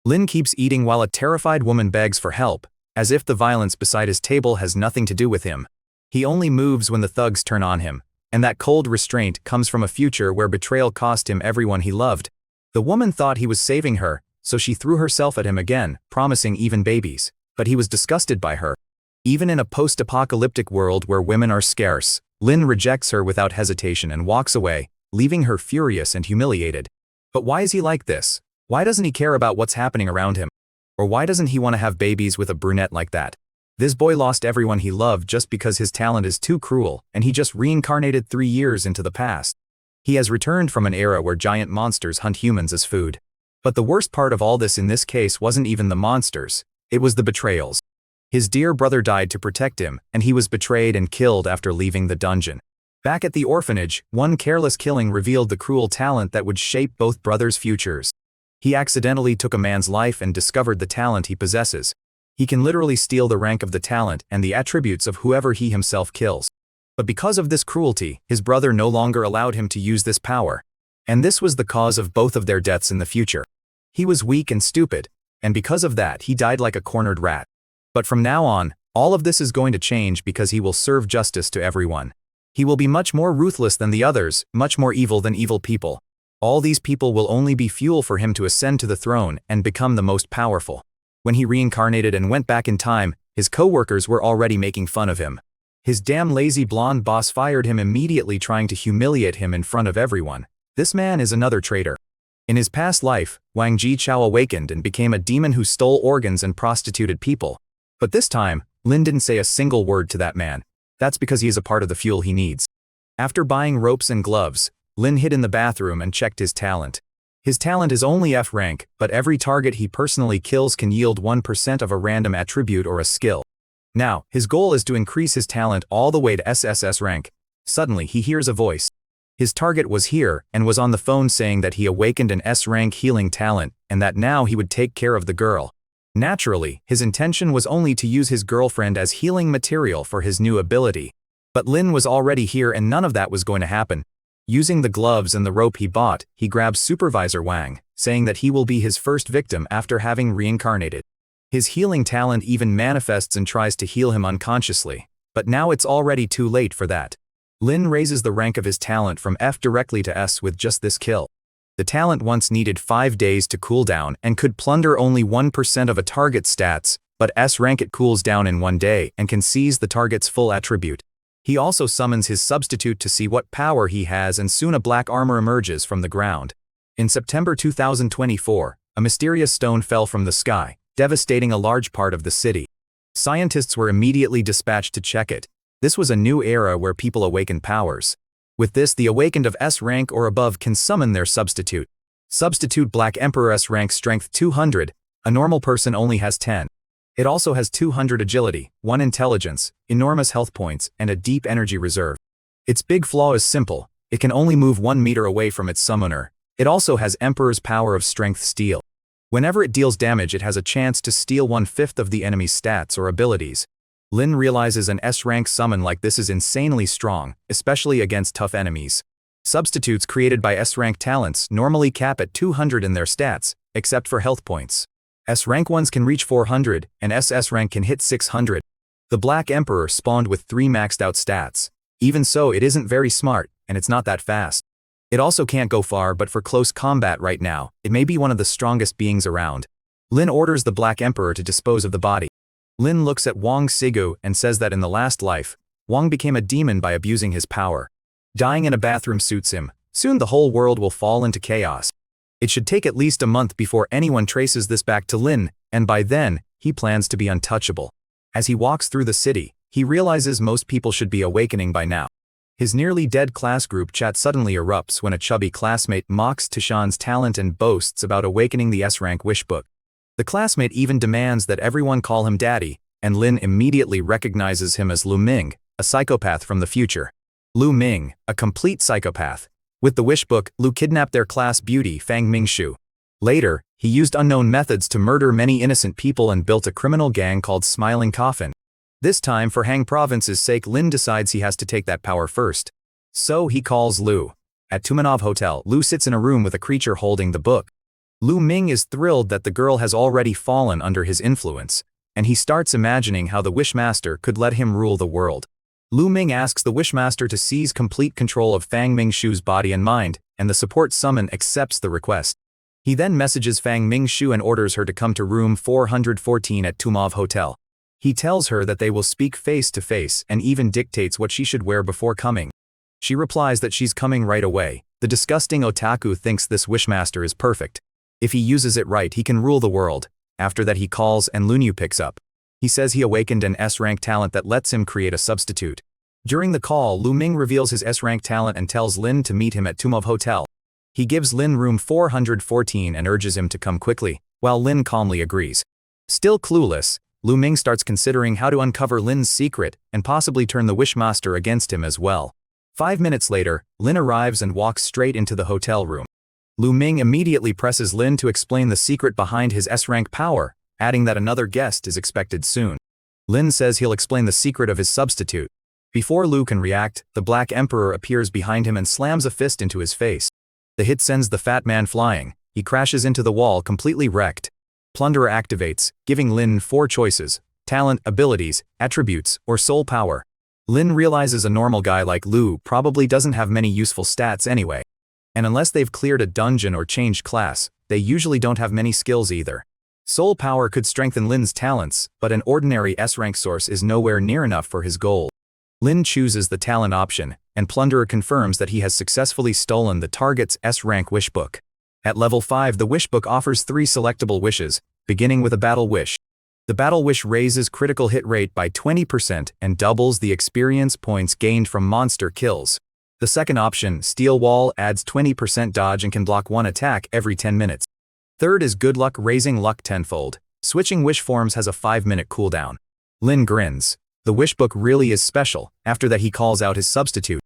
Lin keeps eating while a terrified woman begs for help, as if the violence beside his table has nothing to do with him. He only moves when the thugs turn on him, and that cold restraint comes from a future where betrayal cost him everyone he loved. The woman thought he was saving her, so she threw herself at him again, promising even babies, but he was disgusted by her. Even in a post-apocalyptic world where women are scarce, Lin rejects her without hesitation and walks away, leaving her furious and humiliated. But why is he like this? Why doesn't he care about what's happening around him? Or why doesn't he want to have babies with a brunette like that? This boy lost everyone he loved just because his talent is too cruel, and he just reincarnated 3 years into the past. He has returned from an era where giant monsters hunt humans as food. But the worst part of all this in this case wasn't even the monsters, it was the betrayals. His dear brother died to protect him, and he was betrayed and killed after leaving the dungeon. Back at the orphanage, one careless killing revealed the cruel talent that would shape both brothers' futures. He accidentally took a man's life and discovered the talent he possesses. He can literally steal the rank of the talent and the attributes of whoever he himself kills. But because of this cruelty, his brother no longer allowed him to use this power. And this was the cause of both of their deaths in the future. He was weak and stupid, and because of that he died like a cornered rat. But from now on, all of this is going to change because he will serve justice to everyone. He will be much more ruthless than the others, much more evil than evil people. All these people will only be fuel for him to ascend to the throne and become the most powerful. When he reincarnated and went back in time, his co-workers were already making fun of him. His damn lazy blonde boss fired him immediately, trying to humiliate him in front of everyone. This man is another traitor. In his past life, Wang Jichao awakened and became a demon who stole organs and prostituted people. But this time, Lin didn't say a single word to that man. That's because he is a part of the fuel he needs. After buying ropes and gloves, Lin hid in the bathroom and checked his talent. His talent is only F rank, but every target he personally kills can yield 1% of a random attribute or a skill. Now, his goal is to increase his talent all the way to SSS rank. Suddenly he hears a voice. His target was here and was on the phone saying that he awakened an S-rank healing talent and that now he would take care of the girl. Naturally, his intention was only to use his girlfriend as healing material for his new ability. But Lin was already here and none of that was going to happen. Using the gloves and the rope he bought, he grabs Supervisor Wang, saying that he will be his first victim after having reincarnated. His healing talent even manifests and tries to heal him unconsciously, but now it's already too late for that. Lin raises the rank of his talent from F directly to S with just this kill. The talent once needed 5 days to cool down and could plunder only 1% of a target's stats, but S rank it cools down in 1 day and can seize the target's full attribute. He also summons his substitute to see what power he has, and soon a black armor emerges from the ground. In September 2024, a mysterious stone fell from the sky, devastating a large part of the city. Scientists were immediately dispatched to check it. This was a new era where people awaken powers. With this, the awakened of S rank or above can summon their substitute. Substitute Black Emperor S rank strength 200, a normal person only has 10. It also has 200 agility, 1 intelligence, enormous health points, and a deep energy reserve. Its big flaw is simple, it can only move 1 meter away from its summoner. It also has Emperor's power of strength steel. Whenever it deals damage, it has a chance to steal 1/5 of the enemy's stats or abilities. Lin realizes an S-rank summon like this is insanely strong, especially against tough enemies. Substitutes created by S-rank talents normally cap at 200 in their stats, except for health points. S-rank ones can reach 400, and SS rank can hit 600. The Black Emperor spawned with 3 maxed out stats. Even so, it isn't very smart, and it's not that fast. It also can't go far, but for close combat right now, it may be one of the strongest beings around. Lin orders the Black Emperor to dispose of the body. Lin looks at Wang Sigu and says that in the last life, Wang became a demon by abusing his power. Dying in a bathroom suits him. Soon the whole world will fall into chaos. It should take at least a month before anyone traces this back to Lin, and by then, he plans to be untouchable. As he walks through the city, he realizes most people should be awakening by now. His nearly dead class group chat suddenly erupts when a chubby classmate mocks Tishan's talent and boasts about awakening the S-rank wish book. The classmate even demands that everyone call him daddy, and Lin immediately recognizes him as Lu Ming, a psychopath from the future. Lu Ming, a complete psychopath. With the wish book, Lu kidnapped their class beauty Fang Mingshu. Later, he used unknown methods to murder many innocent people and built a criminal gang called Smiling Coffin. This time, for Hang Province's sake, Lin decides he has to take that power first. So he calls Lu. At Tumanov Hotel, Lu sits in a room with a creature holding the book. Lu Ming is thrilled that the girl has already fallen under his influence, and he starts imagining how the Wishmaster could let him rule the world. Lu Ming asks the Wishmaster to seize complete control of Fang Mingshu's body and mind, and the support summon accepts the request. He then messages Fang Mingshu and orders her to come to room 414 at Tumov Hotel. He tells her that they will speak face to face and even dictates what she should wear before coming. She replies that she's coming right away. The disgusting otaku thinks this Wishmaster is perfect. If he uses it right, he can rule the world. After that he calls and Lunyu picks up. He says he awakened an S-rank talent that lets him create a substitute. During the call, Lu Ming reveals his S-rank talent and tells Lin to meet him at Tumov Hotel. He gives Lin room 414 and urges him to come quickly, while Lin calmly agrees. Still clueless, Lu Ming starts considering how to uncover Lin's secret and possibly turn the Wishmaster against him as well. 5 minutes later, Lin arrives and walks straight into the hotel room. Lu Ming immediately presses Lin to explain the secret behind his S-rank power, adding that another guest is expected soon. Lin says he'll explain the secret of his substitute. Before Lu can react, the Black Emperor appears behind him and slams a fist into his face. The hit sends the fat man flying. He crashes into the wall completely wrecked. Plunderer activates, giving Lin 4 choices: talent, abilities, attributes, or soul power. Lin realizes a normal guy like Lu probably doesn't have many useful stats anyway. And unless they've cleared a dungeon or changed class, they usually don't have many skills either. Soul power could strengthen Lin's talents, but an ordinary S-rank source is nowhere near enough for his goal. Lin chooses the talent option, and Plunderer confirms that he has successfully stolen the target's S-rank wish book. At level 5, the wish book offers 3 selectable wishes, beginning with a battle wish. The battle wish raises critical hit rate by 20% and doubles the experience points gained from monster kills. The second option, Steel Wall, adds 20% dodge and can block 1 attack every 10 minutes. Third is Good Luck, raising luck tenfold. Switching wish forms has a 5-minute cooldown. Lin grins. The wish book really is special. After that he calls out his substitute.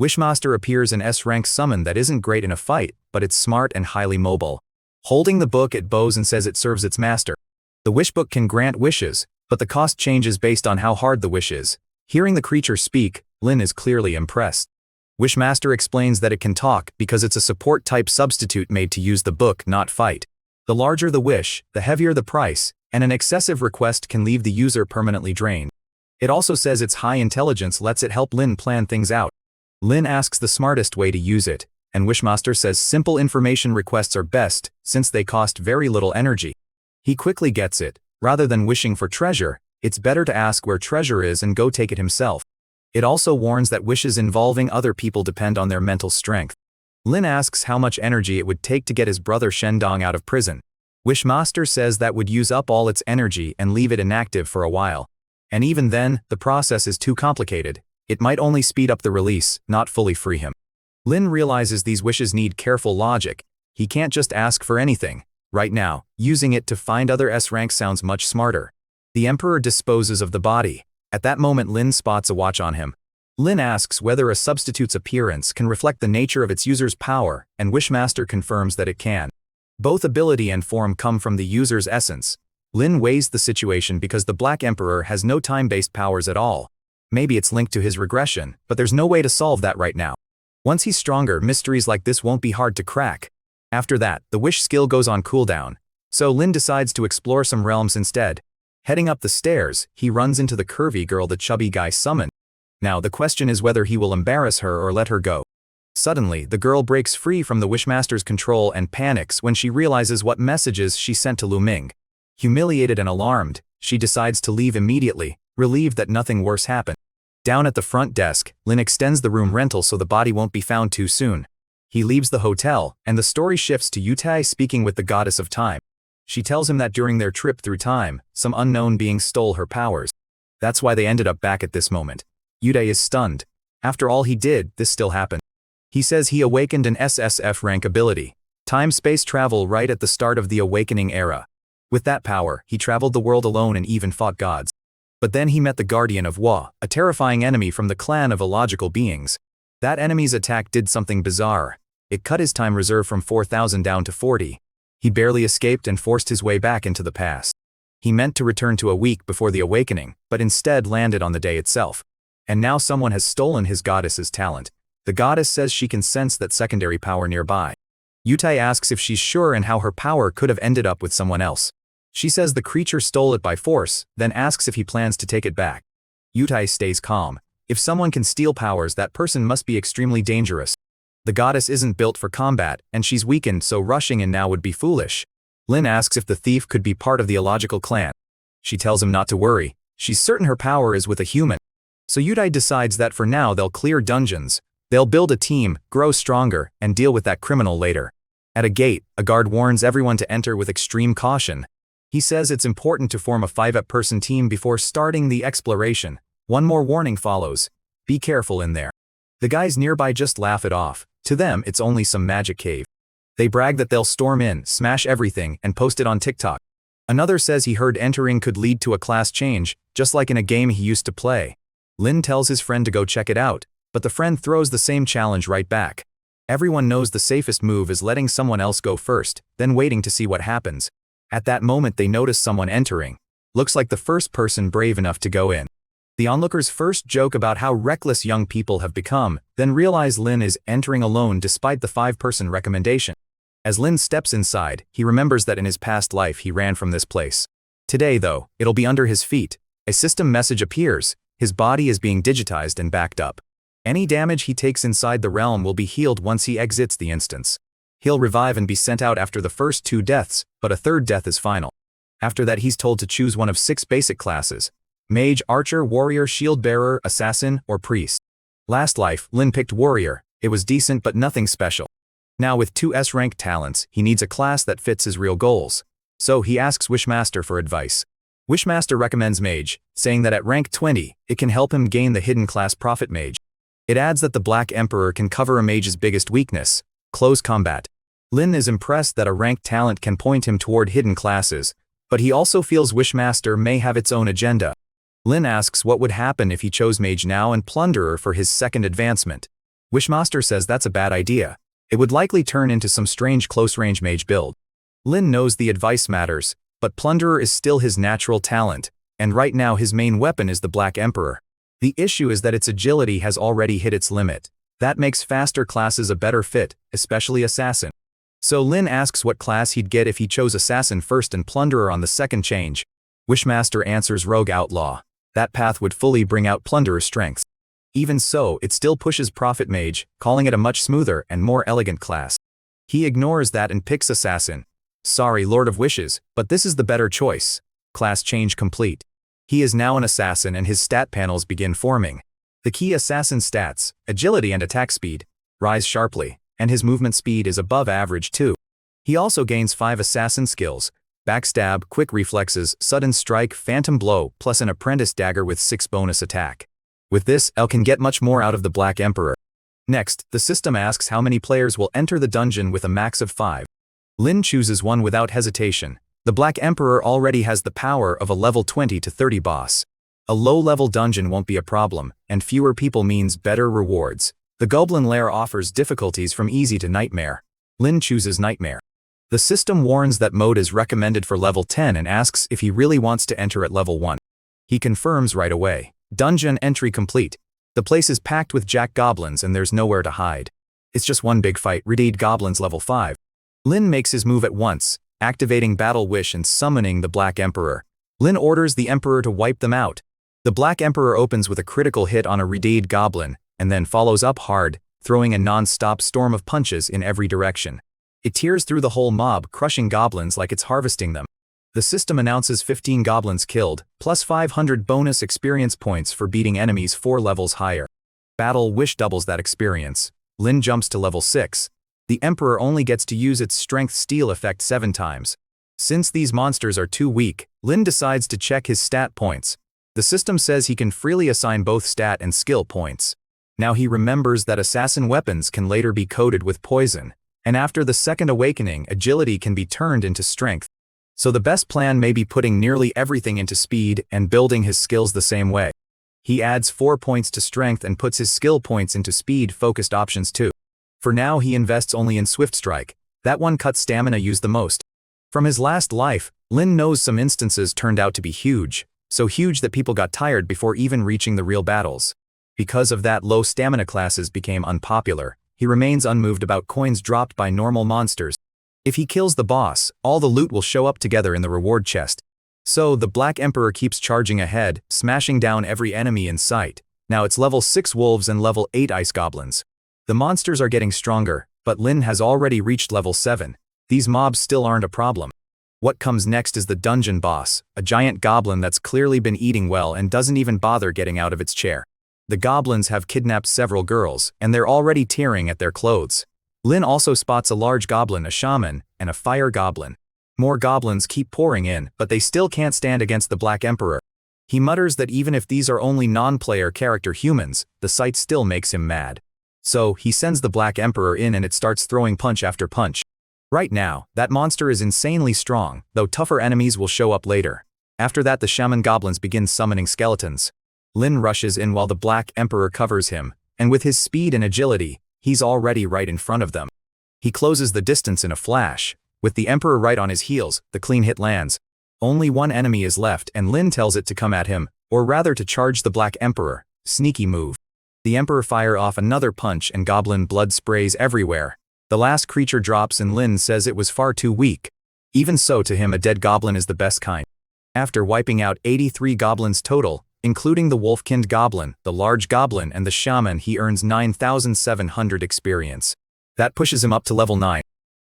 Wishmaster appears in S-rank summon that isn't great in a fight, but it's smart and highly mobile. Holding the book it bows and says it serves its master. The wish book can grant wishes, but the cost changes based on how hard the wish is. Hearing the creature speak, Lin is clearly impressed. Wishmaster explains that it can talk because it's a support-type substitute made to use the book, not fight. The larger the wish, the heavier the price, and an excessive request can leave the user permanently drained. It also says its high intelligence lets it help Lin plan things out. Lin asks the smartest way to use it, and Wishmaster says simple information requests are best since they cost very little energy. He quickly gets it. Rather than wishing for treasure, it's better to ask where treasure is and go take it himself. It also warns that wishes involving other people depend on their mental strength. Lin asks how much energy it would take to get his brother Shendong out of prison. Wishmaster says that would use up all its energy and leave it inactive for a while. And even then, the process is too complicated. It might only speed up the release, not fully free him. Lin realizes these wishes need careful logic. He can't just ask for anything. Right now, using it to find other S-ranks sounds much smarter. The Emperor disposes of the body. At that moment Lin spots a watch on him. Lin asks whether a substitute's appearance can reflect the nature of its user's power, and Wishmaster confirms that it can. Both ability and form come from the user's essence. Lin weighs the situation because the Black Emperor has no time-based powers at all. Maybe it's linked to his regression, but there's no way to solve that right now. Once he's stronger, mysteries like this won't be hard to crack. After that, the wish skill goes on cooldown. So Lin decides to explore some realms instead. Heading up the stairs, he runs into the curvy girl the chubby guy summoned. Now the question is whether he will embarrass her or let her go. Suddenly, the girl breaks free from the Wishmaster's control and panics when she realizes what messages she sent to Lu Ming. Humiliated and alarmed, she decides to leave immediately, relieved that nothing worse happened. Down at the front desk, Lin extends the room rental so the body won't be found too soon. He leaves the hotel, and the story shifts to Yutai speaking with the goddess of time. She tells him that during their trip through time, some unknown being stole her powers. That's why they ended up back at this moment. Yutai is stunned. After all he did, this still happened. He says he awakened an SSF rank ability, time-space travel, right at the start of the awakening era. With that power, he traveled the world alone and even fought gods. But then he met the Guardian of Wa, a terrifying enemy from the clan of illogical beings. That enemy's attack did something bizarre. It cut his time reserve from 4,000 down to 40. He barely escaped and forced his way back into the past. He meant to return to a week before the awakening, but instead landed on the day itself. And now someone has stolen his goddess's talent. The goddess says she can sense that secondary power nearby. Yutai asks if she's sure and how her power could have ended up with someone else. She says the creature stole it by force, then asks if he plans to take it back. Yutai stays calm. If someone can steal powers, that person must be extremely dangerous. The goddess isn't built for combat, and she's weakened, so rushing in now would be foolish. Lin asks if the thief could be part of the illogical clan. She tells him not to worry. She's certain her power is with a human. So Yutai decides that for now they'll clear dungeons. They'll build a team, grow stronger, and deal with that criminal later. At a gate, a guard warns everyone to enter with extreme caution. He says it's important to form a 5-person team before starting the exploration. One more warning follows. Be careful in there. The guys nearby just laugh it off. To them, it's only some magic cave. They brag that they'll storm in, smash everything, and post it on TikTok. Another says he heard entering could lead to a class change, just like in a game he used to play. Lin tells his friend to go check it out, but the friend throws the same challenge right back. Everyone knows the safest move is letting someone else go first, then waiting to see what happens. At that moment they notice someone entering. Looks like the first person brave enough to go in. The onlookers first joke about how reckless young people have become, then realize Lin is entering alone despite the 5-person recommendation. As Lin steps inside, he remembers that in his past life he ran from this place. Today though, it'll be under his feet. A system message appears. His body is being digitized and backed up. Any damage he takes inside the realm will be healed once he exits the instance. He'll revive and be sent out after the first 2 deaths, but a 3rd death is final. After that he's told to choose one of 6 basic classes: Mage, Archer, Warrior, Shield Bearer, Assassin, or Priest. Last life, Lin picked Warrior. It was decent but nothing special. Now with 2 S-rank talents, he needs a class that fits his real goals. So he asks Wishmaster for advice. Wishmaster recommends Mage, saying that at rank 20, it can help him gain the hidden class Prophet Mage. It adds that the Black Emperor can cover a mage's biggest weakness: close combat. Lin is impressed that a ranked talent can point him toward hidden classes, but he also feels Wishmaster may have its own agenda. Lin asks what would happen if he chose Mage now and Plunderer for his 2nd advancement. Wishmaster says that's a bad idea. It would likely turn into some strange close-range mage build. Lin knows the advice matters, but Plunderer is still his natural talent, and right now his main weapon is the Black Emperor. The issue is that its agility has already hit its limit. That makes faster classes a better fit, especially Assassin. So Lin asks what class he'd get if he chose Assassin first and Plunderer on the 2nd change. Wishmaster answers Rogue Outlaw. That path would fully bring out Plunderer's strengths. Even so, it still pushes Prophet Mage, calling it a much smoother and more elegant class. He ignores that and picks Assassin. Sorry, Lord of Wishes, but this is the better choice. Class change complete. He is now an Assassin and his stat panels begin forming. The key Assassin stats, agility and attack speed, rise sharply, and his movement speed is above average too. He also gains 5 Assassin skills: Backstab, Quick Reflexes, Sudden Strike, Phantom Blow, plus an Apprentice Dagger with 6 bonus attack. With this, El can get much more out of the Black Emperor. Next, the system asks how many players will enter the dungeon with a max of 5. Lin chooses 1 without hesitation. The Black Emperor already has the power of a level 20 to 30 boss. A low-level dungeon won't be a problem, and fewer people means better rewards. The Goblin Lair offers difficulties from easy to nightmare. Lin chooses Nightmare. The system warns that mode is recommended for level 10 and asks if he really wants to enter at level 1. He confirms right away. Dungeon entry complete. The place is packed with jack goblins and there's nowhere to hide. It's just one big fight. Redeed Goblins level 5. Lin makes his move at once, activating Battle Wish and summoning the Black Emperor. Lin orders the Emperor to wipe them out. The Black Emperor opens with a critical hit on a Redeed Goblin, and then follows up hard, throwing a non-stop storm of punches in every direction. It tears through the whole mob, crushing goblins like it's harvesting them. The system announces 15 goblins killed, plus 500 bonus experience points for beating enemies 4 levels higher. Battle Wish doubles that experience. Lin jumps to level 6. The Emperor only gets to use its Strength Steal effect 7 times. Since these monsters are too weak, Lin decides to check his stat points. The system says he can freely assign both stat and skill points. Now he remembers that assassin weapons can later be coated with poison, and after the 2nd awakening, agility can be turned into strength. So the best plan may be putting nearly everything into speed and building his skills the same way. He adds 4 points to strength and puts his skill points into speed-focused options too. For now he invests only in Swift Strike. That one cuts stamina used the most. From his last life, Lin knows some instances turned out to be huge, so huge that people got tired before even reaching the real battles. Because of that, low stamina classes became unpopular. he remains unmoved about coins dropped by normal monsters. If he kills the boss, all the loot will show up together in the reward chest. So the Black Emperor keeps charging ahead, smashing down every enemy in sight. Now it's level 6 wolves and level 8 ice goblins. The monsters are getting stronger, but Lin has already reached level 7. These mobs still aren't a problem. What comes next is the dungeon boss, a giant goblin that's clearly been eating well and doesn't even bother getting out of its chair. The goblins have kidnapped several girls, and they're already tearing at their clothes. Lin also spots a large goblin, a shaman, and a fire goblin. More goblins keep pouring in, but they still can't stand against the Black Emperor. He mutters that even if these are only non-player character humans, the sight still makes him mad. So, he sends the Black Emperor in and it starts throwing punch after punch. Right now, that monster is insanely strong, though tougher enemies will show up later. After that, the shaman goblins begin summoning skeletons. Lin rushes in while the Black Emperor covers him, and with his speed and agility, he's already right in front of them. He closes the distance in a flash. With the Emperor right on his heels, the clean hit lands. Only one enemy is left and Lin tells it to come at him, or rather to charge the Black Emperor. Sneaky move. The Emperor fires off another punch and goblin blood sprays everywhere. The last creature drops and Lin says it was far too weak. Even so, to him a dead goblin is the best kind. After wiping out 83 goblins total, including the wolfkind goblin, the large goblin and the shaman, he earns 9,700 experience. That pushes him up to level 9.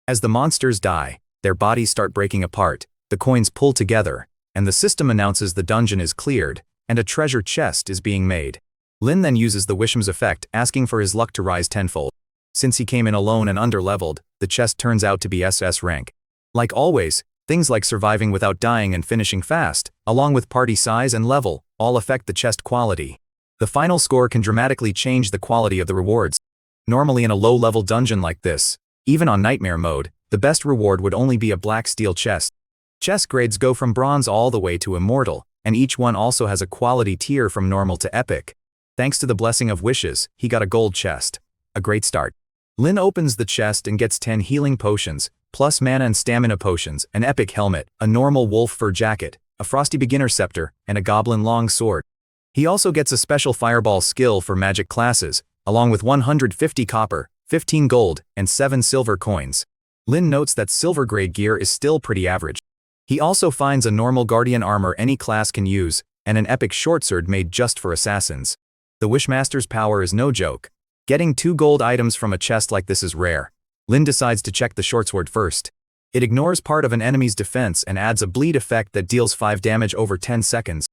As the monsters die, their bodies start breaking apart, the coins pull together, and the system announces the dungeon is cleared, and a treasure chest is being made. Lin then uses the Wishm's effect, asking for his luck to rise tenfold. Since he came in alone and under-leveled, the chest turns out to be SS rank. Like always, things like surviving without dying and finishing fast, along with party size and level, all affect the chest quality. The final score can dramatically change the quality of the rewards. Normally in a low-level dungeon like this, even on Nightmare mode, the best reward would only be a black steel chest. Chest grades go from bronze all the way to immortal, and each one also has a quality tier from normal to epic. Thanks to the blessing of wishes, he got a gold chest. A great start. Lin opens the chest and gets 10 healing potions, plus mana and stamina potions, an epic helmet, a normal wolf fur jacket, a frosty beginner scepter, and a goblin long sword. He also gets a special fireball skill for magic classes, along with 150 copper, 15 gold, and 7 silver coins. Lin notes that silver grade gear is still pretty average. He also finds a normal guardian armor any class can use, and an epic shortsword made just for assassins. The Wishmaster's power is no joke. Getting 2 gold items from a chest like this is rare. Lin decides to check the shortsword first. It ignores part of an enemy's defense and adds a bleed effect that deals 5 damage over 10 seconds.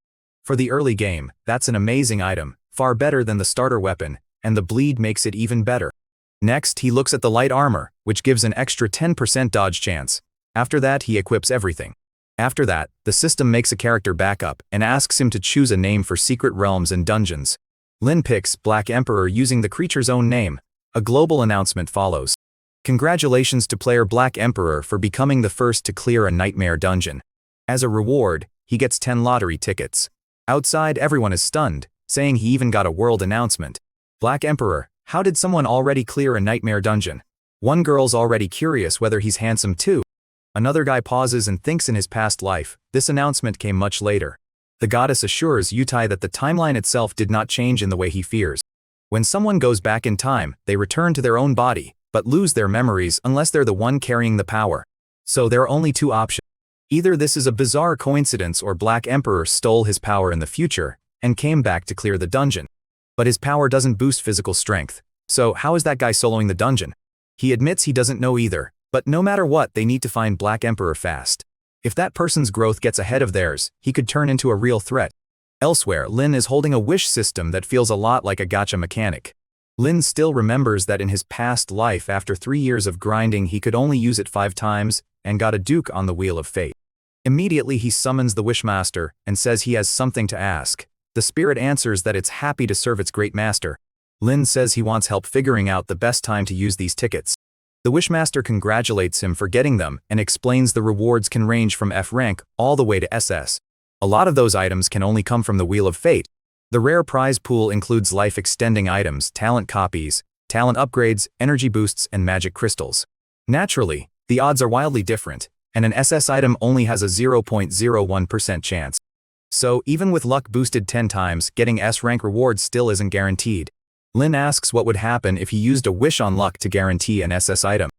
For the early game, that's an amazing item, far better than the starter weapon, and the bleed makes it even better. Next, he looks at the light armor, which gives an extra 10% dodge chance. After that, he equips everything. After that, the system makes a character backup and asks him to choose a name for secret realms and dungeons. Lin picks Black Emperor using the creature's own name. A global announcement follows. Congratulations to player Black Emperor for becoming the first to clear a nightmare dungeon. As a reward, he gets 10 lottery tickets. Outside, everyone is stunned, saying he even got a world announcement. Black Emperor, how did someone already clear a nightmare dungeon? One girl's already curious whether he's handsome too. Another guy pauses and thinks in his past life. This announcement came much later. The goddess assures Yutai that the timeline itself did not change in the way he fears. When someone goes back in time, they return to their own body, but lose their memories unless they're the one carrying the power. So there are only 2 options. Either this is a bizarre coincidence or Black Emperor stole his power in the future and came back to clear the dungeon. But his power doesn't boost physical strength. So how is that guy soloing the dungeon? He admits he doesn't know either, but no matter what, they need to find Black Emperor fast. If that person's growth gets ahead of theirs, he could turn into a real threat. Elsewhere, Lin is holding a wish system that feels a lot like a gacha mechanic. Lin still remembers that in his past life, after 3 years of grinding, he could only use it 5 times and got a duke on the Wheel of Fate. Immediately he summons the Wishmaster and says he has something to ask. The spirit answers that it's happy to serve its great master. Lin says he wants help figuring out the best time to use these tickets. The Wishmaster congratulates him for getting them and explains the rewards can range from F rank all the way to SS. A lot of those items can only come from the Wheel of Fate. The rare prize pool includes life-extending items, talent copies, talent upgrades, energy boosts, and magic crystals. Naturally, the odds are wildly different, and an SS item only has a 0.01% chance. So even with luck boosted 10 times, getting S rank rewards still isn't guaranteed. Lin asks what would happen if he used a wish on luck to guarantee an SS item.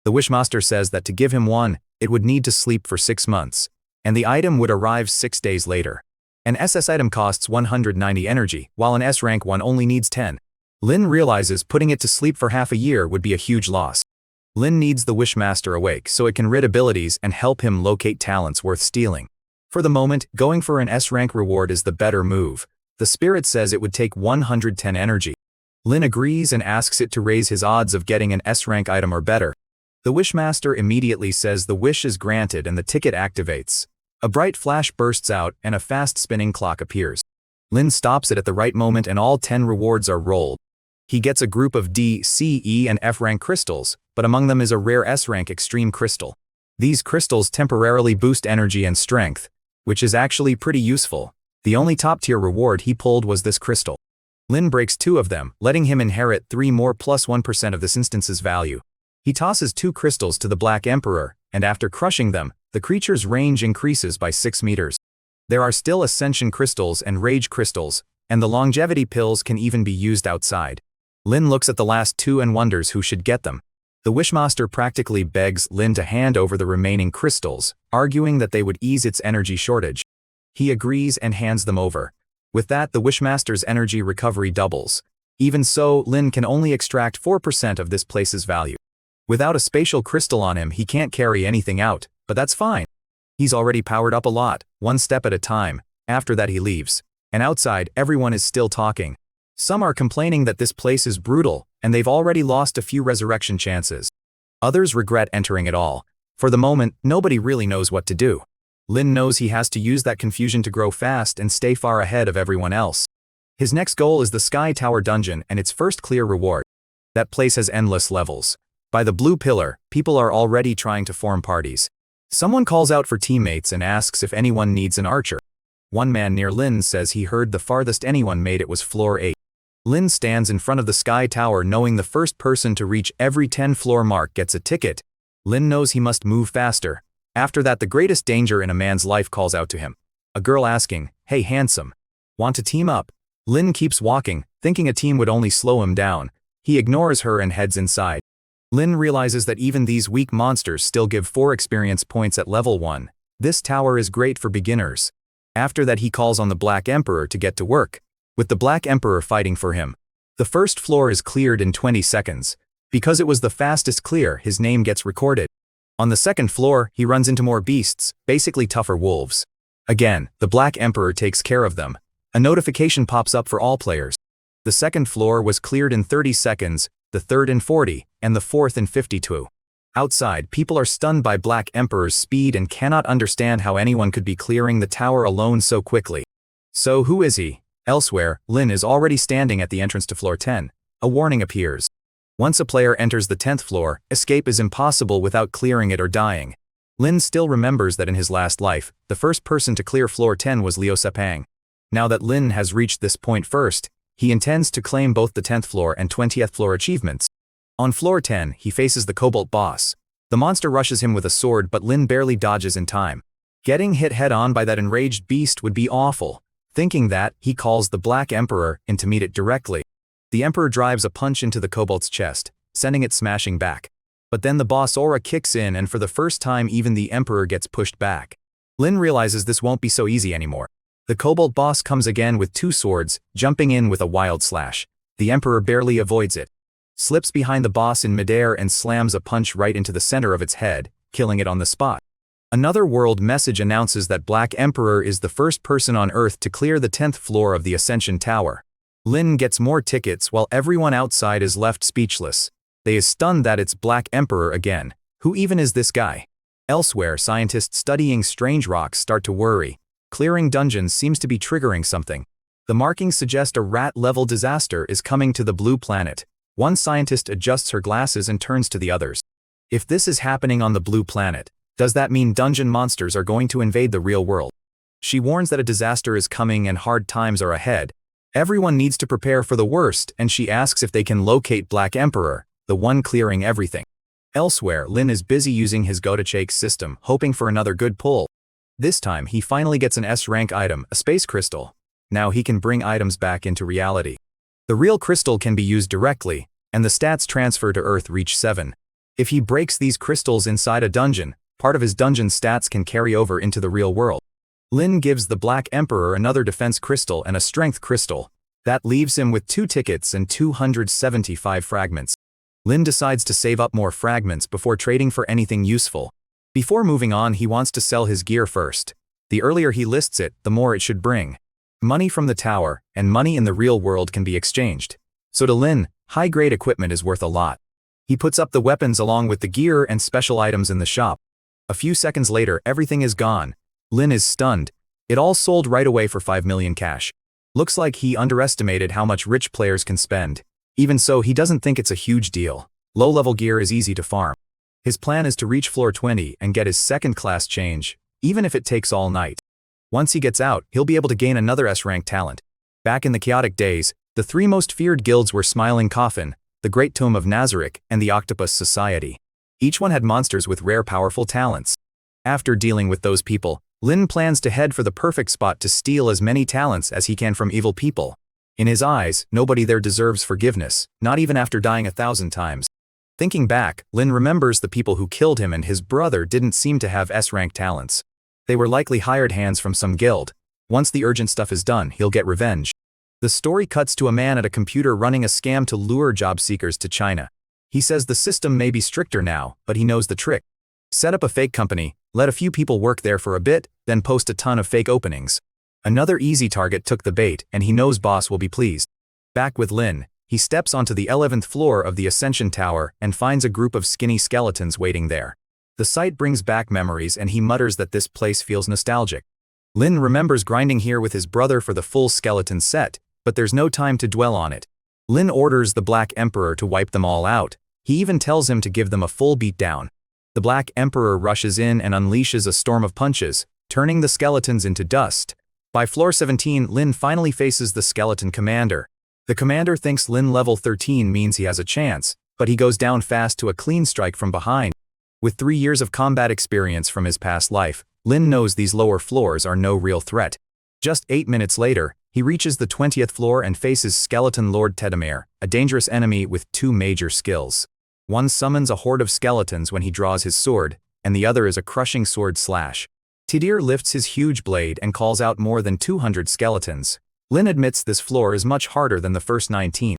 The Wishmaster says that to give him one, it would need to sleep for 6 months, and the item would arrive 6 days later. An SS item costs 190 energy, while an S rank one only needs 10. Lin realizes putting it to sleep for half a year would be a huge loss. Lin needs the Wishmaster awake so it can rid abilities and help him locate talents worth stealing. For the moment, going for an S rank reward is the better move. The spirit says it would take 110 energy. Lin agrees and asks it to raise his odds of getting an S rank item or better. The Wishmaster immediately says the wish is granted and the ticket activates. A bright flash bursts out and a fast spinning clock appears. Lin stops it at the right moment and all 10 rewards are rolled. He gets a group of D, C, E, and F rank crystals, but among them is a rare S rank extreme crystal. These crystals temporarily boost energy and strength, which is actually pretty useful. The only top tier reward he pulled was this crystal. Lin breaks 2 of them, letting him inherit 3 more plus 1% of this instance's value. He tosses 2 crystals to the Black Emperor, and after crushing them, the creature's range increases by 6 meters. There are still Ascension crystals and Rage crystals, and the longevity pills can even be used outside. Lin looks at the last 2 and wonders who should get them. The Wishmaster practically begs Lin to hand over the remaining crystals, arguing that they would ease its energy shortage. He agrees and hands them over. With that, the Wishmaster's energy recovery doubles. Even so, Lin can only extract 4% of this place's value. Without a spatial crystal on him, he can't carry anything out, but that's fine. He's already powered up a lot, one step at a time. After that he leaves. And outside, everyone is still talking. Some are complaining that this place is brutal, and they've already lost a few resurrection chances. Others regret entering at all. For the moment, nobody really knows what to do. Lin knows he has to use that confusion to grow fast and stay far ahead of everyone else. His next goal is the Sky Tower Dungeon and its first clear reward. That place has endless levels. By the blue pillar, people are already trying to form parties. Someone calls out for teammates and asks if anyone needs an archer. One man near Lin says he heard the farthest anyone made it was floor 8. Lin stands in front of the Sky Tower knowing the first person to reach every 10-floor mark gets a ticket. Lin knows he must move faster. After that, the greatest danger in a man's life calls out to him. A girl asking, "Hey handsome, want to team up?" Lin keeps walking, thinking a team would only slow him down. He ignores her and heads inside. Lin realizes that even these weak monsters still give 4 experience points at level 1. This tower is great for beginners. After that he calls on the Black Emperor to get to work, with the Black Emperor fighting for him. The first floor is cleared in 20 seconds. Because it was the fastest clear, his name gets recorded. On the second floor, he runs into more beasts, basically tougher wolves. Again, the Black Emperor takes care of them. A notification pops up for all players. The second floor was cleared in 30 seconds, the third in 40, and the fourth in 52. Outside, people are stunned by Black Emperor's speed and cannot understand how anyone could be clearing the tower alone so quickly. So who is he? Elsewhere, Lin is already standing at the entrance to floor 10. A warning appears. Once a player enters the 10th floor, escape is impossible without clearing it or dying. Lin still remembers that in his last life, the first person to clear floor 10 was Liu Sepang. Now that Lin has reached this point first, he intends to claim both the 10th floor and 20th floor achievements. On floor 10, he faces the Cobalt boss. The monster rushes him with a sword, but Lin barely dodges in time. Getting hit head-on by that enraged beast would be awful. Thinking that, he calls the Black Emperor in to meet it directly. The Emperor drives a punch into the Cobalt's chest, sending it smashing back. But then the boss aura kicks in and for the first time even the Emperor gets pushed back. Lin realizes this won't be so easy anymore. The Cobalt boss comes again with 2 swords, jumping in with a wild slash. The Emperor barely avoids it. Slips behind the boss in midair and slams a punch right into the center of its head, killing it on the spot. Another world message announces that Black Emperor is the first person on Earth to clear the 10th floor of the Ascension Tower. Lin gets more tickets while everyone outside is left speechless. They is stunned that it's Black Emperor again. Who even is this guy? Elsewhere, scientists studying strange rocks start to worry. Clearing dungeons seems to be triggering something. The markings suggest a rat-level disaster is coming to the blue planet. One scientist adjusts her glasses and turns to the others. If this is happening on the blue planet, does that mean dungeon monsters are going to invade the real world? She warns that a disaster is coming and hard times are ahead. Everyone needs to prepare for the worst, and she asks if they can locate Black Emperor, the one clearing everything. Elsewhere, Lin is busy using his Gotochake system, hoping for another good pull. This time, he finally gets an S-rank item, a space crystal. Now he can bring items back into reality. The real crystal can be used directly, and the stats transfer to Earth reach 7. If he breaks these crystals inside a dungeon, part of his dungeon stats can carry over into the real world. Lin gives the Black Emperor another defense crystal and a strength crystal. That leaves him with 2 tickets and 275 fragments. Lin decides to save up more fragments before trading for anything useful. Before moving on, he wants to sell his gear first. The earlier he lists it, the more it should bring. Money from the tower and money in the real world can be exchanged. So to Lin, high-grade equipment is worth a lot. He puts up the weapons along with the gear and special items in the shop. A few seconds later, everything is gone. Lin is stunned. It all sold right away for 5 million cash. Looks like he underestimated how much rich players can spend. Even so, he doesn't think it's a huge deal. Low-level gear is easy to farm. His plan is to reach floor 20 and get his second-class change, even if it takes all night. Once he gets out, he'll be able to gain another S-rank talent. Back in the chaotic days, the 3 most feared guilds were Smiling Coffin, the Great Tome of Nazarick, and the Octopus Society. Each one had monsters with rare powerful talents. After dealing with those people, Lin plans to head for the perfect spot to steal as many talents as he can from evil people. In his eyes, nobody there deserves forgiveness, not even after dying 1,000 times. Thinking back, Lin remembers the people who killed him and his brother didn't seem to have S-rank talents. They were likely hired hands from some guild. Once the urgent stuff is done, he'll get revenge. The story cuts to a man at a computer running a scam to lure job seekers to China. He says the system may be stricter now, but he knows the trick. Set up a fake company, let a few people work there for a bit, then post a ton of fake openings. Another easy target took the bait, and he knows boss will be pleased. Back with Lin, he steps onto the 11th floor of the Ascension Tower and finds a group of skinny skeletons waiting there. The sight brings back memories and he mutters that this place feels nostalgic. Lin remembers grinding here with his brother for the full skeleton set, but there's no time to dwell on it. Lin orders the Black Emperor to wipe them all out. He even tells him to give them a full beatdown. The Black Emperor rushes in and unleashes a storm of punches, turning the skeletons into dust. By floor 17, Lin finally faces the skeleton commander. The commander thinks Lin level 13 means he has a chance, but he goes down fast to a clean strike from behind. With 3 years of combat experience from his past life, Lin knows these lower floors are no real threat. Just 8 minutes later, he reaches the 20th floor and faces Skeleton Lord Tedamir, a dangerous enemy with 2 major skills. One summons a horde of skeletons when he draws his sword, and the other is a crushing sword slash. Tedamir lifts his huge blade and calls out more than 200 skeletons. Lin admits this floor is much harder than the first 19.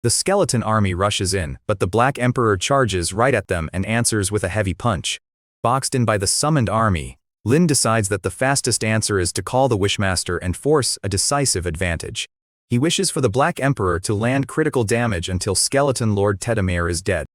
The skeleton army rushes in, but the Black Emperor charges right at them and answers with a heavy punch. Boxed in by the summoned army, Lin decides that the fastest answer is to call the Wishmaster and force a decisive advantage. He wishes for the Black Emperor to land critical damage until Skeleton Lord Tedamir is dead.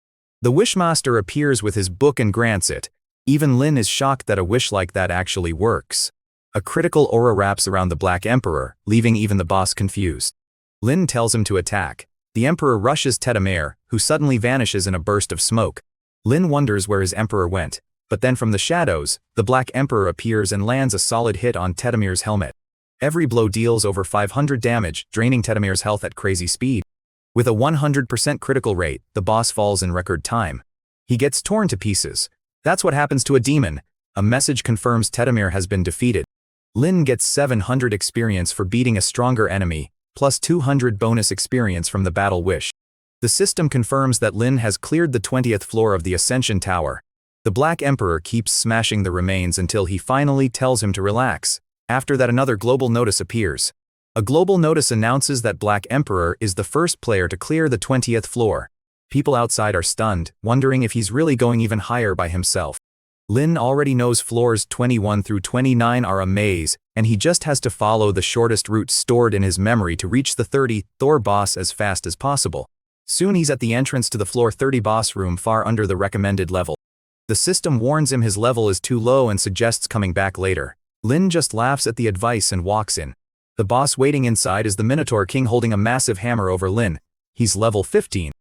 The Wishmaster appears with his book and grants it. Even Lin is shocked that a wish like that actually works. A critical aura wraps around the Black Emperor, leaving even the boss confused. Lin tells him to attack. The Emperor rushes Tedamir, who suddenly vanishes in a burst of smoke. Lin wonders where his Emperor went, but then from the shadows, the Black Emperor appears and lands a solid hit on Tedamir's helmet. Every blow deals over 500 damage, draining Tedamir's health at crazy speed. With a 100% critical rate, the boss falls in record time. He gets torn to pieces. That's what happens to a demon. A message confirms Tedamir has been defeated. Lin gets 700 experience for beating a stronger enemy, plus 200 bonus experience from the Battle Wish. The system confirms that Lin has cleared the 20th floor of the Ascension Tower. The Black Emperor keeps smashing the remains until he finally tells him to relax. After that, another global notice appears. A global notice announces that Black Emperor is the first player to clear the 20th floor. People outside are stunned, wondering if he's really going even higher by himself. Lin already knows floors 21 through 29 are a maze, and he just has to follow the shortest route stored in his memory to reach the 30th floor boss as fast as possible. Soon he's at the entrance to the floor 30 boss room far under the recommended level. The system warns him his level is too low and suggests coming back later. Lin just laughs at the advice and walks in. The boss waiting inside is the Minotaur King holding a massive hammer over Lin. He's level 15.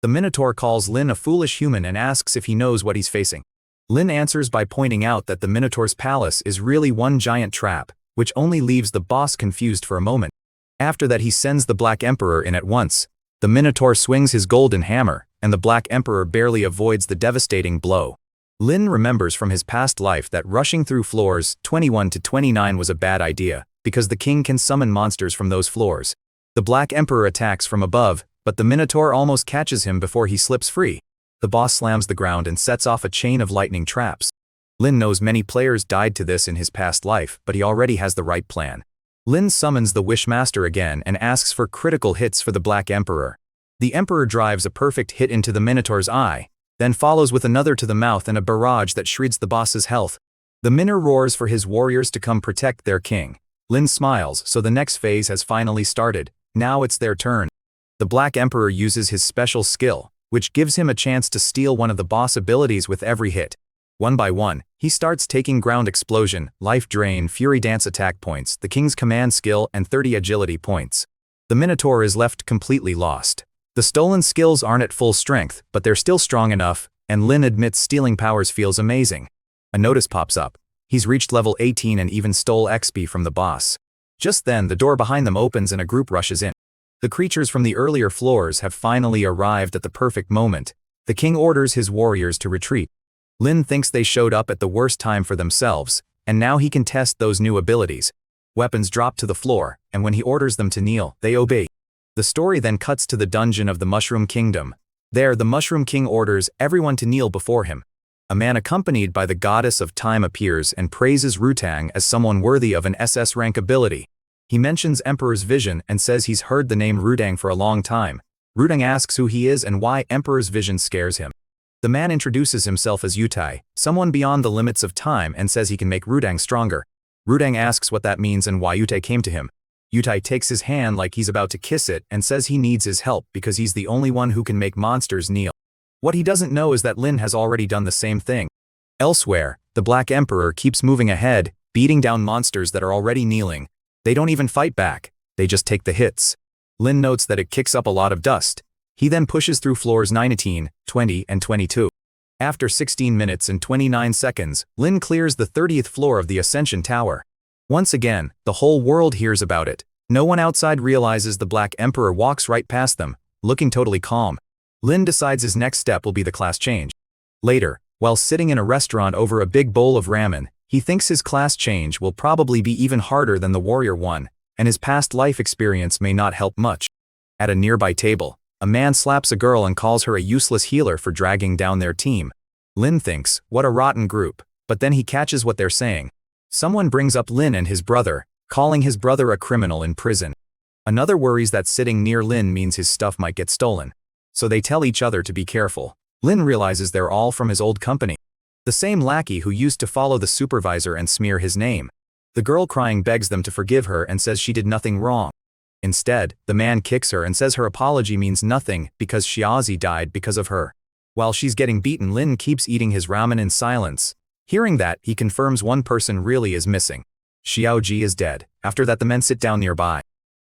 The Minotaur calls Lin a foolish human and asks if he knows what he's facing. Lin answers by pointing out that the Minotaur's palace is really one giant trap, which only leaves the boss confused for a moment. After that, he sends the Black Emperor in at once. The Minotaur swings his golden hammer, and the Black Emperor barely avoids the devastating blow. Lin remembers from his past life that rushing through floors 21 to 29 was a bad idea, because the king can summon monsters from those floors. The Black Emperor attacks from above, but the Minotaur almost catches him before he slips free. The boss slams the ground and sets off a chain of lightning traps. Lin knows many players died to this in his past life, but he already has the right plan. Lin summons the Wishmaster again and asks for critical hits for the Black Emperor. The Emperor drives a perfect hit into the Minotaur's eye, then follows with another to the mouth and a barrage that shreds the boss's health. The Minor roars for his warriors to come protect their king. Lin smiles, so the next phase has finally started. Now it's their turn. The Black Emperor uses his special skill, which gives him a chance to steal one of the boss abilities with every hit. One by one, he starts taking Ground Explosion, Life Drain, Fury Dance attack points, the King's Command skill, and 30 agility points. The Minotaur is left completely lost. The stolen skills aren't at full strength, but they're still strong enough, and Lin admits stealing powers feels amazing. A notice pops up. He's reached level 18 and even stole XP from the boss. Just then, the door behind them opens and a group rushes in. The creatures from the earlier floors have finally arrived at the perfect moment. The king orders his warriors to retreat. Lin thinks they showed up at the worst time for themselves, and now he can test those new abilities. Weapons drop to the floor, and when he orders them to kneel, they obey. The story then cuts to the dungeon of the Mushroom Kingdom. There, the Mushroom King orders everyone to kneel before him. A man accompanied by the goddess of time appears and praises Rutang as someone worthy of an SS rank ability. He mentions Emperor's vision and says he's heard the name Rutang for a long time. Rutang asks who he is and why Emperor's vision scares him. The man introduces himself as Yutai, someone beyond the limits of time, and says he can make Rutang stronger. Rutang asks what that means and why Yutai came to him. Yutai takes his hand like he's about to kiss it and says he needs his help because he's the only one who can make monsters kneel. What he doesn't know is that Lin has already done the same thing. Elsewhere, the Black Emperor keeps moving ahead, beating down monsters that are already kneeling. They don't even fight back, they just take the hits. Lin notes that it kicks up a lot of dust. He then pushes through floors 19, 20, and 22. After 16 minutes and 29 seconds, Lin clears the 30th floor of the Ascension Tower. Once again, the whole world hears about it. No one outside realizes the Black Emperor walks right past them, looking totally calm. Lin decides his next step will be the class change. Later, while sitting in a restaurant over a big bowl of ramen, he thinks his class change will probably be even harder than the warrior one, and his past life experience may not help much. At a nearby table, a man slaps a girl and calls her a useless healer for dragging down their team. Lin thinks, what a rotten group, but then he catches what they're saying. Someone brings up Lin and his brother, calling his brother a criminal in prison. Another worries that sitting near Lin means his stuff might get stolen. So they tell each other to be careful. Lin realizes they're all from his old company. The same lackey who used to follow the supervisor and smear his name. The girl crying begs them to forgive her and says she did nothing wrong. Instead, the man kicks her and says her apology means nothing because Shiazi died because of her. While she's getting beaten, Lin keeps eating his ramen in silence. Hearing that, he confirms one person really is missing. Xiaoji is dead. After that, the men sit down nearby.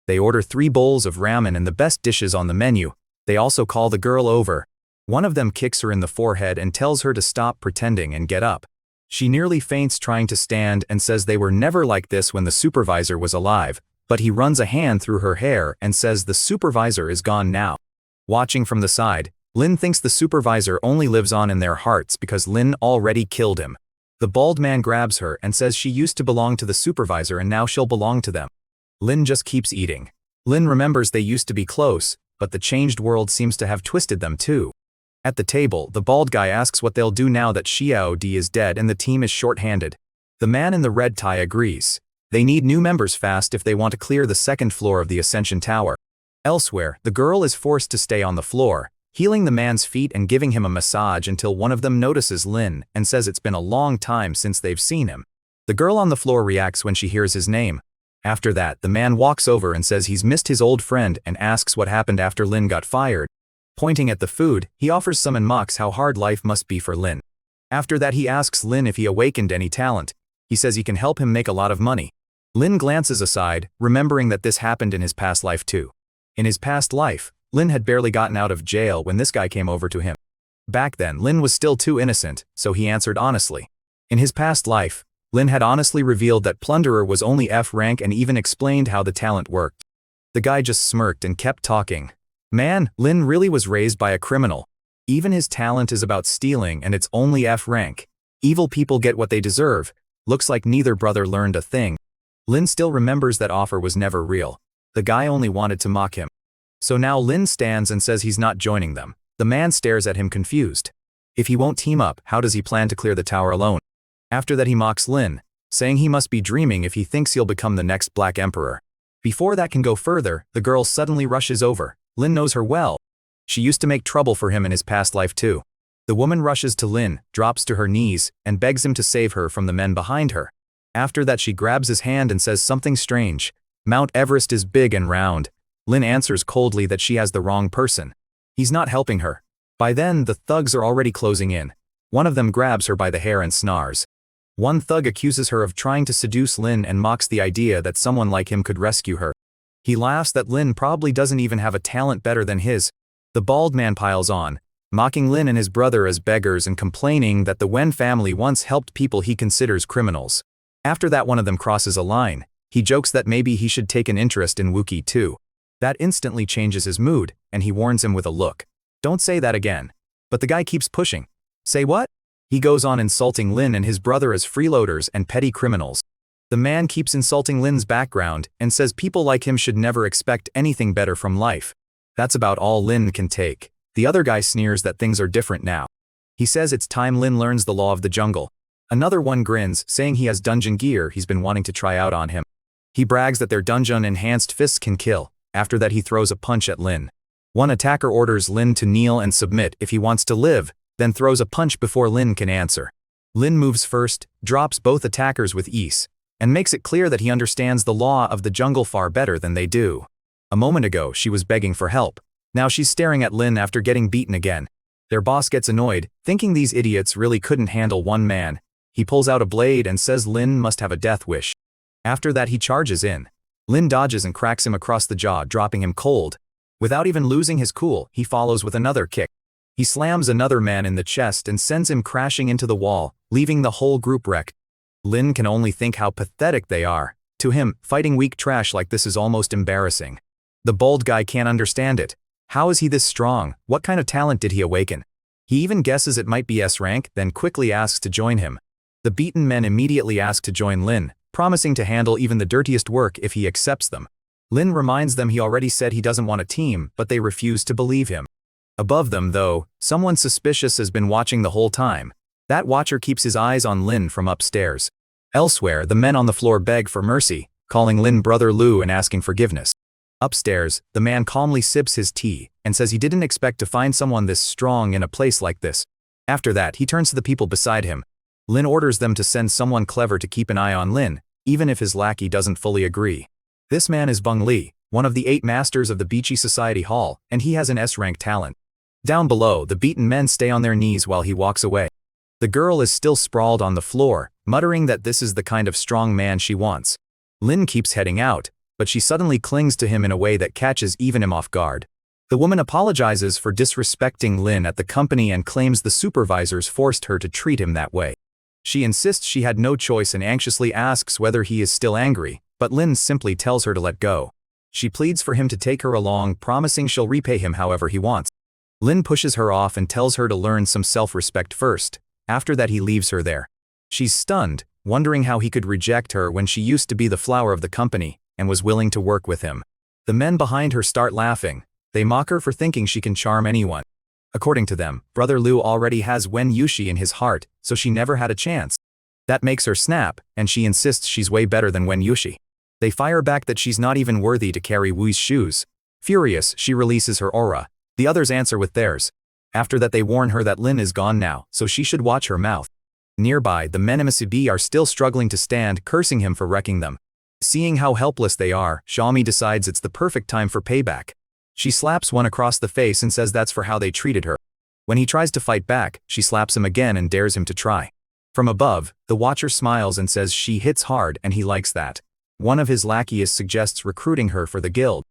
They order 3 bowls of ramen and the best dishes on the menu. They also call the girl over. One of them kicks her in the forehead and tells her to stop pretending and get up. She nearly faints trying to stand and says they were never like this when the supervisor was alive, but he runs a hand through her hair and says the supervisor is gone now. Watching from the side, Lin thinks the supervisor only lives on in their hearts because Lin already killed him. The bald man grabs her and says she used to belong to the supervisor and now she'll belong to them. Lin just keeps eating. Lin remembers they used to be close, but the changed world seems to have twisted them too. At the table, the bald guy asks what they'll do now that Xiao Di is dead and the team is short-handed. The man in the red tie agrees. They need new members fast if they want to clear the 2nd floor of the Ascension Tower. Elsewhere, the girl is forced to stay on the floor, healing the man's feet and giving him a massage until one of them notices Lin and says it's been a long time since they've seen him. The girl on the floor reacts when she hears his name. After that, the man walks over and says he's missed his old friend and asks what happened after Lin got fired. Pointing at the food, he offers some and mocks how hard life must be for Lin. After that, he asks Lin if he awakened any talent. He says he can help him make a lot of money. Lin glances aside, remembering that this happened in his past life too. In his past life, Lin had barely gotten out of jail when this guy came over to him. Back then, Lin was still too innocent, so he answered honestly. In his past life, Lin had honestly revealed that Plunderer was only F rank and even explained how the talent worked. The guy just smirked and kept talking. Man, Lin really was raised by a criminal. Even his talent is about stealing and it's only F rank. Evil people get what they deserve. Looks like neither brother learned a thing. Lin still remembers that offer was never real. The guy only wanted to mock him. So now Lin stands and says he's not joining them. The man stares at him confused. If he won't team up, how does he plan to clear the tower alone? After that he mocks Lin, saying he must be dreaming if he thinks he'll become the next Black Emperor. Before that can go further, the girl suddenly rushes over. Lin knows her well. She used to make trouble for him in his past life too. The woman rushes to Lin, drops to her knees, and begs him to save her from the men behind her. After that she grabs his hand and says something strange. Mount Everest is big and round. Lin answers coldly that she has the wrong person. He's not helping her. By then, the thugs are already closing in. One of them grabs her by the hair and snarls. One thug accuses her of trying to seduce Lin and mocks the idea that someone like him could rescue her. He laughs that Lin probably doesn't even have a talent better than his. The bald man piles on, mocking Lin and his brother as beggars and complaining that the Wen family once helped people he considers criminals. After that, one of them crosses a line. He jokes that maybe he should take an interest in Wookiee too. That instantly changes his mood, and he warns him with a look. Don't say that again. But the guy keeps pushing. Say what? He goes on insulting Lin and his brother as freeloaders and petty criminals. The man keeps insulting Lin's background and says people like him should never expect anything better from life. That's about all Lin can take. The other guy sneers that things are different now. He says it's time Lin learns the law of the jungle. Another one grins, saying he has dungeon gear he's been wanting to try out on him. He brags that their dungeon-enhanced fists can kill. After that he throws a punch at Lin. One attacker orders Lin to kneel and submit if he wants to live, then throws a punch before Lin can answer. Lin moves first, drops both attackers with ease, and makes it clear that he understands the law of the jungle far better than they do. A moment ago she was begging for help. Now she's staring at Lin after getting beaten again. Their boss gets annoyed, thinking these idiots really couldn't handle one man. He pulls out a blade and says Lin must have a death wish. After that he charges in. Lin dodges and cracks him across the jaw, dropping him cold. Without even losing his cool, he follows with another kick. He slams another man in the chest and sends him crashing into the wall, leaving the whole group wrecked. Lin can only think how pathetic they are. To him, fighting weak trash like this is almost embarrassing. The bald guy can't understand it. How is he this strong? What kind of talent did he awaken? He even guesses it might be S rank, then quickly asks to join him. The beaten men immediately ask to join Lin, promising to handle even the dirtiest work if he accepts them. Lin reminds them he already said he doesn't want a team, but they refuse to believe him. Above them, though, someone suspicious has been watching the whole time. That watcher keeps his eyes on Lin from upstairs. Elsewhere, the men on the floor beg for mercy, calling Lin Brother Lu and asking forgiveness. Upstairs, the man calmly sips his tea and says he didn't expect to find someone this strong in a place like this. After that, he turns to the people beside him. Lin orders them to send someone clever to keep an eye on Lin, even if his lackey doesn't fully agree. This man is Bung Li, one of the 8 masters of the Beachy Society Hall, and he has an S-rank talent. Down below, the beaten men stay on their knees while he walks away. The girl is still sprawled on the floor, muttering that this is the kind of strong man she wants. Lin keeps heading out, but she suddenly clings to him in a way that catches even him off guard. The woman apologizes for disrespecting Lin at the company and claims the supervisors forced her to treat him that way. She insists she had no choice and anxiously asks whether he is still angry, but Lin simply tells her to let go. She pleads for him to take her along, promising she'll repay him however he wants. Lin pushes her off and tells her to learn some self-respect first. After that he leaves her there. She's stunned, wondering how he could reject her when she used to be the flower of the company and was willing to work with him. The men behind her start laughing. They mock her for thinking she can charm anyone. According to them, Brother Lu already has Wen Yushi in his heart, so she never had a chance. That makes her snap, and she insists she's way better than Wen Yushi. They fire back that she's not even worthy to carry Wu's shoes. Furious, she releases her aura. The others answer with theirs. After that they warn her that Lin is gone now, so she should watch her mouth. Nearby, the men MSB are still struggling to stand, cursing him for wrecking them. Seeing how helpless they are, Xiaomi decides it's the perfect time for payback. She slaps one across the face and says that's for how they treated her. When he tries to fight back, she slaps him again and dares him to try. From above, the watcher smiles and says she hits hard and he likes that. One of his lackeys suggests recruiting her for the guild.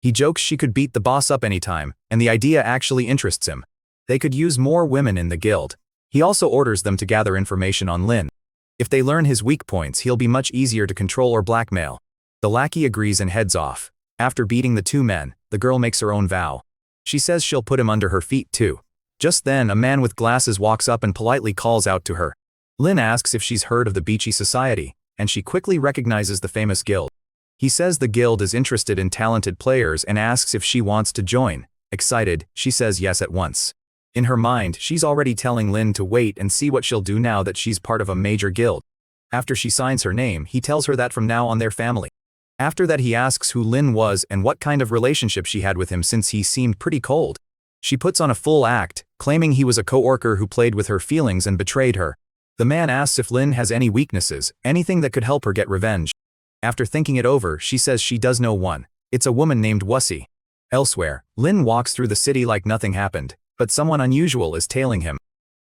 He jokes she could beat the boss up anytime, and the idea actually interests him. They could use more women in the guild. He also orders them to gather information on Lin. If they learn his weak points, he'll be much easier to control or blackmail. The lackey agrees and heads off. After beating the 2 men, the girl makes her own vow. She says she'll put him under her feet too. Just then, a man with glasses walks up and politely calls out to her. Lin asks if she's heard of the Beachy Society, and she quickly recognizes the famous guild. He says the guild is interested in talented players and asks if she wants to join. Excited, she says yes at once. In her mind, she's already telling Lin to wait and see what she'll do now that she's part of a major guild. After she signs her name, he tells her that from now on they're family. After that he asks who Lin was and what kind of relationship she had with him since he seemed pretty cold. She puts on a full act, claiming he was a co-worker who played with her feelings and betrayed her. The man asks if Lin has any weaknesses, anything that could help her get revenge. After thinking it over, she says she does know one. It's a woman named Wussy. Elsewhere, Lin walks through the city like nothing happened, but someone unusual is tailing him.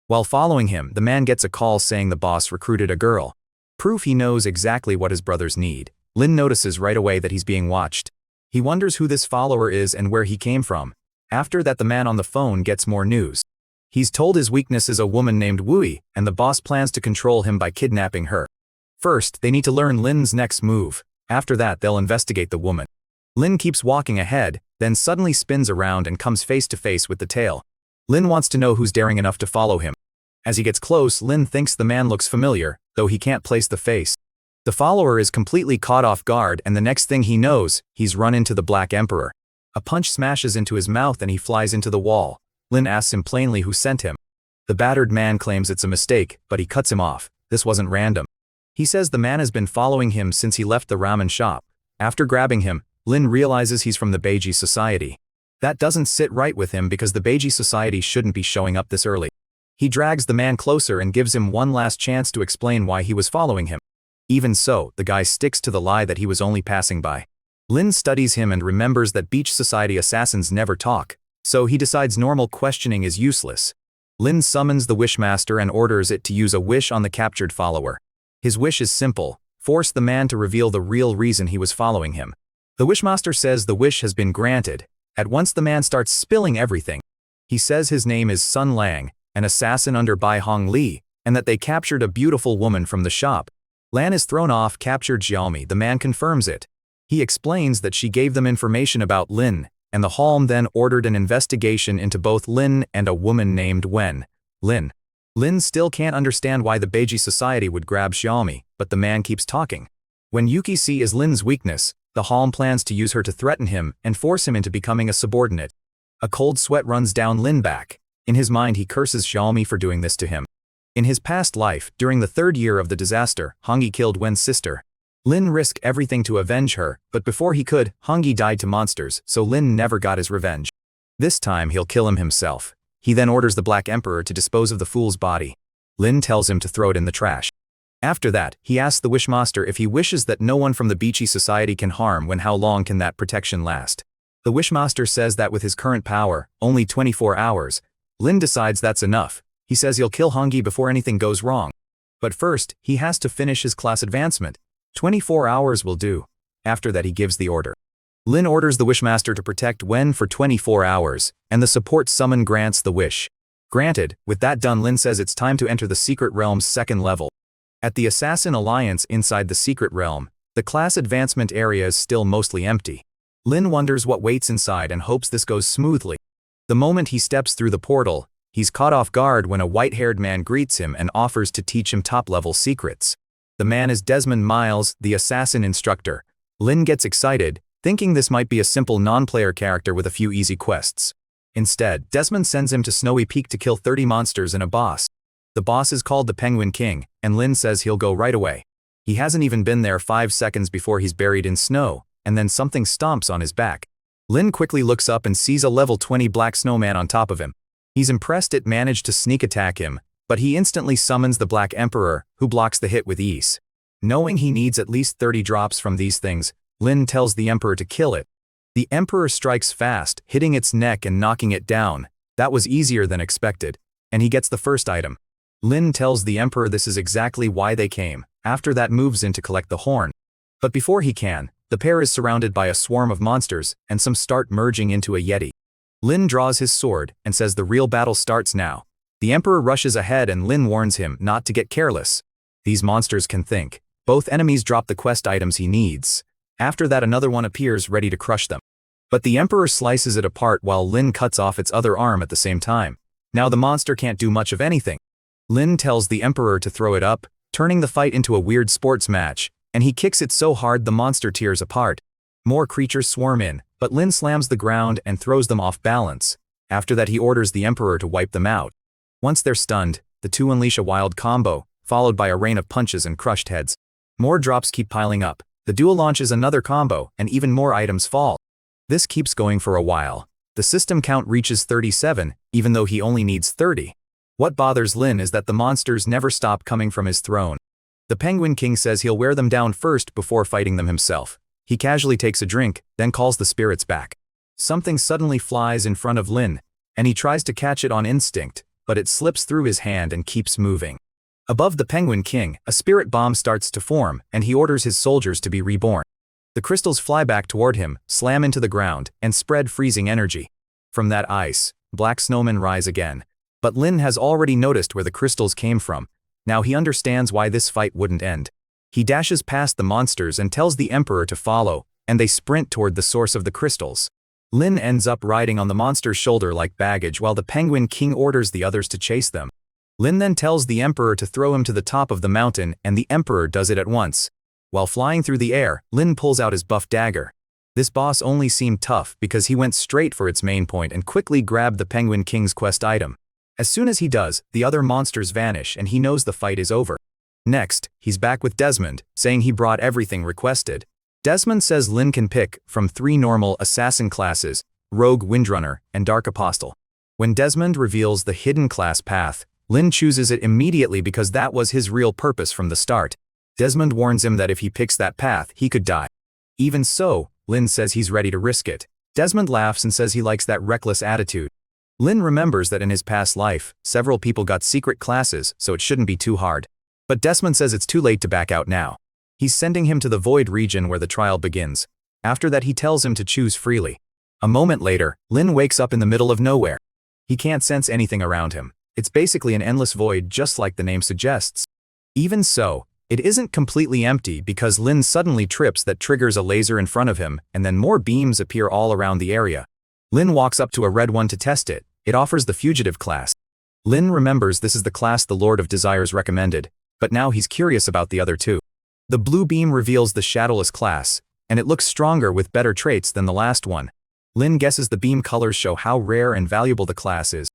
While following him, the man gets a call saying the boss recruited a girl. Proof he knows exactly what his brothers need. Lin notices right away that he's being watched. He wonders who this follower is and where he came from. After that, the man on the phone gets more news. He's told his weakness is a woman named Wui, and the boss plans to control him by kidnapping her. First, they need to learn Lin's next move. After that, they'll investigate the woman. Lin keeps walking ahead, then suddenly spins around and comes face to face with the tail. Lin wants to know who's daring enough to follow him. As he gets close, Lin thinks the man looks familiar, though he can't place the face. The follower is completely caught off guard, and the next thing he knows, he's run into the Black Emperor. A punch smashes into his mouth and he flies into the wall. Lin asks him plainly who sent him. The battered man claims it's a mistake, but he cuts him off. This wasn't random. He says the man has been following him since he left the ramen shop. After grabbing him, Lin realizes he's from the Beiji Society. That doesn't sit right with him because the Beiji Society shouldn't be showing up this early. He drags the man closer and gives him one last chance to explain why he was following him. Even so, the guy sticks to the lie that he was only passing by. Lin studies him and remembers that Beach Society assassins never talk, so he decides normal questioning is useless. Lin summons the Wishmaster and orders it to use a wish on the captured follower. His wish is simple: force the man to reveal the real reason he was following him. The Wishmaster says the wish has been granted. At once the man starts spilling everything. He says his name is Sun Lang, an assassin under Bai Hong Li, and that they captured a beautiful woman from the shop. Lan is thrown off, captured Xiaomi. The man confirms it. He explains that she gave them information about Lin, and the Halm then ordered an investigation into both Lin and a woman named Lin. Lin still can't understand why the Beiji Society would grab Xiaomi, but the man keeps talking. When Yuki sees Lin's weakness, the Halm plans to use her to threaten him and force him into becoming a subordinate. A cold sweat runs down Lin back. In his mind he curses Xiaomi for doing this to him. In his past life, during the 3rd year of the disaster, Hongyi killed Wen's sister. Lin risked everything to avenge her, but before he could, Hongyi died to monsters, so Lin never got his revenge. This time he'll kill him himself. He then orders the Black Emperor to dispose of the fool's body. Lin tells him to throw it in the trash. After that, he asks the Wishmaster if he wishes that no one from the Beachy Society can harm when how long can that protection last. The Wishmaster says that with his current power, only 24 hours. Lin decides that's enough. He says he'll kill Hongyi before anything goes wrong. But first, he has to finish his class advancement. 24 hours will do. After that he gives the order. Lin orders the Wishmaster to protect Wen for 24 hours, and the support summon grants the wish. Granted, with that done, Lin says it's time to enter the Secret Realm's 2nd level. At the Assassin Alliance inside the Secret Realm, the class advancement area is still mostly empty. Lin wonders what waits inside and hopes this goes smoothly. The moment he steps through the portal, he's caught off guard when a white-haired man greets him and offers to teach him top-level secrets. The man is Desmond Miles, the assassin instructor. Lin gets excited, thinking this might be a simple non-player character with a few easy quests. Instead, Desmond sends him to Snowy Peak to kill 30 monsters and a boss. The boss is called the Penguin King, and Lin says he'll go right away. He hasn't even been there 5 seconds before he's buried in snow, and then something stomps on his back. Lin quickly looks up and sees a level 20 black snowman on top of him. He's impressed it managed to sneak attack him, but he instantly summons the Black Emperor, who blocks the hit with ease. Knowing he needs at least 30 drops from these things, Lin tells the Emperor to kill it. The Emperor strikes fast, hitting its neck and knocking it down. That was easier than expected, and he gets the first item. Lin tells the Emperor this is exactly why they came. After that moves in to collect the horn. But before he can, the pair is surrounded by a swarm of monsters, and some start merging into a yeti. Lin draws his sword and says the real battle starts now. The Emperor rushes ahead and Lin warns him not to get careless. These monsters can think. Both enemies drop the quest items he needs. After that another one appears ready to crush them. But the Emperor slices it apart while Lin cuts off its other arm at the same time. Now the monster can't do much of anything. Lin tells the Emperor to throw it up, turning the fight into a weird sports match. and he kicks it so hard the monster tears apart. More creatures swarm in, but Lin slams the ground and throws them off balance. After that he orders the Emperor to wipe them out. Once they're stunned, the two unleash a wild combo, followed by a rain of punches and crushed heads. More drops keep piling up. The duo launches another combo, and even more items fall. This keeps going for a while. The system count reaches 37, even though he only needs 30. What bothers Lin is that the monsters never stop coming from his throne. The Penguin King says he'll wear them down first before fighting them himself. He casually takes a drink, then calls the spirits back. Something suddenly flies in front of Lin, and he tries to catch it on instinct, but it slips through his hand and keeps moving. Above the Penguin King, a spirit bomb starts to form, and he orders his soldiers to be reborn. The crystals fly back toward him, slam into the ground, and spread freezing energy. From that ice, black snowmen rise again. But Lin has already noticed where the crystals came from. Now he understands why this fight wouldn't end. He dashes past the monsters and tells the Emperor to follow, and they sprint toward the source of the crystals. Lin ends up riding on the monster's shoulder like baggage while the Penguin King orders the others to chase them. Lin then tells the Emperor to throw him to the top of the mountain, and the Emperor does it at once. While flying through the air, Lin pulls out his buff dagger. This boss only seemed tough because he went straight for its main point and quickly grabbed the Penguin King's quest item. As soon as he does, the other monsters vanish and he knows the fight is over. Next, he's back with Desmond, saying he brought everything requested. Desmond says Lin can pick from 3 normal assassin classes, Rogue, Windrunner, and Dark Apostle. When Desmond reveals the hidden class path, Lin chooses it immediately because that was his real purpose from the start. Desmond warns him that if he picks that path, he could die. Even so, Lin says he's ready to risk it. Desmond laughs and says he likes that reckless attitude. Lin remembers that in his past life, several people got secret classes, so it shouldn't be too hard. But Desmond says it's too late to back out now. He's sending him to the Void region where the trial begins. After that he tells him to choose freely. A moment later, Lin wakes up in the middle of nowhere. He can't sense anything around him. It's basically an endless void just like the name suggests. Even so, it isn't completely empty because Lin suddenly trips that triggers a laser in front of him, and then more beams appear all around the area. Lin walks up to a red one to test it. It offers the Fugitive class. Lin remembers this is the class the Lord of Desires recommended, but now he's curious about the other two. The blue beam reveals the Shadowless class, and it looks stronger with better traits than the last one. Lin guesses the beam colors show how rare and valuable the class is.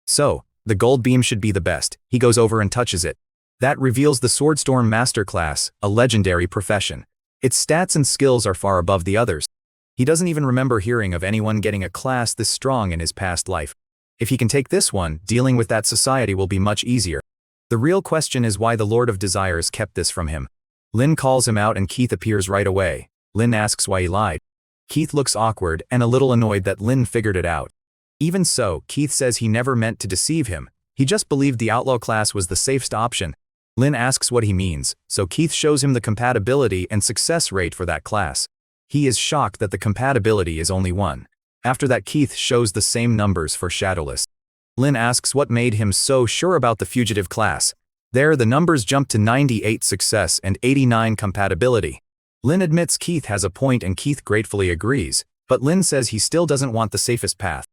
So, the gold beam should be the best. He goes over and touches it. That reveals the Swordstorm Master class, a legendary profession. Its stats and skills are far above the others. He doesn't even remember hearing of anyone getting a class this strong in his past life. If he can take this one, dealing with that society will be much easier. The real question is why the Lord of Desires kept this from him. Lin calls him out and Keith appears right away. Lin asks why he lied. Keith looks awkward and a little annoyed that Lin figured it out. Even so, Keith says he never meant to deceive him. He just believed the outlaw class was the safest option. Lin asks what he means, so Keith shows him the compatibility and success rate for that class. He is shocked that the compatibility is only 1. After that, Keith shows the same numbers for Shadowless. Lin asks what made him so sure about the Fugitive class. There, the numbers jump to 98 success and 89 compatibility. Lin admits Keith has a point and Keith gratefully agrees, but Lin says he still doesn't want the safest path.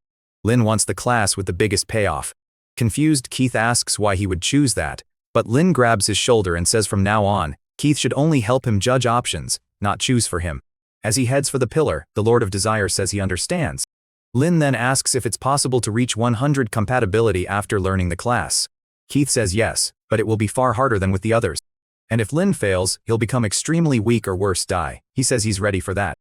Lin wants the class with the biggest payoff. Confused, Keith asks why he would choose that, but Lin grabs his shoulder and says from now on, Keith should only help him judge options, not choose for him. As he heads for the pillar, the Lord of Desire says he understands. Lin then asks if it's possible to reach 100 compatibility after learning the class. Keith says yes, but it will be far harder than with the others. And if Lin fails, he'll become extremely weak or worse die. He says he's ready for that.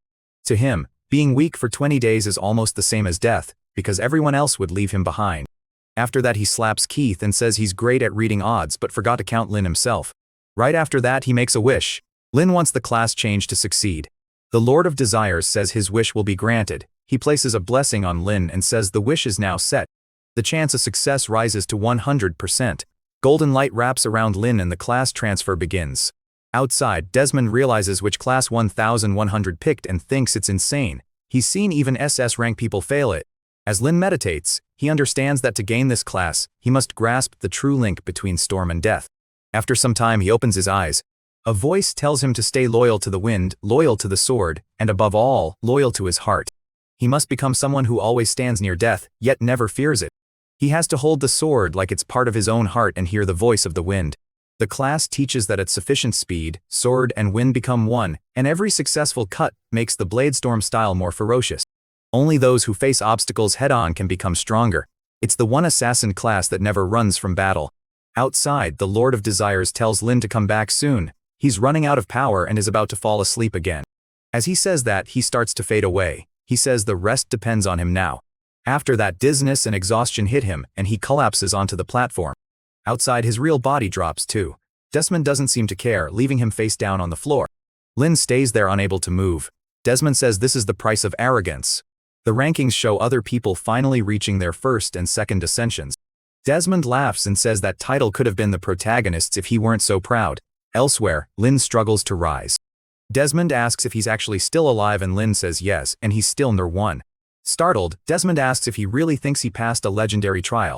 To him, being weak for 20 days is almost the same as death, because everyone else would leave him behind. After that he slaps Keith and says he's great at reading odds but forgot to count Lin himself. Right after that he makes a wish. Lin wants the class change to succeed. The Lord of Desires says his wish will be granted. He places a blessing on Lin and says the wish is now set. The chance of success rises to 100%. Golden light wraps around Lin and the class transfer begins. Outside, Desmond realizes which class 1100 picked and thinks it's insane. He's seen even SS rank people fail it. As Lin meditates, he understands that to gain this class, he must grasp the true link between storm and death. After some time he opens his eyes. A voice tells him to stay loyal to the wind, loyal to the sword, and above all, loyal to his heart. He must become someone who always stands near death, yet never fears it. He has to hold the sword like it's part of his own heart and hear the voice of the wind. The class teaches that at sufficient speed, sword and wind become one, and every successful cut makes the Bladestorm style more ferocious. Only those who face obstacles head-on can become stronger. It's the one assassin class that never runs from battle. Outside, the Lord of Desires tells Lin to come back soon. He's running out of power and is about to fall asleep again. As he says that, he starts to fade away. He says the rest depends on him now. After that, dizziness and exhaustion hit him, and he collapses onto the platform. Outside, his real body drops too. Desmond doesn't seem to care, leaving him face down on the floor. Lin stays there unable to move. Desmond says this is the price of arrogance. The rankings show other people finally reaching their first and second ascensions. Desmond laughs and says that title could have been the protagonists if he weren't so proud. Elsewhere, Lin struggles to rise. Desmond asks if he's actually still alive and Lin says yes, and he's still #1. Startled, Desmond asks if he really thinks he passed a legendary trial.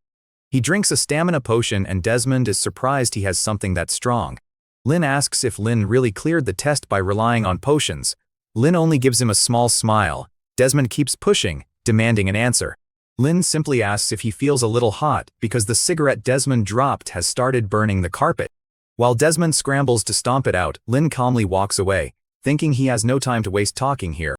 He drinks a stamina potion and Desmond is surprised he has something that strong. Lin asks if Lin really cleared the test by relying on potions. Lin only gives him a small smile. Desmond keeps pushing, demanding an answer. Lin simply asks if he feels a little hot because the cigarette Desmond dropped has started burning the carpet. While Desmond scrambles to stomp it out, Lin calmly walks away, thinking he has no time to waste talking here.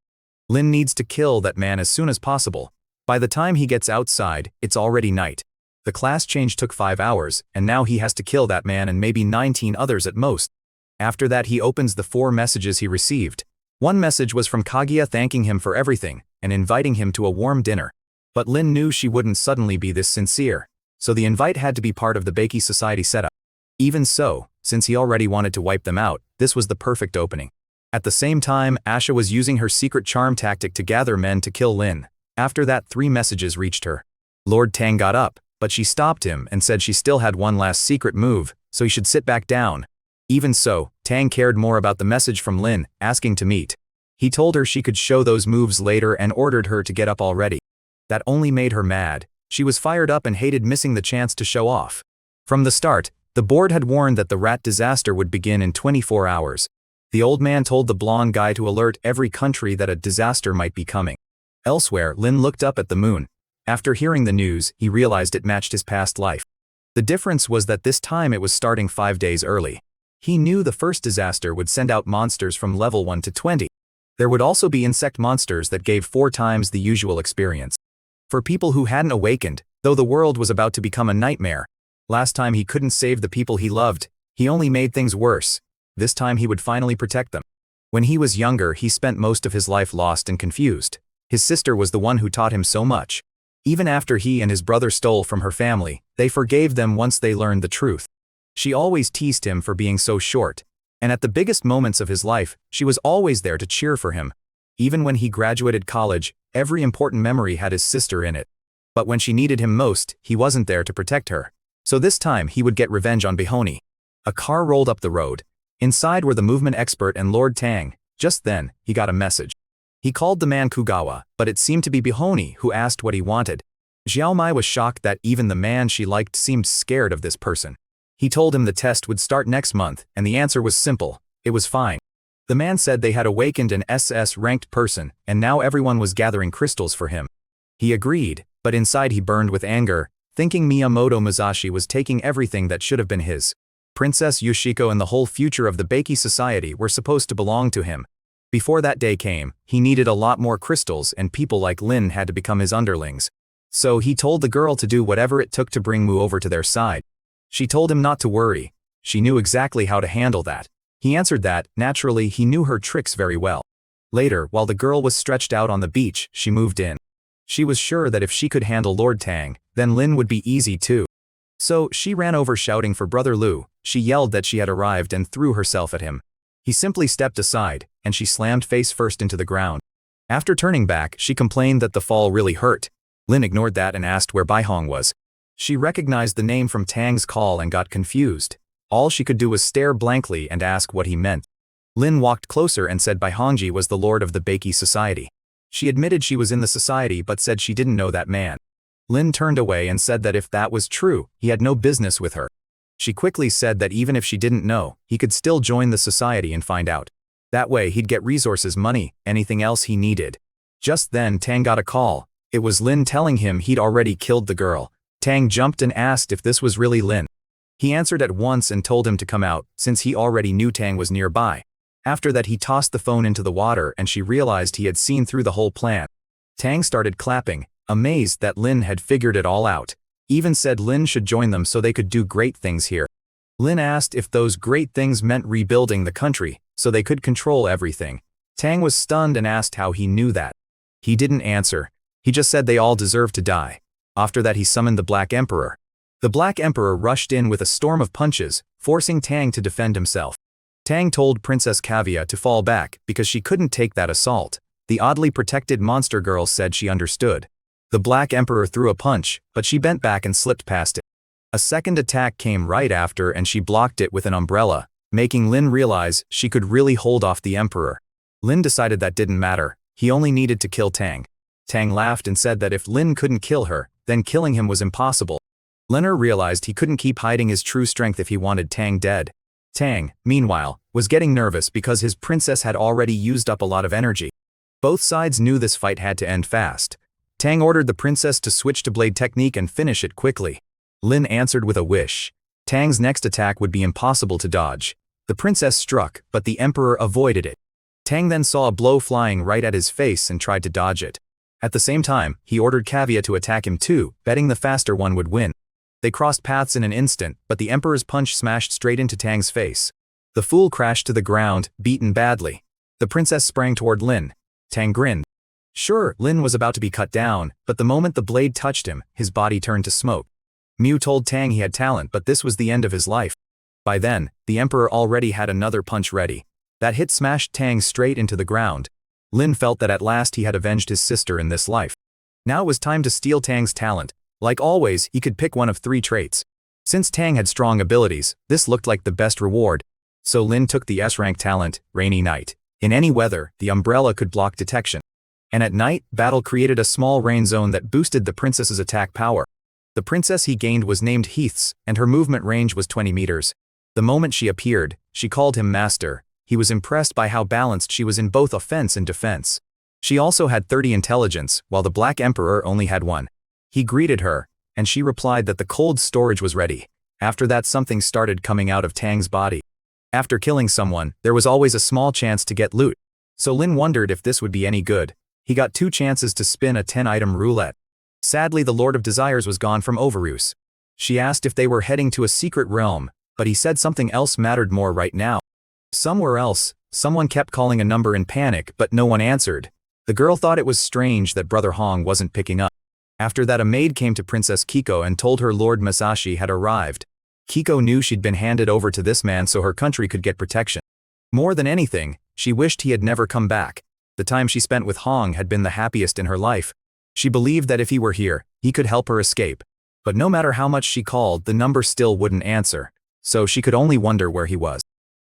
Lin needs to kill that man as soon as possible. By the time he gets outside, it's already night. The class change took 5 hours, and now he has to kill that man and maybe 19 others at most. After that, he opens the 4 messages he received. One message was from Kaguya thanking him for everything and inviting him to a warm dinner. But Lin knew she wouldn't suddenly be this sincere, so the invite had to be part of the Baiki Society setup. Even so, since he already wanted to wipe them out, this was the perfect opening. At the same time, Asha was using her secret charm tactic to gather men to kill Lin. After that, 3 messages reached her. Lord Tang got up, but she stopped him and said she still had one last secret move, so he should sit back down. Even so, Tang cared more about the message from Lin, asking to meet. He told her she could show those moves later and ordered her to get up already. That only made her mad. She was fired up and hated missing the chance to show off. From the start, the board had warned that the rat disaster would begin in 24 hours. The old man told the blonde guy to alert every country that a disaster might be coming. Elsewhere, Lin looked up at the moon. After hearing the news, he realized it matched his past life. The difference was that this time it was starting 5 days early. He knew the first disaster would send out monsters from level 1 to 20. There would also be insect monsters that gave 4 times the usual experience. For people who hadn't awakened, though the world was about to become a nightmare. Last time he couldn't save the people he loved, he only made things worse. This time he would finally protect them. When he was younger, he spent most of his life lost and confused. His sister was the one who taught him so much. Even after he and his brother stole from her family, they forgave them once they learned the truth. She always teased him for being so short. And at the biggest moments of his life, she was always there to cheer for him. Even when he graduated college, every important memory had his sister in it. But when she needed him most, he wasn't there to protect her. So this time he would get revenge on Bihoni. A car rolled up the road. Inside were the movement expert and Lord Tang. Just then, he got a message. He called the man Kugawa, but it seemed to be Bihoni who asked what he wanted. Xiaomai was shocked that even the man she liked seemed scared of this person. He told him the test would start next month, and the answer was simple. It was fine. The man said they had awakened an SS-ranked person, and now everyone was gathering crystals for him. He agreed, but inside he burned with anger, thinking Miyamoto Musashi was taking everything that should have been his. Princess Yoshiko and the whole future of the Baiki Society were supposed to belong to him. Before that day came, he needed a lot more crystals and people like Lin had to become his underlings. So he told the girl to do whatever it took to bring Mu over to their side. She told him not to worry. She knew exactly how to handle that. He answered that, naturally he knew her tricks very well. Later, while the girl was stretched out on the beach, she moved in. She was sure that if she could handle Lord Tang, then Lin would be easy too. So she ran over shouting for Brother Lu. She yelled that she had arrived and threw herself at him. He simply stepped aside, and she slammed face first into the ground. After turning back, she complained that the fall really hurt. Lin ignored that and asked where Baihong was. She recognized the name from Tang's call and got confused. All she could do was stare blankly and ask what he meant. Lin walked closer and said Baihongji was the lord of the Baiki Society. She admitted she was in the society but said she didn't know that man. Lin turned away and said that if that was true, he had no business with her. She quickly said that even if she didn't know, he could still join the society and find out. That way he'd get resources, money, anything else he needed. Just then Tang got a call. It was Lin telling him he'd already killed the girl. Tang jumped and asked if this was really Lin. He answered at once and told him to come out, since he already knew Tang was nearby. After that he tossed the phone into the water and she realized he had seen through the whole plan. Tang started clapping, amazed that Lin had figured it all out. Even said Lin should join them so they could do great things here. Lin asked if those great things meant rebuilding the country, so they could control everything. Tang was stunned and asked how he knew that. He didn't answer. He just said they all deserve to die. After that he summoned the Black Emperor. The Black Emperor rushed in with a storm of punches, forcing Tang to defend himself. Tang told Princess Kaguya to fall back because she couldn't take that assault. The oddly protected monster girl said she understood. The Black Emperor threw a punch, but she bent back and slipped past it. A second attack came right after and she blocked it with an umbrella, making Lin realize she could really hold off the Emperor. Lin decided that didn't matter, he only needed to kill Tang. Tang laughed and said that if Lin couldn't kill her, then killing him was impossible. Lin realized he couldn't keep hiding his true strength if he wanted Tang dead. Tang, meanwhile, was getting nervous because his princess had already used up a lot of energy. Both sides knew this fight had to end fast. Tang ordered the princess to switch to blade technique and finish it quickly. Lin answered with a wish. Tang's next attack would be impossible to dodge. The princess struck, but the emperor avoided it. Tang then saw a blow flying right at his face and tried to dodge it. At the same time, he ordered Kaguya to attack him too, betting the faster one would win. They crossed paths in an instant, but the emperor's punch smashed straight into Tang's face. The fool crashed to the ground, beaten badly. The princess sprang toward Lin. Tang grinned. Sure, Lin was about to be cut down, but the moment the blade touched him, his body turned to smoke. Miu told Tang he had talent, but this was the end of his life. By then, the emperor already had another punch ready. That hit smashed Tang straight into the ground. Lin felt that at last he had avenged his sister in this life. Now it was time to steal Tang's talent. Like always, he could pick one of 3 traits. Since Tang had strong abilities, this looked like the best reward. So Lin took the S-rank talent, Rainy Night. In any weather, the umbrella could block detection. And at night, battle created a small rain zone that boosted the princess's attack power. The princess he gained was named Heaths, and her movement range was 20 meters. The moment she appeared, she called him master. He was impressed by how balanced she was in both offense and defense. She also had 30 intelligence, while the Black Emperor only had 1. He greeted her, and she replied that the cold storage was ready. After that something started coming out of Tang's body. After killing someone, there was always a small chance to get loot. So Lin wondered if this would be any good. He got 2 chances to spin a 10-item roulette. Sadly the Lord of Desires was gone from Overus. She asked if they were heading to a secret realm, but he said something else mattered more right now. Somewhere else, someone kept calling a number in panic but no one answered. The girl thought it was strange that Brother Hong wasn't picking up. After that a maid came to Princess Kiko and told her Lord Masashi had arrived. Kiko knew she'd been handed over to this man so her country could get protection. More than anything, she wished he had never come back. The time she spent with Hong had been the happiest in her life. She believed that if he were here, he could help her escape. But no matter how much she called, the number still wouldn't answer. So she could only wonder where he was.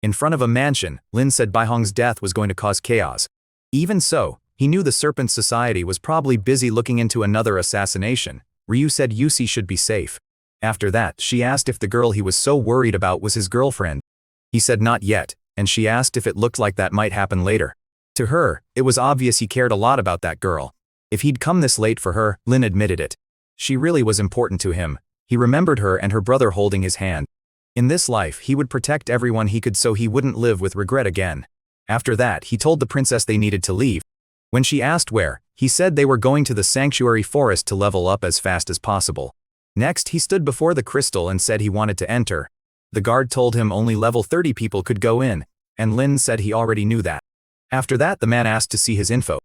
In front of a mansion, Lin said Bai Hong's death was going to cause chaos. Even so, he knew the Serpent Society was probably busy looking into another assassination. Ryu said Yusi should be safe. After that, she asked if the girl he was so worried about was his girlfriend. He said not yet, and she asked if it looked like that might happen later. To her, it was obvious he cared a lot about that girl. If he'd come this late for her, Lin admitted it. She really was important to him. He remembered her and her brother holding his hand. In this life, he would protect everyone he could so he wouldn't live with regret again. After that, he told the princess they needed to leave. When she asked where, he said they were going to the sanctuary forest to level up as fast as possible. Next, he stood before the crystal and said he wanted to enter. The guard told him only level 30 people could go in, and Lin said he already knew that. After that, the man asked to see his info.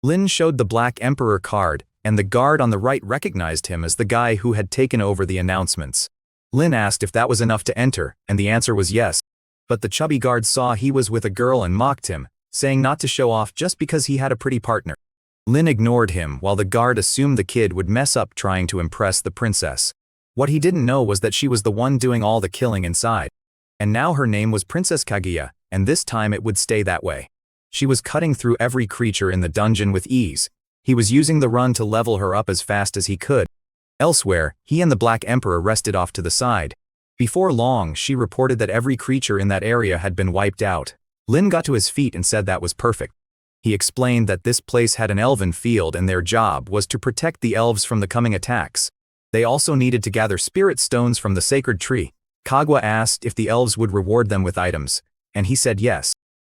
Lin showed the Black Emperor card, and the guard on the right recognized him as the guy who had taken over the announcements. Lin asked if that was enough to enter, and the answer was yes. But the chubby guard saw he was with a girl and mocked him, saying not to show off just because he had a pretty partner. Lin ignored him while the guard assumed the kid would mess up trying to impress the princess. What he didn't know was that she was the one doing all the killing inside. And now her name was Princess Kaguya, and this time it would stay that way. She was cutting through every creature in the dungeon with ease. He was using the run to level her up as fast as he could. Elsewhere, he and the Black Emperor rested off to the side. Before long, she reported that every creature in that area had been wiped out. Lin got to his feet and said that was perfect. He explained that this place had an elven field and their job was to protect the elves from the coming attacks. They also needed to gather spirit stones from the sacred tree. Kaguya asked if the elves would reward them with items, and he said yes.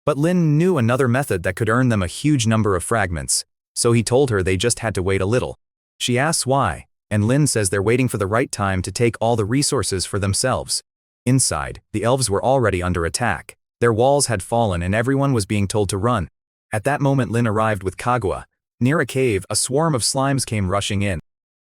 But Lin knew another method that could earn them a huge number of fragments, so he told her they just had to wait a little. She asks why, and Lin says they're waiting for the right time to take all the resources for themselves. Inside, the elves were already under attack. Their walls had fallen and everyone was being told to run. At that moment Lin arrived with Kaguya. Near a cave, a swarm of slimes came rushing in.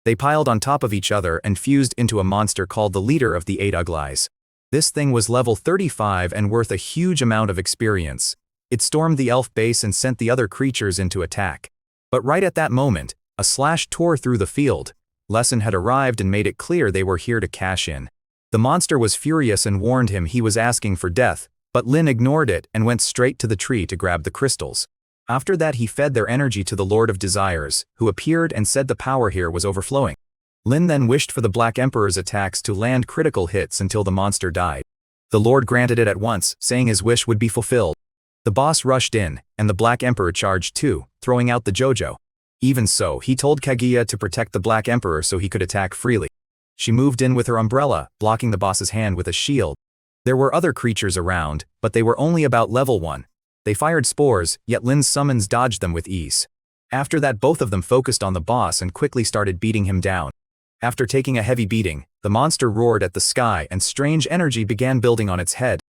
They piled on top of each other and fused into a monster called the Leader of the Eight Uglies. This thing was level 35 and worth a huge amount of experience. It stormed the elf base and sent the other creatures into attack. But right at that moment, a slash tore through the field. Lesson had arrived and made it clear they were here to cash in. The monster was furious and warned him he was asking for death, but Lin ignored it and went straight to the tree to grab the crystals. After that he fed their energy to the Lord of Desires, who appeared and said the power here was overflowing. Lin then wished for the Black Emperor's attacks to land critical hits until the monster died. The Lord granted it at once, saying his wish would be fulfilled. The boss rushed in, and the Black Emperor charged too, throwing out the JoJo. Even so, he told Kaguya to protect the Black Emperor so he could attack freely. She moved in with her umbrella, blocking the boss's hand with a shield. There were other creatures around, but they were only about level 1. They fired spores, yet Lin's summons dodged them with ease. After that both of them focused on the boss and quickly started beating him down. After taking a heavy beating, the monster roared at the sky and strange energy began building on its head.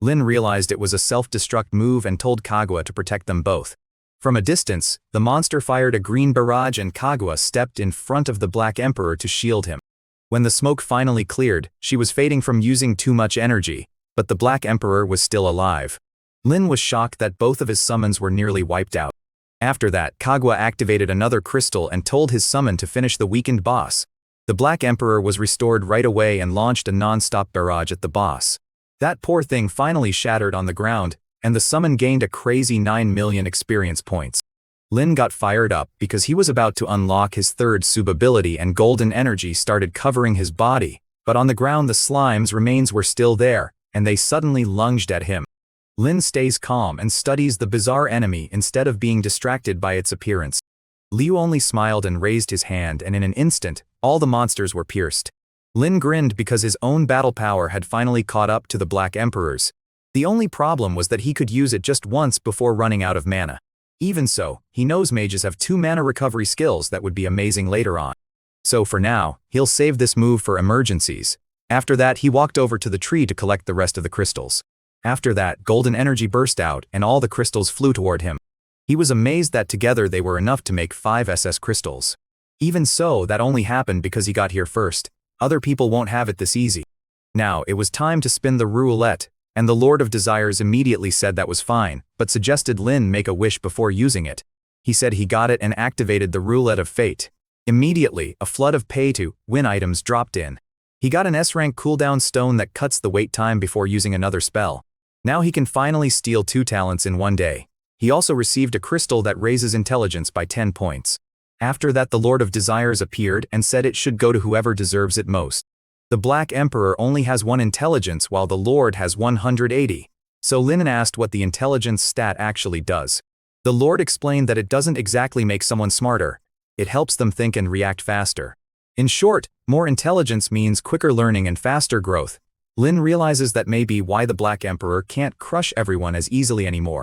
Lin realized it was a self-destruct move and told Kaguya to protect them both. From a distance, the monster fired a green barrage and Kaguya stepped in front of the Black Emperor to shield him. When the smoke finally cleared, she was fading from using too much energy, but the Black Emperor was still alive. Lin was shocked that both of his summons were nearly wiped out. After that, Kaguya activated another crystal and told his summon to finish the weakened boss. The Black Emperor was restored right away and launched a non-stop barrage at the boss. That poor thing finally shattered on the ground, and the summon gained a crazy 9 million experience points. Lin got fired up because he was about to unlock his third sub ability and golden energy started covering his body, but on the ground the slime's remains were still there, and they suddenly lunged at him. Lin stays calm and studies the bizarre enemy instead of being distracted by its appearance. Liu only smiled and raised his hand, and in an instant, all the monsters were pierced. Lin grinned because his own battle power had finally caught up to the Black Emperor's. The only problem was that he could use it just once before running out of mana. Even so, he knows mages have 2 mana recovery skills that would be amazing later on. So for now, he'll save this move for emergencies. After that he walked over to the tree to collect the rest of the crystals. After that, golden energy burst out and all the crystals flew toward him. He was amazed that together they were enough to make 5 SS crystals. Even so, that only happened because he got here first. Other people won't have it this easy. Now, it was time to spin the roulette, and the Lord of Desires immediately said that was fine, but suggested Lin make a wish before using it. He said he got it and activated the Roulette of Fate. Immediately, a flood of pay-to-win items dropped in. He got an S-rank cooldown stone that cuts the wait time before using another spell. Now he can finally steal 2 talents in one day. He also received a crystal that raises intelligence by 10 points. After that the Lord of Desires appeared and said it should go to whoever deserves it most. The Black Emperor only has 1 intelligence while the Lord has 180. So Lin asked what the intelligence stat actually does. The Lord explained that it doesn't exactly make someone smarter. It helps them think and react faster. In short, more intelligence means quicker learning and faster growth. Lin realizes that may be why the Black Emperor can't crush everyone as easily anymore.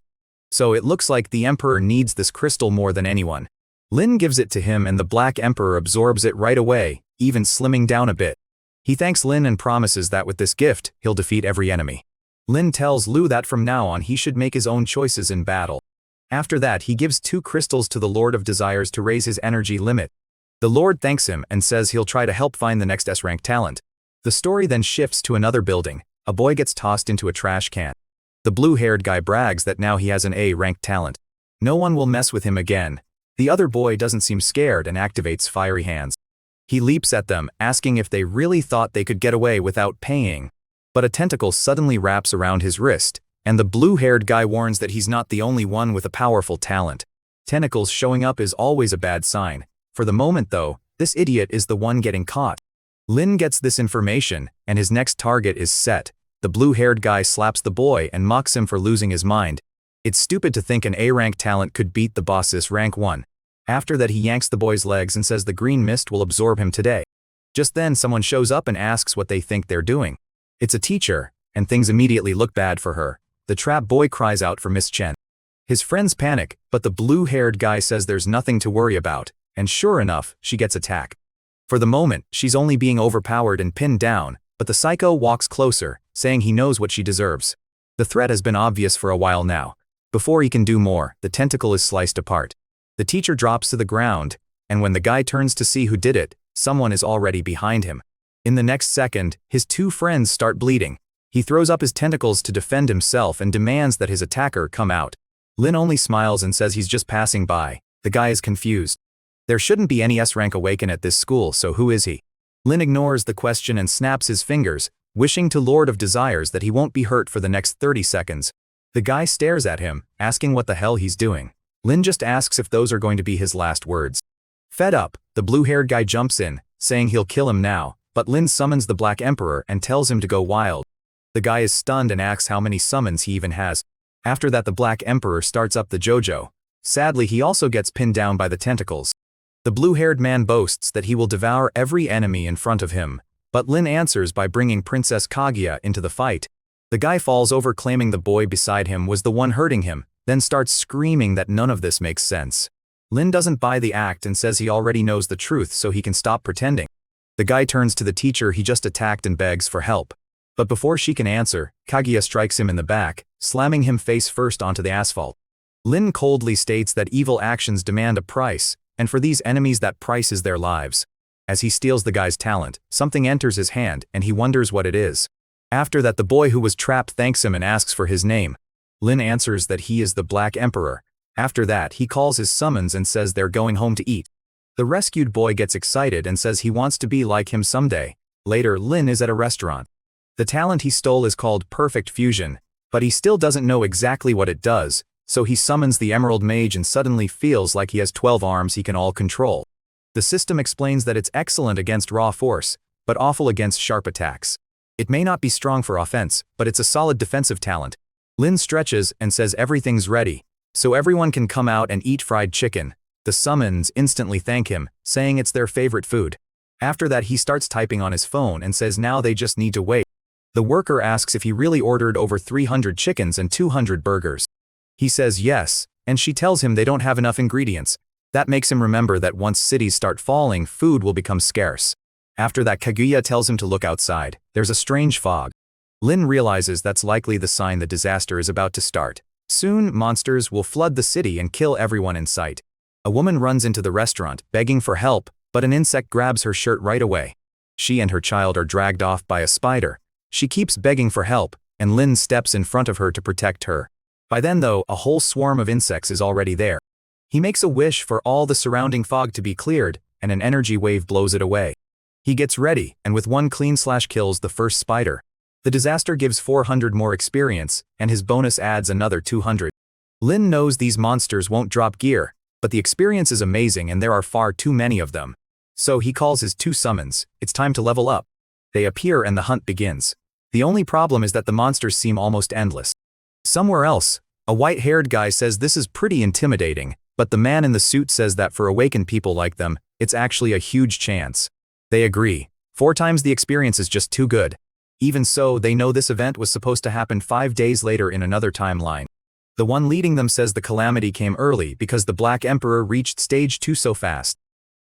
So it looks like the Emperor needs this crystal more than anyone. Lin gives it to him and the Black Emperor absorbs it right away, even slimming down a bit. He thanks Lin and promises that with this gift, he'll defeat every enemy. Lin tells Liu that from now on he should make his own choices in battle. After that he gives 2 crystals to the Lord of Desires to raise his energy limit. The Lord thanks him and says he'll try to help find the next S-rank talent. The story then shifts to another building. A boy gets tossed into a trash can. The blue-haired guy brags that now he has an A-ranked talent. No one will mess with him again. The other boy doesn't seem scared and activates fiery hands. He leaps at them, asking if they really thought they could get away without paying. But a tentacle suddenly wraps around his wrist, and the blue-haired guy warns that he's not the only one with a powerful talent. Tentacles showing up is always a bad sign. For the moment though, this idiot is the one getting caught. Lin gets this information, and his next target is set. The blue-haired guy slaps the boy and mocks him for losing his mind. It's stupid to think an A-rank talent could beat the boss's rank 1. After that he yanks the boy's legs and says the green mist will absorb him today. Just then someone shows up and asks what they think they're doing. It's a teacher, and things immediately look bad for her. The trap boy cries out for Miss Chen. His friends panic, but the blue-haired guy says there's nothing to worry about, and sure enough, she gets attacked. For the moment, she's only being overpowered and pinned down, but the psycho walks closer, saying he knows what she deserves. The threat has been obvious for a while now. Before he can do more, the tentacle is sliced apart. The teacher drops to the ground, and when the guy turns to see who did it, someone is already behind him. In the next second, his two friends start bleeding. He throws up his tentacles to defend himself and demands that his attacker come out. Lin only smiles and says he's just passing by. The guy is confused. There shouldn't be any S-rank awaken at this school, so who is he? Lin ignores the question and snaps his fingers, wishing to Lord of Desires that he won't be hurt for the next 30 seconds. The guy stares at him, asking what the hell he's doing. Lin just asks if those are going to be his last words. Fed up, the blue-haired guy jumps in, saying he'll kill him now, but Lin summons the Black Emperor and tells him to go wild. The guy is stunned and asks how many summons he even has. After that, the Black Emperor starts up the JoJo. Sadly, he also gets pinned down by the tentacles. The blue-haired man boasts that he will devour every enemy in front of him, but Lin answers by bringing Princess Kaguya into the fight. The guy falls over claiming the boy beside him was the one hurting him, then starts screaming that none of this makes sense. Lin doesn't buy the act and says he already knows the truth so he can stop pretending. The guy turns to the teacher he just attacked and begs for help. But before she can answer, Kaguya strikes him in the back, slamming him face first onto the asphalt. Lin coldly states that evil actions demand a price, and for these enemies that price is their lives. As he steals the guy's talent, something enters his hand and he wonders what it is. After that, the boy who was trapped thanks him and asks for his name. Lin answers that he is the Black Emperor. After that, he calls his summons and says they're going home to eat. The rescued boy gets excited and says he wants to be like him someday. Later, Lin is at a restaurant. The talent he stole is called Perfect Fusion, but he still doesn't know exactly what it does, so he summons the Emerald Mage and suddenly feels like he has 12 arms he can all control. The system explains that it's excellent against raw force, but awful against sharp attacks. It may not be strong for offense, but it's a solid defensive talent. Lin stretches and says everything's ready, so everyone can come out and eat fried chicken. The summons instantly thank him, saying it's their favorite food. After that, he starts typing on his phone and says now they just need to wait. The worker asks if he really ordered over 300 chickens and 200 burgers. He says yes, and she tells him they don't have enough ingredients. That makes him remember that once cities start falling, food will become scarce. After that, Kaguya tells him to look outside. There's a strange fog. Lin realizes that's likely the sign the disaster is about to start. Soon, monsters will flood the city and kill everyone in sight. A woman runs into the restaurant, begging for help, but an insect grabs her shirt right away. She and her child are dragged off by a spider. She keeps begging for help, and Lin steps in front of her to protect her. By then though, a whole swarm of insects is already there. He makes a wish for all the surrounding fog to be cleared, and an energy wave blows it away. He gets ready, and with one clean slash kills the first spider. The disaster gives 400 more experience, and his bonus adds another 200. Lin knows these monsters won't drop gear, but the experience is amazing and there are far too many of them. So he calls his two summons. It's time to level up. They appear and the hunt begins. The only problem is that the monsters seem almost endless. Somewhere else, a white-haired guy says this is pretty intimidating, but the man in the suit says that for awakened people like them, it's actually a huge chance. They agree. 4 times the experience is just too good. Even so, they know this event was supposed to happen 5 days later in another timeline. The one leading them says the calamity came early because the Black Emperor reached stage 2 so fast.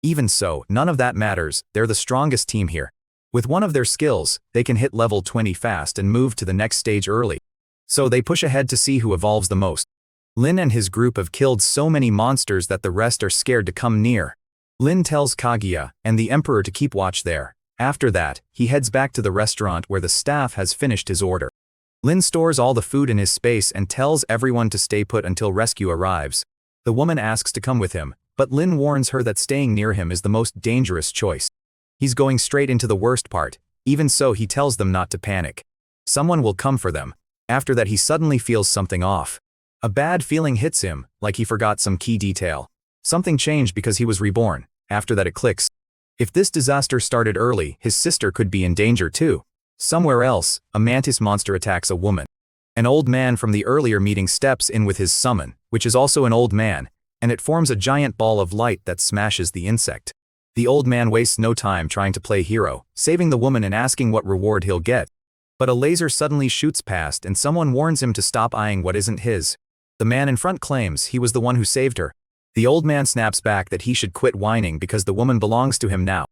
Even so, none of that matters, they're the strongest team here. With one of their skills, they can hit level 20 fast and move to the next stage early. So they push ahead to see who evolves the most. Lin and his group have killed so many monsters that the rest are scared to come near. Lin tells Kaguya and the Emperor to keep watch there. After that, he heads back to the restaurant where the staff has finished his order. Lin stores all the food in his space and tells everyone to stay put until rescue arrives. The woman asks to come with him, but Lin warns her that staying near him is the most dangerous choice. He's going straight into the worst part. Even so, he tells them not to panic. Someone will come for them. After that, he suddenly feels something off. A bad feeling hits him, like he forgot some key detail. Something changed because he was reborn. After that, it clicks. If this disaster started early, his sister could be in danger too. Somewhere else, a mantis monster attacks a woman. An old man from the earlier meeting steps in with his summon, which is also an old man, and it forms a giant ball of light that smashes the insect. The old man wastes no time trying to play hero, saving the woman and asking what reward he'll get. But a laser suddenly shoots past and someone warns him to stop eyeing what isn't his. The man in front claims he was the one who saved her. The old man snaps back that he should quit whining because the woman belongs to him now.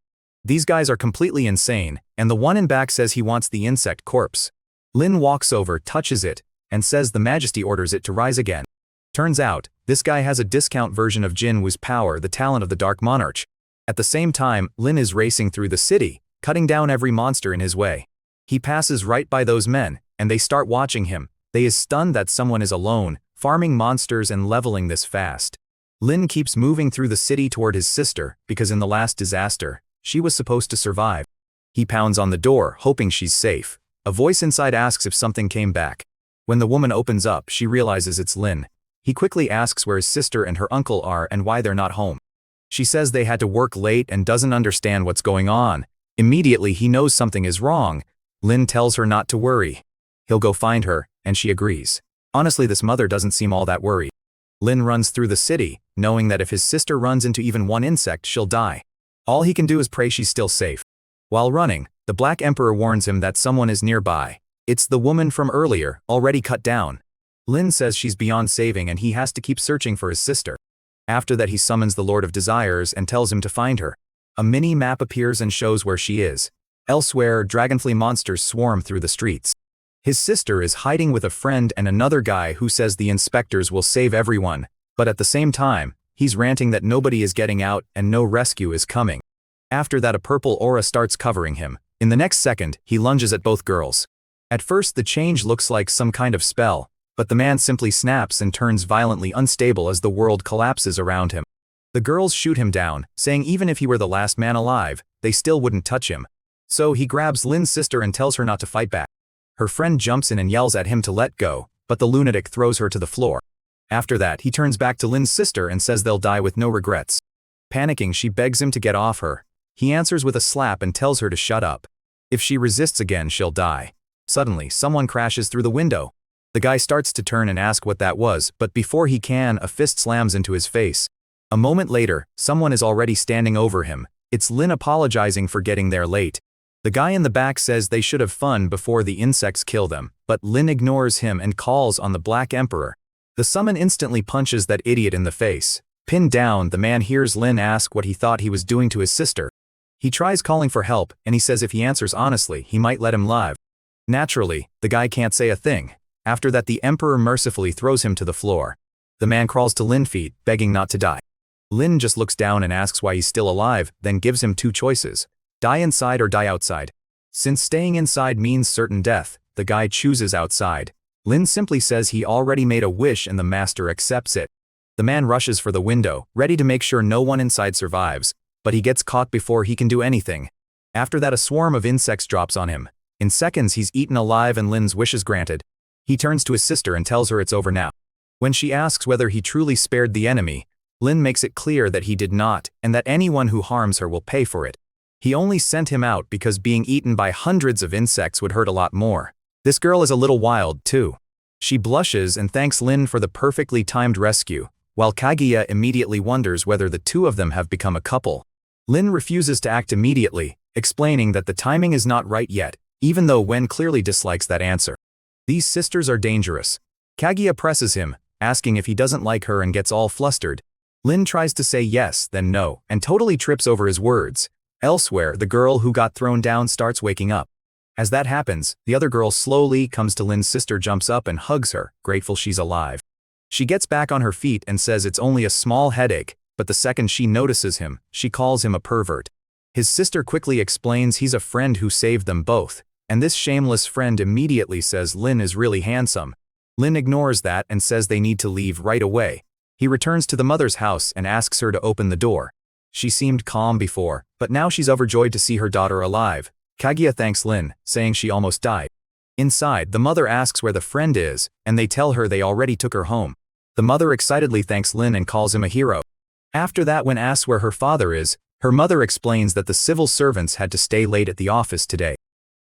These guys are completely insane, and the one in back says he wants the insect corpse. Lin walks over, touches it, and says the Majesty orders it to rise again. Turns out, this guy has a discount version of Jin Wu's power, the talent of the Dark Monarch. At the same time, Lin is racing through the city, cutting down every monster in his way. He passes right by those men, and they start watching him. They is stunned that someone is alone, farming monsters and leveling this fast. Lin keeps moving through the city toward his sister, because in the last disaster, she was supposed to survive. He pounds on the door, hoping she's safe. A voice inside asks if something came back. When the woman opens up, she realizes it's Lin. He quickly asks where his sister and her uncle are and why they're not home. She says they had to work late and doesn't understand what's going on. Immediately he knows something is wrong. Lin tells her not to worry. He'll go find her, and she agrees. Honestly, this mother doesn't seem all that worried. Lin runs through the city, knowing that if his sister runs into even one insect, she'll die. All he can do is pray she's still safe. While running, the Black Emperor warns him that someone is nearby. It's the woman from earlier, already cut down. Lin says she's beyond saving and he has to keep searching for his sister. After that he summons the Lord of Desires and tells him to find her. A mini map appears and shows where she is. Elsewhere, dragonfly monsters swarm through the streets. His sister is hiding with a friend and another guy who says the inspectors will save everyone, but at the same time, he's ranting that nobody is getting out and no rescue is coming. After that, a purple aura starts covering him. In the next second, he lunges at both girls. At first the change looks like some kind of spell, but the man simply snaps and turns violently unstable as the world collapses around him. The girls shoot him down, saying even if he were the last man alive, they still wouldn't touch him. So he grabs Lin's sister and tells her not to fight back. Her friend jumps in and yells at him to let go, but the lunatic throws her to the floor. After that, he turns back to Lin's sister and says they'll die with no regrets. Panicking, she begs him to get off her. He answers with a slap and tells her to shut up. If she resists again, she'll die. Suddenly, someone crashes through the window. The guy starts to turn and ask what that was, but before he can, a fist slams into his face. A moment later, someone is already standing over him. It's Lin apologizing for getting there late. The guy in the back says they should have fun before the insects kill them, but Lin ignores him and calls on the Black Emperor. The summon instantly punches that idiot in the face. Pinned down, the man hears Lin ask what he thought he was doing to his sister. He tries calling for help, and he says if he answers honestly, he might let him live. Naturally, the guy can't say a thing. After that, the Emperor mercifully throws him to the floor. The man crawls to Lin's feet, begging not to die. Lin just looks down and asks why he's still alive, then gives him two choices. Die inside or die outside. Since staying inside means certain death, the guy chooses outside. Lin simply says he already made a wish and the master accepts it. The man rushes for the window, ready to make sure no one inside survives, but he gets caught before he can do anything. After that, a swarm of insects drops on him. In seconds, he's eaten alive and Lin's wish is granted. He turns to his sister and tells her it's over now. When she asks whether he truly spared the enemy, Lin makes it clear that he did not, and that anyone who harms her will pay for it. He only sent him out because being eaten by hundreds of insects would hurt a lot more. This girl is a little wild, too. She blushes and thanks Lin for the perfectly timed rescue, while Kaguya immediately wonders whether the two of them have become a couple. Lin refuses to act immediately, explaining that the timing is not right yet, even though Wen clearly dislikes that answer. These sisters are dangerous. Kaguya presses him, asking if he doesn't like her and gets all flustered. Lin tries to say yes, then no, and totally trips over his words. Elsewhere, the girl who got thrown down starts waking up. As that happens, the other girl slowly comes to Lin's sister, jumps up and hugs her, grateful she's alive. She gets back on her feet and says it's only a small headache, but the second she notices him, she calls him a pervert. His sister quickly explains he's a friend who saved them both, and this shameless friend immediately says Lin is really handsome. Lin ignores that and says they need to leave right away. He returns to the mother's house and asks her to open the door. She seemed calm before, but now she's overjoyed to see her daughter alive. Kaguya thanks Lin, saying she almost died. Inside, the mother asks where the friend is, and they tell her they already took her home. The mother excitedly thanks Lin and calls him a hero. After that, when asked where her father is, her mother explains that the civil servants had to stay late at the office today.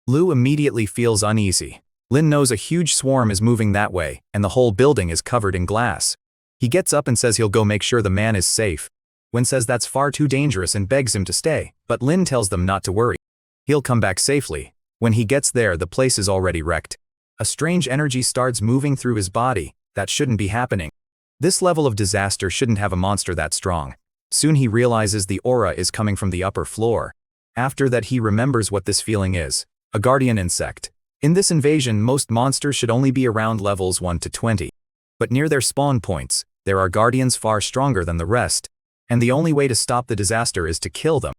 Lu immediately feels uneasy. Lin knows a huge swarm is moving that way, and the whole building is covered in glass. He gets up and says he'll go make sure the man is safe. Wen says that's far too dangerous and begs him to stay, but Lin tells them not to worry. He'll come back safely. When he gets there, the place is already wrecked. A strange energy starts moving through his body. That shouldn't be happening. This level of disaster shouldn't have a monster that strong. Soon he realizes the aura is coming from the upper floor. After that, he remembers what this feeling is. A guardian insect. In this invasion, most monsters should only be around levels 1 to 20. But near their spawn points, there are guardians far stronger than the rest. And the only way to stop the disaster is to kill them.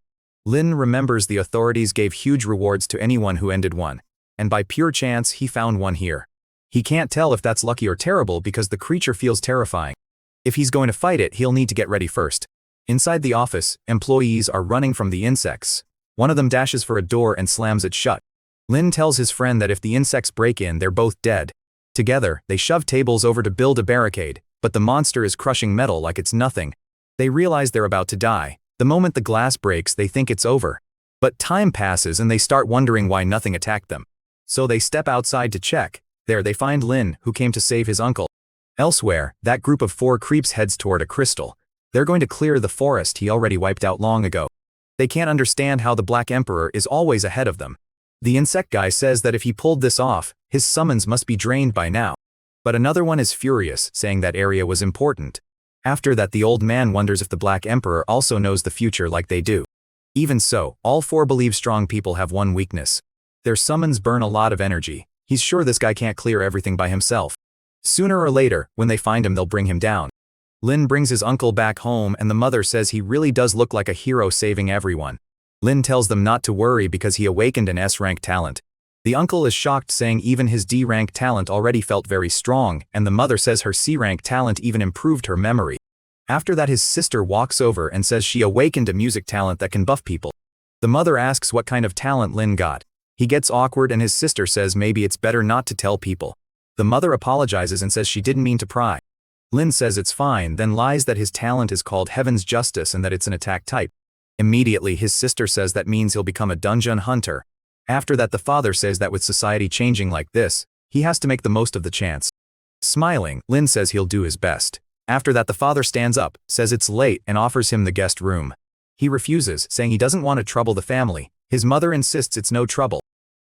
Lin remembers the authorities gave huge rewards to anyone who ended one. And by pure chance, he found one here. He can't tell if that's lucky or terrible because the creature feels terrifying. If he's going to fight it, he'll need to get ready first. Inside the office, employees are running from the insects. One of them dashes for a door and slams it shut. Lin tells his friend that if the insects break in, they're both dead. Together, they shove tables over to build a barricade, but the monster is crushing metal like it's nothing. They realize they're about to die. The moment the glass breaks, they think it's over. But time passes and they start wondering why nothing attacked them. So they step outside to check. There they find Lin, who came to save his uncle. Elsewhere, that group of 4 creeps heads toward a crystal. They're going to clear the forest he already wiped out long ago. They can't understand how the Black Emperor is always ahead of them. The insect guy says that if he pulled this off, his summons must be drained by now. But another one is furious, saying that area was important. After that, the old man wonders if the Black Emperor also knows the future like they do. Even so, all 4 believe strong people have one weakness. Their summons burn a lot of energy. He's sure this guy can't clear everything by himself. Sooner or later, when they find him, they'll bring him down. Lin brings his uncle back home and the mother says he really does look like a hero saving everyone. Lin tells them not to worry because he awakened an S-rank talent. The uncle is shocked, saying even his D-rank talent already felt very strong, and the mother says her C-rank talent even improved her memory. After that, his sister walks over and says she awakened a music talent that can buff people. The mother asks what kind of talent Lin got. He gets awkward and his sister says maybe it's better not to tell people. The mother apologizes and says she didn't mean to pry. Lin says it's fine, then lies that his talent is called Heaven's Justice and that it's an attack type. Immediately, his sister says that means he'll become a dungeon hunter. After that, the father says that with society changing like this, he has to make the most of the chance. Smiling, Lin says he'll do his best. After that, the father stands up, says it's late, and offers him the guest room. He refuses, saying he doesn't want to trouble the family. His mother insists it's no trouble.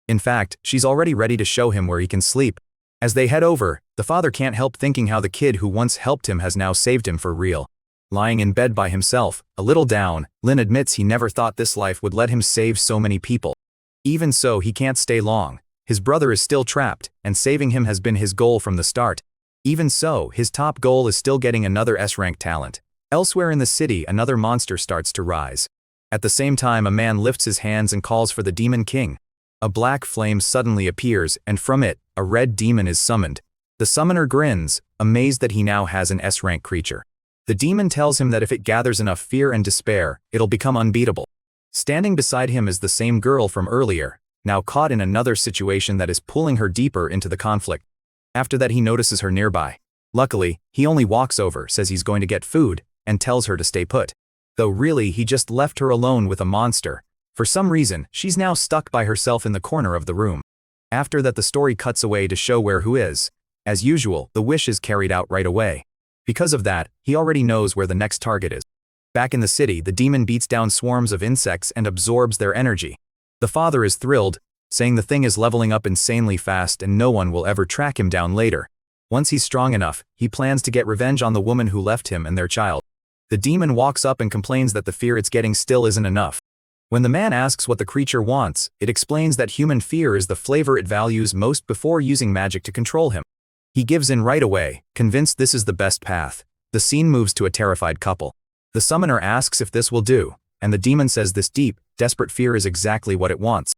In fact, she's already ready to show him where he can sleep. As they head over, the father can't help thinking how the kid who once helped him has now saved him for real. Lying in bed by himself, a little down, Lin admits he never thought this life would let him save so many people. Even so, he can't stay long. His brother is still trapped, and saving him has been his goal from the start. Even so, his top goal is still getting another S-rank talent. Elsewhere in the city, another monster starts to rise. At the same time, a man lifts his hands and calls for the Demon King. A black flame suddenly appears, and from it, a red demon is summoned. The summoner grins, amazed that he now has an S-rank creature. The demon tells him that if it gathers enough fear and despair, it'll become unbeatable. Standing beside him is the same girl from earlier, now caught in another situation that is pulling her deeper into the conflict. After that, he notices her nearby. Luckily, he only walks over, says he's going to get food, and tells her to stay put. Though really, he just left her alone with a monster. For some reason, she's now stuck by herself in the corner of the room. After that, the story cuts away to show where who is. As usual, the wish is carried out right away. Because of that, he already knows where the next target is. Back in the city, the demon beats down swarms of insects and absorbs their energy. The father is thrilled, saying the thing is leveling up insanely fast and no one will ever track him down later. Once he's strong enough, he plans to get revenge on the woman who left him and their child. The demon walks up and complains that the fear it's getting still isn't enough. When the man asks what the creature wants, it explains that human fear is the flavor it values most before using magic to control him. He gives in right away, convinced this is the best path. The scene moves to a terrified couple. The summoner asks if this will do, and the demon says this deep, desperate fear is exactly what it wants.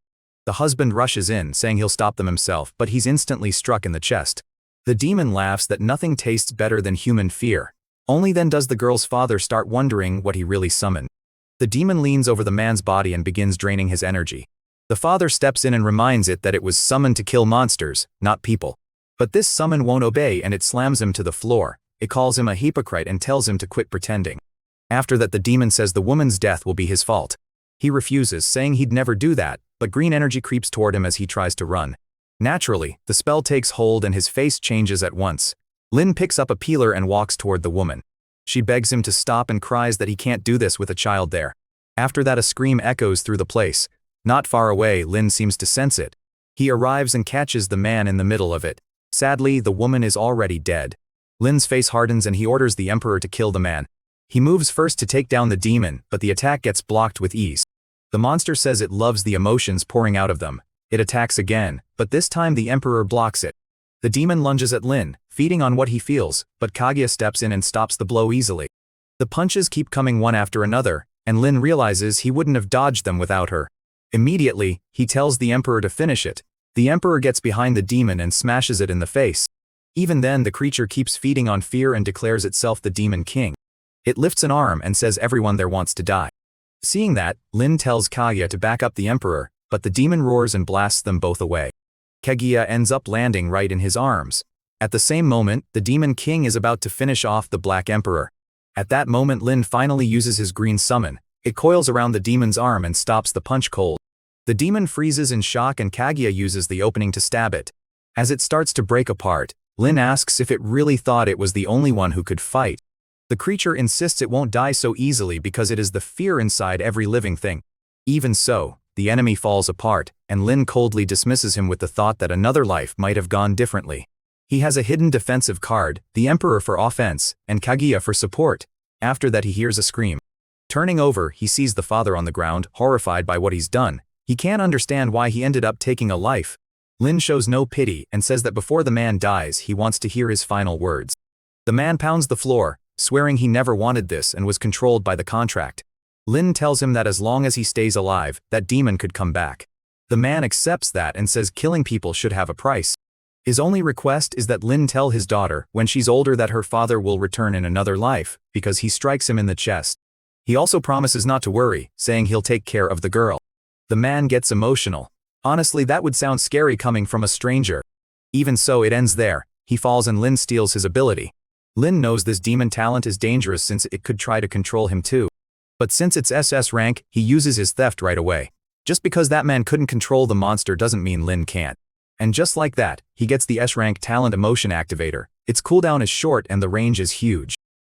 The husband rushes in, saying he'll stop them himself, but he's instantly struck in the chest. The demon laughs that nothing tastes better than human fear. Only then does the girl's father start wondering what he really summoned. The demon leans over the man's body and begins draining his energy. The father steps in and reminds it that it was summoned to kill monsters, not people. But this summon won't obey and it slams him to the floor. It calls him a hypocrite and tells him to quit pretending. After that, the demon says the woman's death will be his fault. He refuses, saying he'd never do that, but green energy creeps toward him as he tries to run. Naturally, the spell takes hold and his face changes at once. Lin picks up a peeler and walks toward the woman. She begs him to stop and cries that he can't do this with a child there. After that, a scream echoes through the place. Not far away, Lin seems to sense it. He arrives and catches the man in the middle of it. Sadly, the woman is already dead. Lin's face hardens and he orders the Emperor to kill the man. He moves first to take down the demon, but the attack gets blocked with ease. The monster says it loves the emotions pouring out of them. It attacks again, but this time the Emperor blocks it. The demon lunges at Lin, feeding on what he feels, but Kaguya steps in and stops the blow easily. The punches keep coming one after another, and Lin realizes he wouldn't have dodged them without her. Immediately, he tells the Emperor to finish it. The Emperor gets behind the demon and smashes it in the face. Even then, the creature keeps feeding on fear and declares itself the Demon King. It lifts an arm and says everyone there wants to die. Seeing that, Lin tells Kaguya to back up the Emperor, but the demon roars and blasts them both away. Kaguya ends up landing right in his arms. At the same moment, the Demon King is about to finish off the Black Emperor. At that moment, Lin finally uses his green summon. It coils around the demon's arm and stops the punch cold. The demon freezes in shock and Kaguya uses the opening to stab it. As it starts to break apart, Lin asks if it really thought it was the only one who could fight. The creature insists it won't die so easily because it is the fear inside every living thing. Even so, the enemy falls apart, and Lin coldly dismisses him with the thought that another life might have gone differently. He has a hidden defensive card, the Emperor for offense, and Kaguya for support. After that he hears a scream. Turning over, he sees the father on the ground, horrified by what he's done. He can't understand why he ended up taking a life. Lin shows no pity and says that before the man dies, he wants to hear his final words. The man pounds the floor, swearing he never wanted this and was controlled by the contract. Lin tells him that as long as he stays alive, that demon could come back. The man accepts that and says killing people should have a price. His only request is that Lin tell his daughter, when she's older, that her father will return in another life, because he strikes him in the chest. He also promises not to worry, saying he'll take care of the girl. The man gets emotional. Honestly, that would sound scary coming from a stranger. Even so, it ends there. He falls and Lin steals his ability. Lin knows this demon talent is dangerous since it could try to control him too. But since it's SS rank, he uses his theft right away. Just because that man couldn't control the monster doesn't mean Lin can't. And just like that, he gets the S-rank talent emotion activator. Its cooldown is short and the range is huge.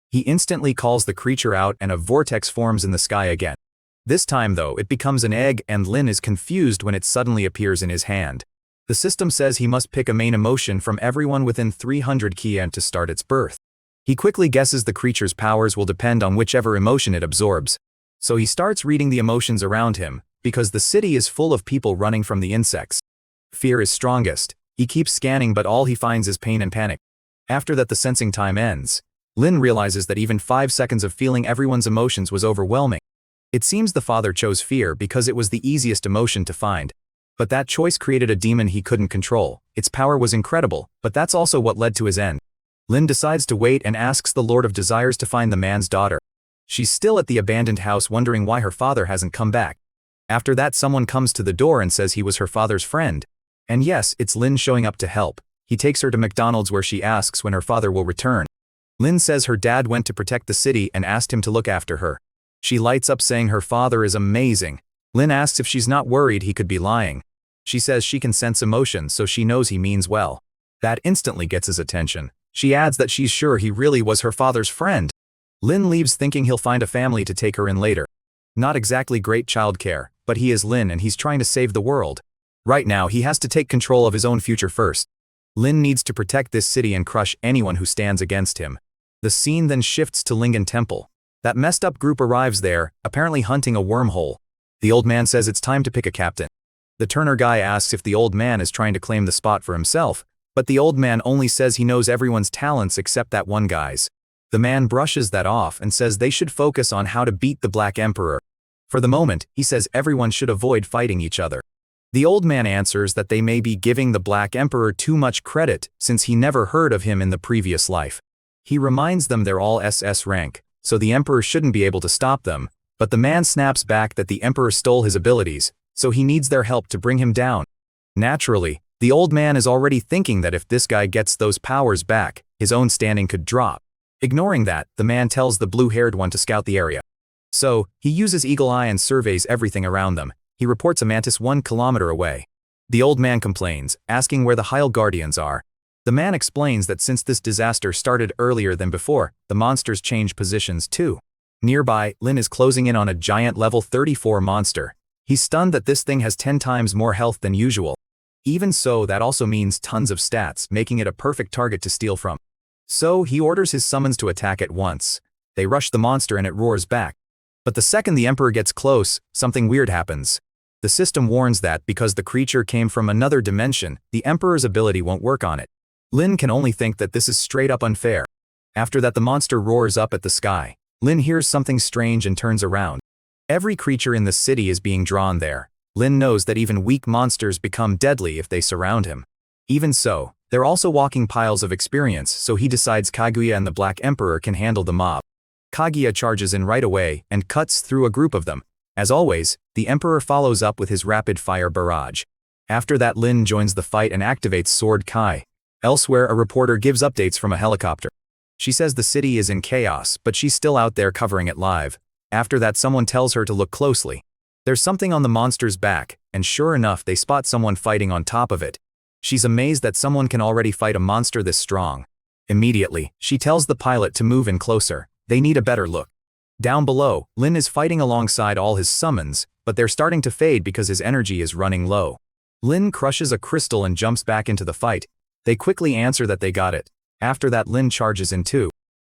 He instantly calls the creature out and a vortex forms in the sky again. This time though, it becomes an egg and Lin is confused when it suddenly appears in his hand. The system says he must pick a main emotion from everyone within 300 Kian to start its birth. He quickly guesses the creature's powers will depend on whichever emotion it absorbs. So he starts reading the emotions around him, because the city is full of people running from the insects. Fear is strongest. He keeps scanning but all he finds is pain and panic. After that the sensing time ends. Lin realizes that even 5 seconds of feeling everyone's emotions was overwhelming. It seems the father chose fear because it was the easiest emotion to find. But that choice created a demon he couldn't control. Its power was incredible, but that's also what led to his end. Lin decides to wait and asks the Lord of Desires to find the man's daughter. She's still at the abandoned house wondering why her father hasn't come back. After that someone comes to the door and says he was her father's friend. And yes, it's Lin showing up to help. He takes her to McDonald's where she asks when her father will return. Lin says her dad went to protect the city and asked him to look after her. She lights up saying her father is amazing. Lin asks if she's not worried he could be lying. She says she can sense emotion so she knows he means well. That instantly gets his attention. She adds that she's sure he really was her father's friend. Lin leaves thinking he'll find a family to take her in later. Not exactly great childcare, but he is Lin and he's trying to save the world. Right now he has to take control of his own future first. Lin needs to protect this city and crush anyone who stands against him. The scene then shifts to Lingen Temple. That messed up group arrives there, apparently hunting a wormhole. The old man says it's time to pick a captain. The Turner guy asks if the old man is trying to claim the spot for himself, but the old man only says he knows everyone's talents except that one guy's. The man brushes that off and says they should focus on how to beat the Black Emperor. For the moment, he says everyone should avoid fighting each other. The old man answers that they may be giving the Black Emperor too much credit since he never heard of him in the previous life. He reminds them they're all SS rank, so the Emperor shouldn't be able to stop them, but the man snaps back that the Emperor stole his abilities, so he needs their help to bring him down. Naturally, the old man is already thinking that if this guy gets those powers back, his own standing could drop. Ignoring that, the man tells the blue-haired one to scout the area. So, he uses Eagle Eye and surveys everything around them. He reports a mantis 1 kilometer away. The old man complains, asking where the Heil Guardians are. The man explains that since this disaster started earlier than before, the monsters change positions too. Nearby, Lin is closing in on a giant level 34 monster. He's stunned that this thing has 10 times more health than usual. Even so, that also means tons of stats, making it a perfect target to steal from. So he orders his summons to attack at once. They rush the monster and it roars back. But the second the Emperor gets close, something weird happens. The system warns that because the creature came from another dimension, the Emperor's ability won't work on it. Lin can only think that this is straight up unfair. After that, the monster roars up at the sky. Lin hears something strange and turns around. Every creature in the city is being drawn there. Lin knows that even weak monsters become deadly if they surround him. Even so, they're also walking piles of experience, so he decides Kaguya and the Black Emperor can handle the mob. Kaguya charges in right away and cuts through a group of them. As always, the Emperor follows up with his rapid-fire barrage. After that, Lin joins the fight and activates Sword Kai. Elsewhere, a reporter gives updates from a helicopter. She says the city is in chaos, but she's still out there covering it live. After that, someone tells her to look closely. There's something on the monster's back, and sure enough, they spot someone fighting on top of it. She's amazed that someone can already fight a monster this strong. Immediately, she tells the pilot to move in closer. They need a better look. Down below, Lin is fighting alongside all his summons, but they're starting to fade because his energy is running low. Lin crushes a crystal and jumps back into the fight. They quickly answer that they got it. After that, Lin charges in too.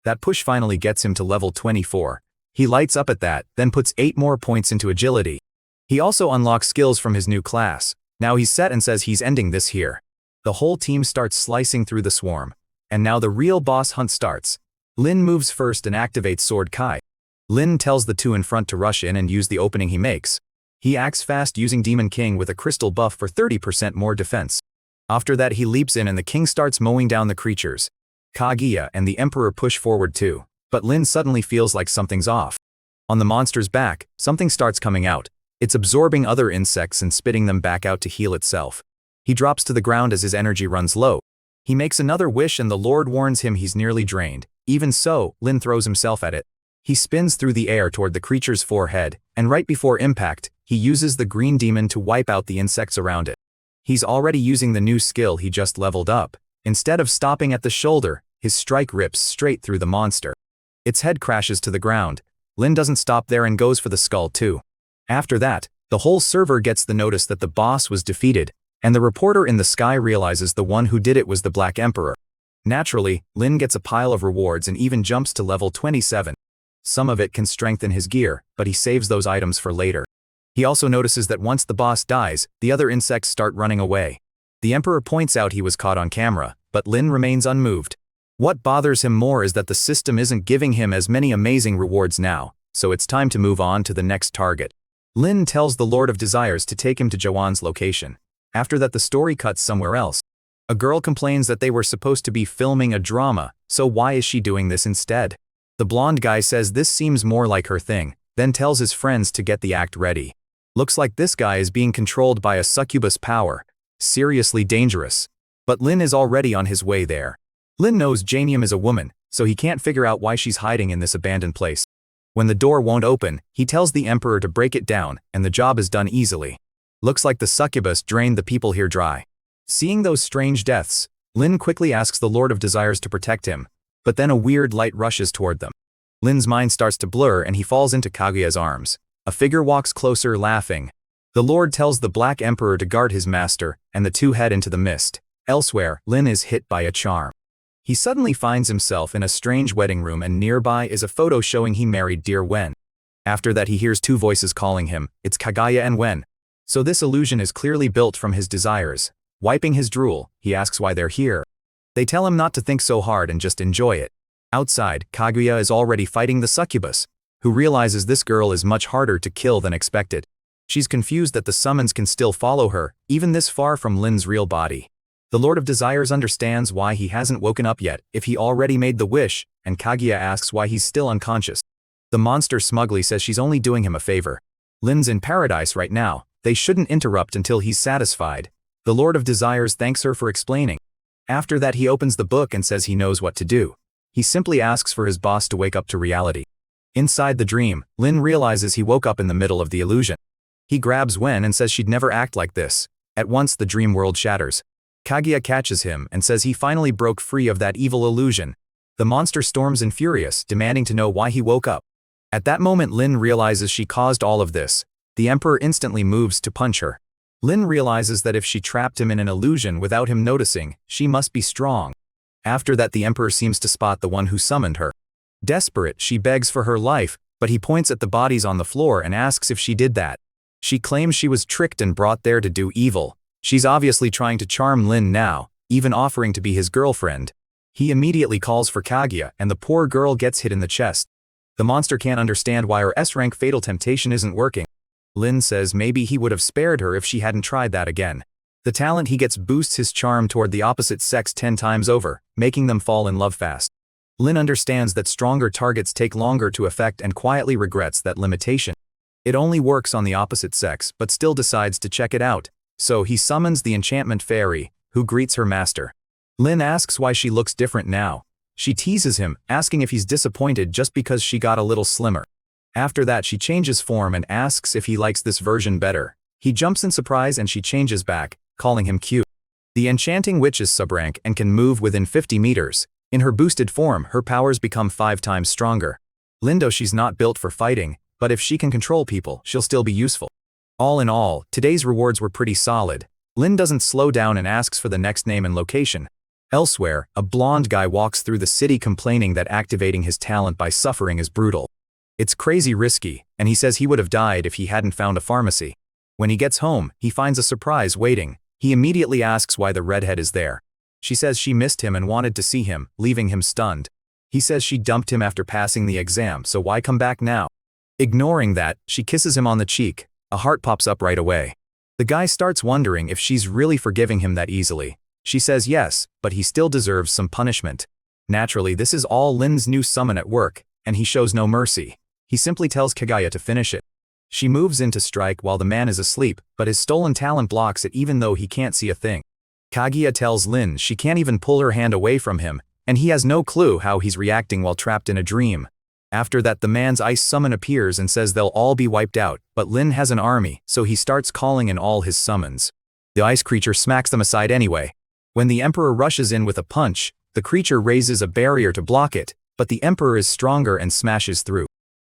That push finally gets him to level 24. He lights up at that, then puts 8 more points into agility. He also unlocks skills from his new class. Now he's set and says he's ending this here. The whole team starts slicing through the swarm. And now the real boss hunt starts. Lin moves first and activates Sword Kai. Lin tells the two in front to rush in and use the opening he makes. He acts fast using Demon King with a crystal buff for 30% more defense. After that, he leaps in and the king starts mowing down the creatures. Kaguya and the Emperor push forward too, but Lin suddenly feels like something's off. On the monster's back, something starts coming out. It's absorbing other insects and spitting them back out to heal itself. He drops to the ground as his energy runs low. He makes another wish and the Lord warns him he's nearly drained. Even so, Lin throws himself at it. He spins through the air toward the creature's forehead, and right before impact, he uses the green demon to wipe out the insects around it. He's already using the new skill he just leveled up. Instead of stopping at the shoulder, his strike rips straight through the monster. Its head crashes to the ground. Lin doesn't stop there and goes for the skull too. After that, the whole server gets the notice that the boss was defeated, and the reporter in the sky realizes the one who did it was the Black Emperor. Naturally, Lin gets a pile of rewards and even jumps to level 27. Some of it can strengthen his gear, but he saves those items for later. He also notices that once the boss dies, the other insects start running away. The Emperor points out he was caught on camera, but Lin remains unmoved. What bothers him more is that the system isn't giving him as many amazing rewards now, so it's time to move on to the next target. Lin tells the Lord of Desires to take him to Jawan's location. After that, the story cuts somewhere else. A girl complains that they were supposed to be filming a drama, so why is she doing this instead? The blonde guy says this seems more like her thing, then tells his friends to get the act ready. Looks like this guy is being controlled by a succubus power. Seriously dangerous. But Lin is already on his way there. Lin knows Janium is a woman, so he can't figure out why she's hiding in this abandoned place. When the door won't open, he tells the Emperor to break it down, and the job is done easily. Looks like the succubus drained the people here dry. Seeing those strange deaths, Lin quickly asks the Lord of Desires to protect him, but then a weird light rushes toward them. Lin's mind starts to blur and he falls into Kaguya's arms. A figure walks closer, laughing. The Lord tells the Black Emperor to guard his master, and the two head into the mist. Elsewhere, Lin is hit by a charm. He suddenly finds himself in a strange wedding room, and nearby is a photo showing he married dear Wen. After that, he hears two voices calling him. It's Kaguya and Wen. So this illusion is clearly built from his desires. Wiping his drool, he asks why they're here. They tell him not to think so hard and just enjoy it. Outside, Kaguya is already fighting the succubus, who realizes this girl is much harder to kill than expected. She's confused that the summons can still follow her, even this far from Lin's real body. The Lord of Desires understands why he hasn't woken up yet, if he already made the wish, and Kaguya asks why he's still unconscious. The monster smugly says she's only doing him a favor. Lin's in paradise right now, they shouldn't interrupt until he's satisfied. The Lord of Desires thanks her for explaining. After that, he opens the book and says he knows what to do. He simply asks for his boss to wake up to reality. Inside the dream, Lin realizes he woke up in the middle of the illusion. He grabs Wen and says she'd never act like this. At once, the dream world shatters. Kaguya catches him and says he finally broke free of that evil illusion. The monster storms in furious, demanding to know why he woke up. At that moment, Lin realizes she caused all of this. The Emperor instantly moves to punch her. Lin realizes that if she trapped him in an illusion without him noticing, she must be strong. After that, the Emperor seems to spot the one who summoned her. Desperate, she begs for her life, but he points at the bodies on the floor and asks if she did that. She claims she was tricked and brought there to do evil. She's obviously trying to charm Lin now, even offering to be his girlfriend. He immediately calls for Kaguya, and the poor girl gets hit in the chest. The monster can't understand why her S-rank fatal temptation isn't working. Lin says maybe he would have spared her if she hadn't tried that again. The talent he gets boosts his charm toward the opposite sex 10 times over, making them fall in love fast. Lin understands that stronger targets take longer to affect and quietly regrets that limitation. It only works on the opposite sex, but still decides to check it out. So he summons the enchantment fairy, who greets her master. Lin asks why she looks different now. She teases him, asking if he's disappointed just because she got a little slimmer. After that, she changes form and asks if he likes this version better. He jumps in surprise and she changes back, calling him cute. The enchanting witch is sub-rank and can move within 50 meters. In her boosted form, her powers become 5 times stronger. Lindo, she's not built for fighting, but if she can control people, she'll still be useful. All in all, today's rewards were pretty solid. Lin doesn't slow down and asks for the next name and location. Elsewhere, a blonde guy walks through the city complaining that activating his talent by suffering is brutal. It's crazy risky, and he says he would have died if he hadn't found a pharmacy. When he gets home, he finds a surprise waiting. He immediately asks why the redhead is there. She says she missed him and wanted to see him, leaving him stunned. He says she dumped him after passing the exam, so why come back now? Ignoring that, she kisses him on the cheek. A heart pops up right away. The guy starts wondering if she's really forgiving him that easily. She says yes, but he still deserves some punishment. Naturally, this is all Lin's new summon at work, and he shows no mercy. He simply tells Kaguya to finish it. She moves in to strike while the man is asleep, but his stolen talent blocks it even though he can't see a thing. Kaguya tells Lin she can't even pull her hand away from him, and he has no clue how he's reacting while trapped in a dream. After that, the man's ice summon appears and says they'll all be wiped out, but Lin has an army, so he starts calling in all his summons. The ice creature smacks them aside anyway. When the Emperor rushes in with a punch, the creature raises a barrier to block it, but the Emperor is stronger and smashes through.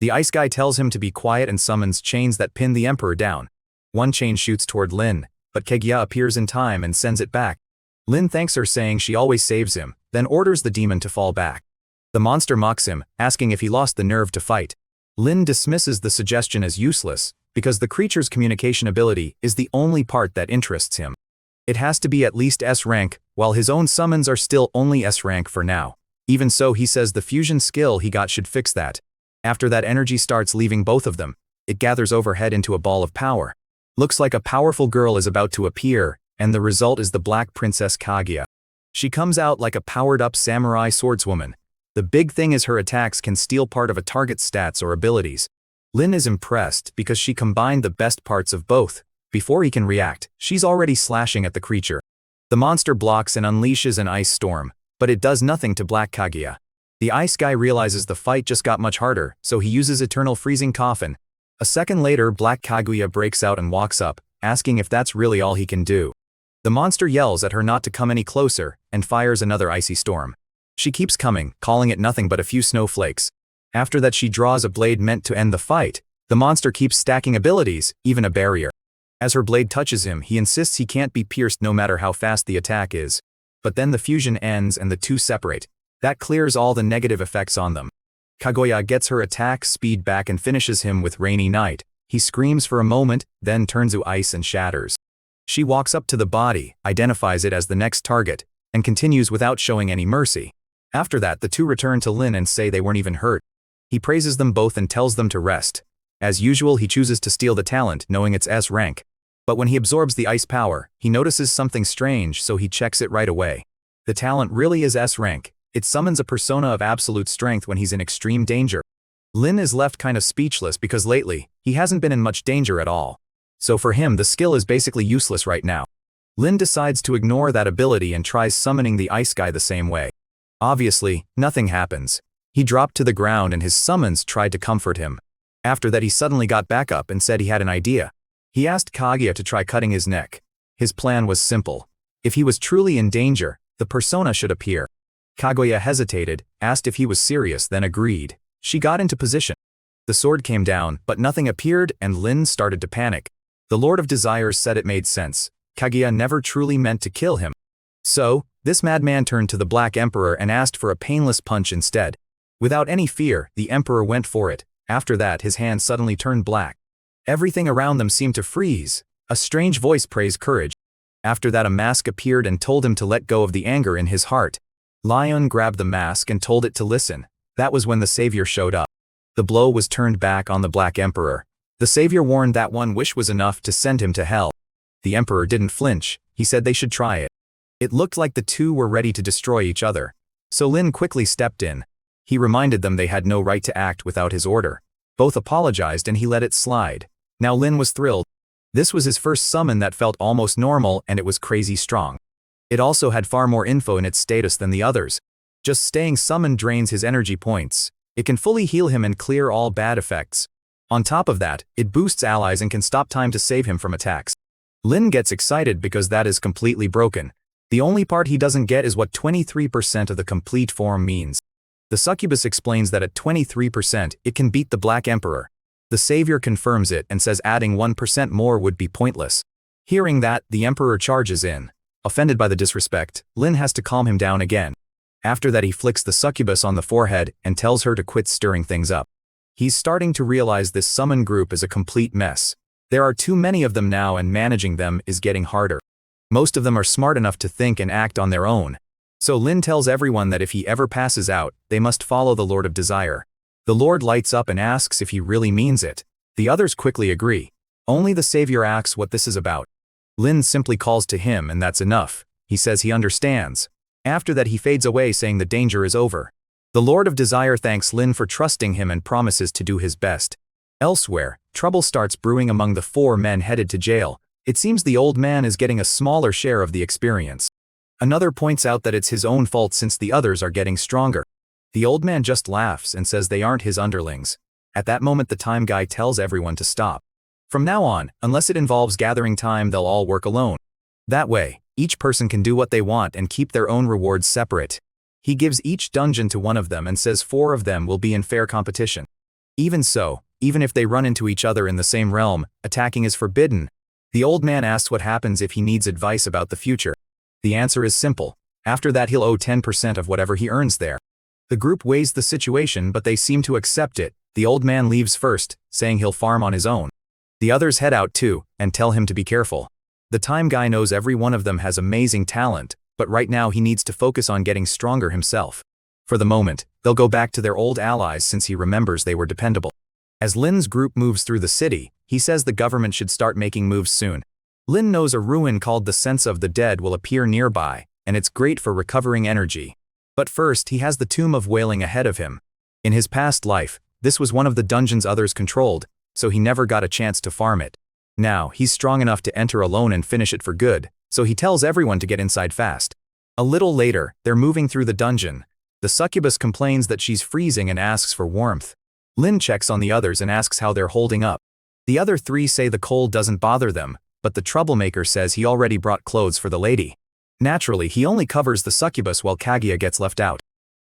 The ice guy tells him to be quiet and summons chains that pin the Emperor down. One chain shoots toward Lin, but Kaguya appears in time and sends it back. Lin thanks her, saying she always saves him, then orders the demon to fall back. The monster mocks him, asking if he lost the nerve to fight. Lin dismisses the suggestion as useless, because the creature's communication ability is the only part that interests him. It has to be at least S rank, while his own summons are still only S rank for now. Even so, he says the fusion skill he got should fix that. After that, energy starts leaving both of them. It gathers overhead into a ball of power. Looks like a powerful girl is about to appear, and the result is the Black Princess Kaguya. She comes out like a powered-up samurai swordswoman. The big thing is her attacks can steal part of a target's stats or abilities. Lin is impressed because she combined the best parts of both. Before he can react, she's already slashing at the creature. The monster blocks and unleashes an ice storm, but it does nothing to Black Kaguya. The ice guy realizes the fight just got much harder, so he uses Eternal Freezing Coffin. A second later, Black Kaguya breaks out and walks up, asking if that's really all he can do. The monster yells at her not to come any closer, and fires another icy storm. She keeps coming, calling it nothing but a few snowflakes. After that, she draws a blade meant to end the fight. The monster keeps stacking abilities, even a barrier. As her blade touches him, he insists he can't be pierced no matter how fast the attack is. But then the fusion ends and the two separate. That clears all the negative effects on them. Kaguya gets her attack speed back and finishes him with Rainy Night. He screams for a moment, then turns to ice and shatters. She walks up to the body, identifies it as the next target, and continues without showing any mercy. After that, the two return to Lin and say they weren't even hurt. He praises them both and tells them to rest. As usual, he chooses to steal the talent, knowing it's S rank. But when he absorbs the ice power, he notices something strange, so he checks it right away. The talent really is S rank. It summons a persona of absolute strength when he's in extreme danger. Lin is left kind of speechless because lately, he hasn't been in much danger at all. So for him, the skill is basically useless right now. Lin decides to ignore that ability and tries summoning the ice guy the same way. Obviously, nothing happens. He dropped to the ground and his summons tried to comfort him. After that, he suddenly got back up and said he had an idea. He asked Kaguya to try cutting his neck. His plan was simple. If he was truly in danger, the persona should appear. Kaguya hesitated, asked if he was serious, then agreed. She got into position. The sword came down, but nothing appeared and Lin started to panic. The Lord of Desires said it made sense. Kaguya never truly meant to kill him. So, this madman turned to the Black Emperor and asked for a painless punch instead. Without any fear, the Emperor went for it. After that, his hand suddenly turned black. Everything around them seemed to freeze. A strange voice praised courage. After that, a mask appeared and told him to let go of the anger in his heart. Lion grabbed the mask and told it to listen. That was when the savior showed up. The blow was turned back on the Black Emperor. The savior warned that one wish was enough to send him to hell. The Emperor didn't flinch. He said they should try it. It looked like the two were ready to destroy each other. So Lin quickly stepped in. He reminded them they had no right to act without his order. Both apologized and he let it slide. Now Lin was thrilled. This was his first summon that felt almost normal, and it was crazy strong. It also had far more info in its status than the others. Just staying summoned drains his energy points. It can fully heal him and clear all bad effects. On top of that, it boosts allies and can stop time to save him from attacks. Lin gets excited because that is completely broken. The only part he doesn't get is what 23% of the complete form means. The succubus explains that at 23%, it can beat the Black Emperor. The savior confirms it and says adding 1% more would be pointless. Hearing that, the Emperor charges in. Offended by the disrespect, Lin has to calm him down again. After that, he flicks the succubus on the forehead and tells her to quit stirring things up. He's starting to realize this summon group is a complete mess. There are too many of them now, and managing them is getting harder. Most of them are smart enough to think and act on their own. So Lin tells everyone that if he ever passes out, they must follow the Lord of Desire. The Lord lights up and asks if he really means it. The others quickly agree. Only the savior asks what this is about. Lin simply calls to him, and that's enough. He says he understands. After that, he fades away, saying the danger is over. The Lord of Desire thanks Lin for trusting him and promises to do his best. Elsewhere, trouble starts brewing among the 4 men headed to jail. It seems the old man is getting a smaller share of the experience. Another points out that it's his own fault since the others are getting stronger. The old man just laughs and says they aren't his underlings. At that moment, the time guy tells everyone to stop. From now on, unless it involves gathering time, they'll all work alone. That way, each person can do what they want and keep their own rewards separate. He gives each dungeon to one of them and says 4 of them will be in fair competition. Even so, even if they run into each other in the same realm, attacking is forbidden. The old man asks what happens if he needs advice about the future. The answer is simple. After that, he'll owe 10% of whatever he earns there. The group weighs the situation, but they seem to accept it. The old man leaves first, saying he'll farm on his own. The others head out too, and tell him to be careful. The time guy knows every one of them has amazing talent, but right now he needs to focus on getting stronger himself. For the moment, they'll go back to their old allies since he remembers they were dependable. As Lin's group moves through the city, he says the government should start making moves soon. Lin knows a ruin called the Sense of the Dead will appear nearby, and it's great for recovering energy. But first, he has the Tomb of Wailing ahead of him. In his past life, this was one of the dungeons others controlled, so he never got a chance to farm it. Now, he's strong enough to enter alone and finish it for good, so he tells everyone to get inside fast. A little later, they're moving through the dungeon. The succubus complains that she's freezing and asks for warmth. Lin checks on the others and asks how they're holding up. The other 3 say the cold doesn't bother them, but the troublemaker says he already brought clothes for the lady. Naturally, he only covers the succubus while Kaguya gets left out.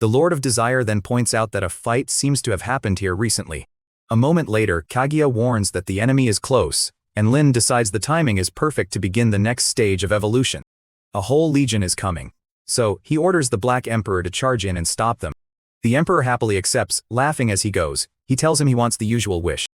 The Lord of Desire then points out that a fight seems to have happened here recently. A moment later, Kaguya warns that the enemy is close, and Lin decides the timing is perfect to begin the next stage of evolution. A whole legion is coming. So, he orders the Black Emperor to charge in and stop them. The Emperor happily accepts, laughing as he goes. He tells him he wants the usual wish.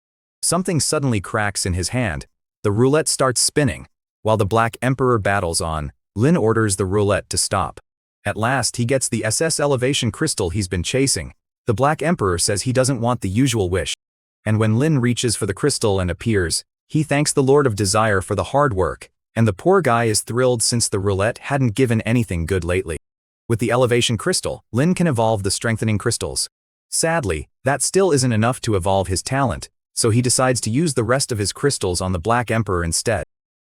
Something suddenly cracks in his hand. The roulette starts spinning. While the Black Emperor battles on, Lin orders the roulette to stop. At last, he gets the SS elevation crystal he's been chasing. The Black Emperor says he doesn't want the usual wish. And when Lin reaches for the crystal and appears, he thanks the Lord of Desire for the hard work, and the poor guy is thrilled since the roulette hadn't given anything good lately. With the elevation crystal, Lin can evolve the strengthening crystals. Sadly, that still isn't enough to evolve his talent, so he decides to use the rest of his crystals on the Black Emperor instead.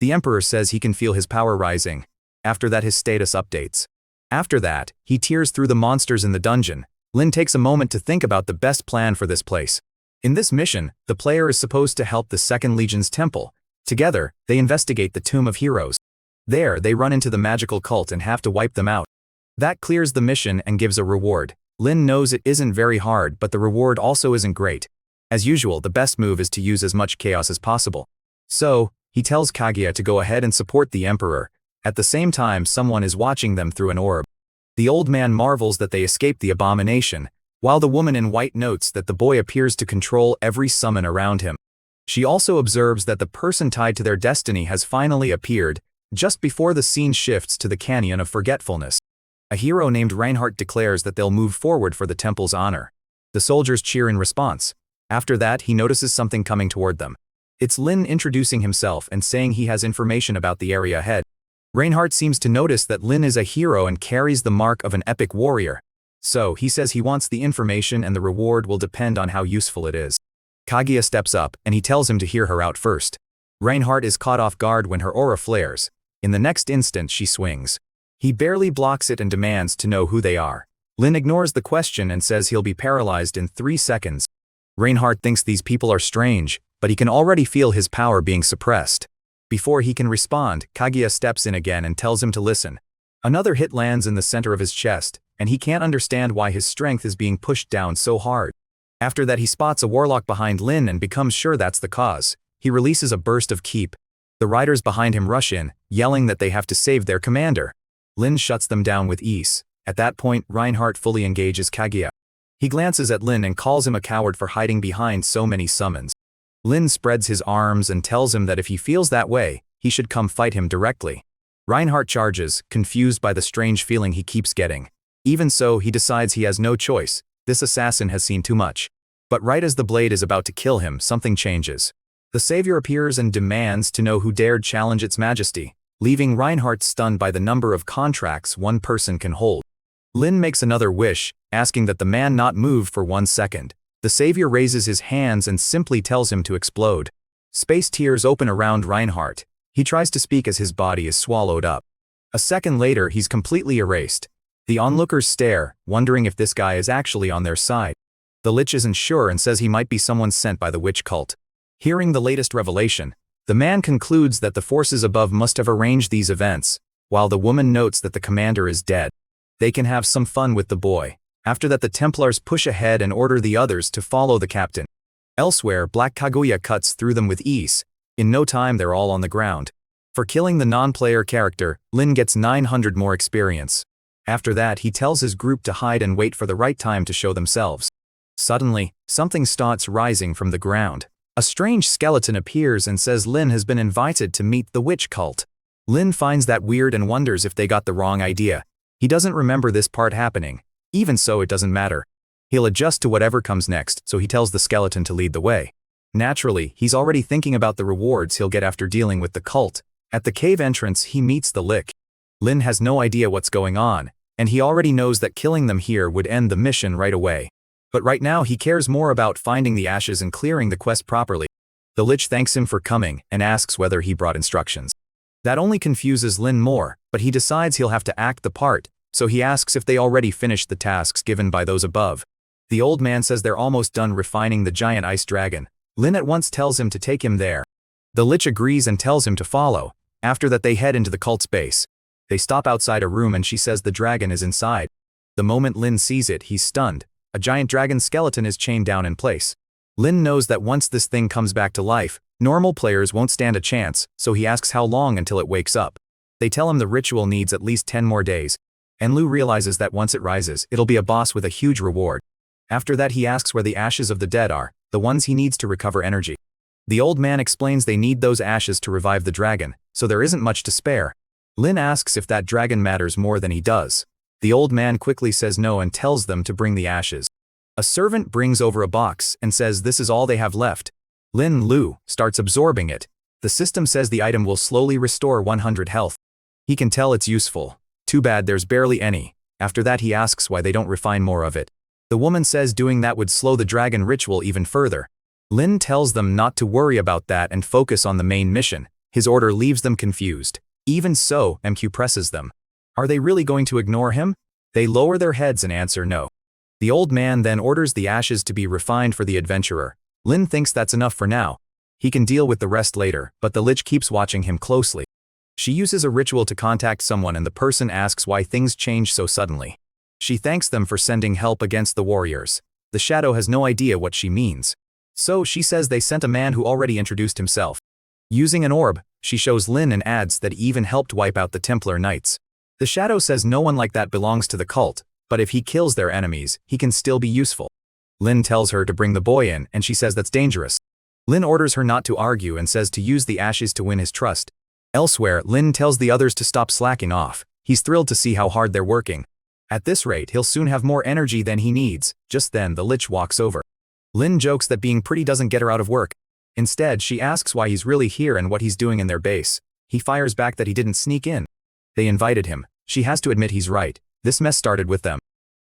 The Emperor says he can feel his power rising. After that, his status updates. After that, he tears through the monsters in the dungeon. Lin takes a moment to think about the best plan for this place. In this mission, the player is supposed to help the 2nd Legion's temple. Together, they investigate the Tomb of Heroes. There, they run into the magical cult and have to wipe them out. That clears the mission and gives a reward. Lin knows it isn't very hard, but the reward also isn't great. As usual, the best move is to use as much chaos as possible. So, He tells Kaguya to go ahead and support the emperor. At the same time, someone is watching them through an orb. The old man marvels that they escaped the abomination, while the woman in white notes that the boy appears to control every summon around him. She also observes that the person tied to their destiny has finally appeared, just before the scene shifts to the Canyon of Forgetfulness. A hero named Reinhardt declares that they'll move forward for the temple's honor. The soldiers cheer in response. After that, he notices something coming toward them. It's Lin introducing himself and saying he has information about the area ahead. Reinhardt seems to notice that Lin is a hero and carries the mark of an epic warrior. So, he says he wants the information and the reward will depend on how useful it is. Kaguya steps up, and he tells him to hear her out first. Reinhardt is caught off guard when her aura flares. In the next instant, she swings. He barely blocks it and demands to know who they are. Lin ignores the question and says he'll be paralyzed in 3 seconds. Reinhardt thinks these people are strange, but he can already feel his power being suppressed. Before he can respond, Kaguya steps in again and tells him to listen. Another hit lands in the center of his chest, and he can't understand why his strength is being pushed down so hard. After that, he spots a warlock behind Lin and becomes sure that's the cause. He releases a burst of ki. The riders behind him rush in, yelling that they have to save their commander. Lin shuts them down with ease. At that point, Reinhardt fully engages Kaguya. He glances at Lin and calls him a coward for hiding behind so many summons. Lin spreads his arms and tells him that if he feels that way, he should come fight him directly. Reinhardt charges, confused by the strange feeling he keeps getting. Even so, he decides he has no choice. This assassin has seen too much. But right as the blade is about to kill him, something changes. The savior appears and demands to know who dared challenge its majesty, leaving Reinhardt stunned by the number of contracts one person can hold. Lin makes another wish, asking that the man not move for 1 second. The savior raises his hands and simply tells him to explode. Space tears open around Reinhardt. He tries to speak as his body is swallowed up. A second later, he's completely erased. The onlookers stare, wondering if this guy is actually on their side. The Lich isn't sure and says he might be someone sent by the witch cult. Hearing the latest revelation, the man concludes that the forces above must have arranged these events, while the woman notes that the commander is dead. They can have some fun with the boy. After that, the Templars push ahead and order the others to follow the captain. Elsewhere, Black Kaguya cuts through them with ease. In no time, they're all on the ground. For killing the non-player character, Lin gets 900 more experience. After that, he tells his group to hide and wait for the right time to show themselves. Suddenly, something starts rising from the ground. A strange skeleton appears and says Lin has been invited to meet the witch cult. Lin finds that weird and wonders if they got the wrong idea. He doesn't remember this part happening. Even so, it doesn't matter. He'll adjust to whatever comes next, so he tells the skeleton to lead the way. Naturally, he's already thinking about the rewards he'll get after dealing with the cult. At the cave entrance, he meets the Lich. Lin has no idea what's going on, and he already knows that killing them here would end the mission right away. But right now, he cares more about finding the ashes and clearing the quest properly. The Lich thanks him for coming and asks whether he brought instructions. That only confuses Lin more, but he decides he'll have to act the part, so he asks if they already finished the tasks given by those above. The old man says they're almost done refining the giant ice dragon. Lin at once tells him to take him there. The Lich agrees and tells him to follow. After that, they head into the cult's base. They stop outside a room and she says the dragon is inside. The moment Lin sees it, he's stunned. A giant dragon skeleton is chained down in place. Lin knows that once this thing comes back to life, normal players won't stand a chance, so he asks how long until it wakes up. They tell him the ritual needs at least 10 more days, and Lu realizes that once it rises, it'll be a boss with a huge reward. After that, he asks where the ashes of the dead are, the ones he needs to recover energy. The old man explains they need those ashes to revive the dragon, so there isn't much to spare. Lin asks if that dragon matters more than he does. The old man quickly says no and tells them to bring the ashes. A servant brings over a box and says this is all they have left. Lu starts absorbing it. The system says the item will slowly restore 100 health. He can tell it's useful. Too bad there's barely any. After that, he asks why they don't refine more of it. The woman says doing that would slow the dragon ritual even further. Lin tells them not to worry about that and focus on the main mission. His order leaves them confused. Even so, MQ presses them. Are they really going to ignore him? They lower their heads and answer no. The old man then orders the ashes to be refined for the adventurer. Lin thinks that's enough for now. He can deal with the rest later, but the Lich keeps watching him closely. She uses a ritual to contact someone and the person asks why things change so suddenly. She thanks them for sending help against the warriors. The shadow has no idea what she means. So she says they sent a man who already introduced himself. Using an orb, she shows Lin and adds that he even helped wipe out the Templar Knights. The shadow says no one like that belongs to the cult, but if he kills their enemies, he can still be useful. Lin tells her to bring the boy in, and she says that's dangerous. Lin orders her not to argue and says to use the ashes to win his trust. Elsewhere, Lin tells the others to stop slacking off. He's thrilled to see how hard they're working. At this rate, he'll soon have more energy than he needs. Just then, the Lich walks over. Lin jokes that being pretty doesn't get her out of work. Instead, she asks why he's really here and what he's doing in their base. He fires back that he didn't sneak in. They invited him. She has to admit he's right. This mess started with them.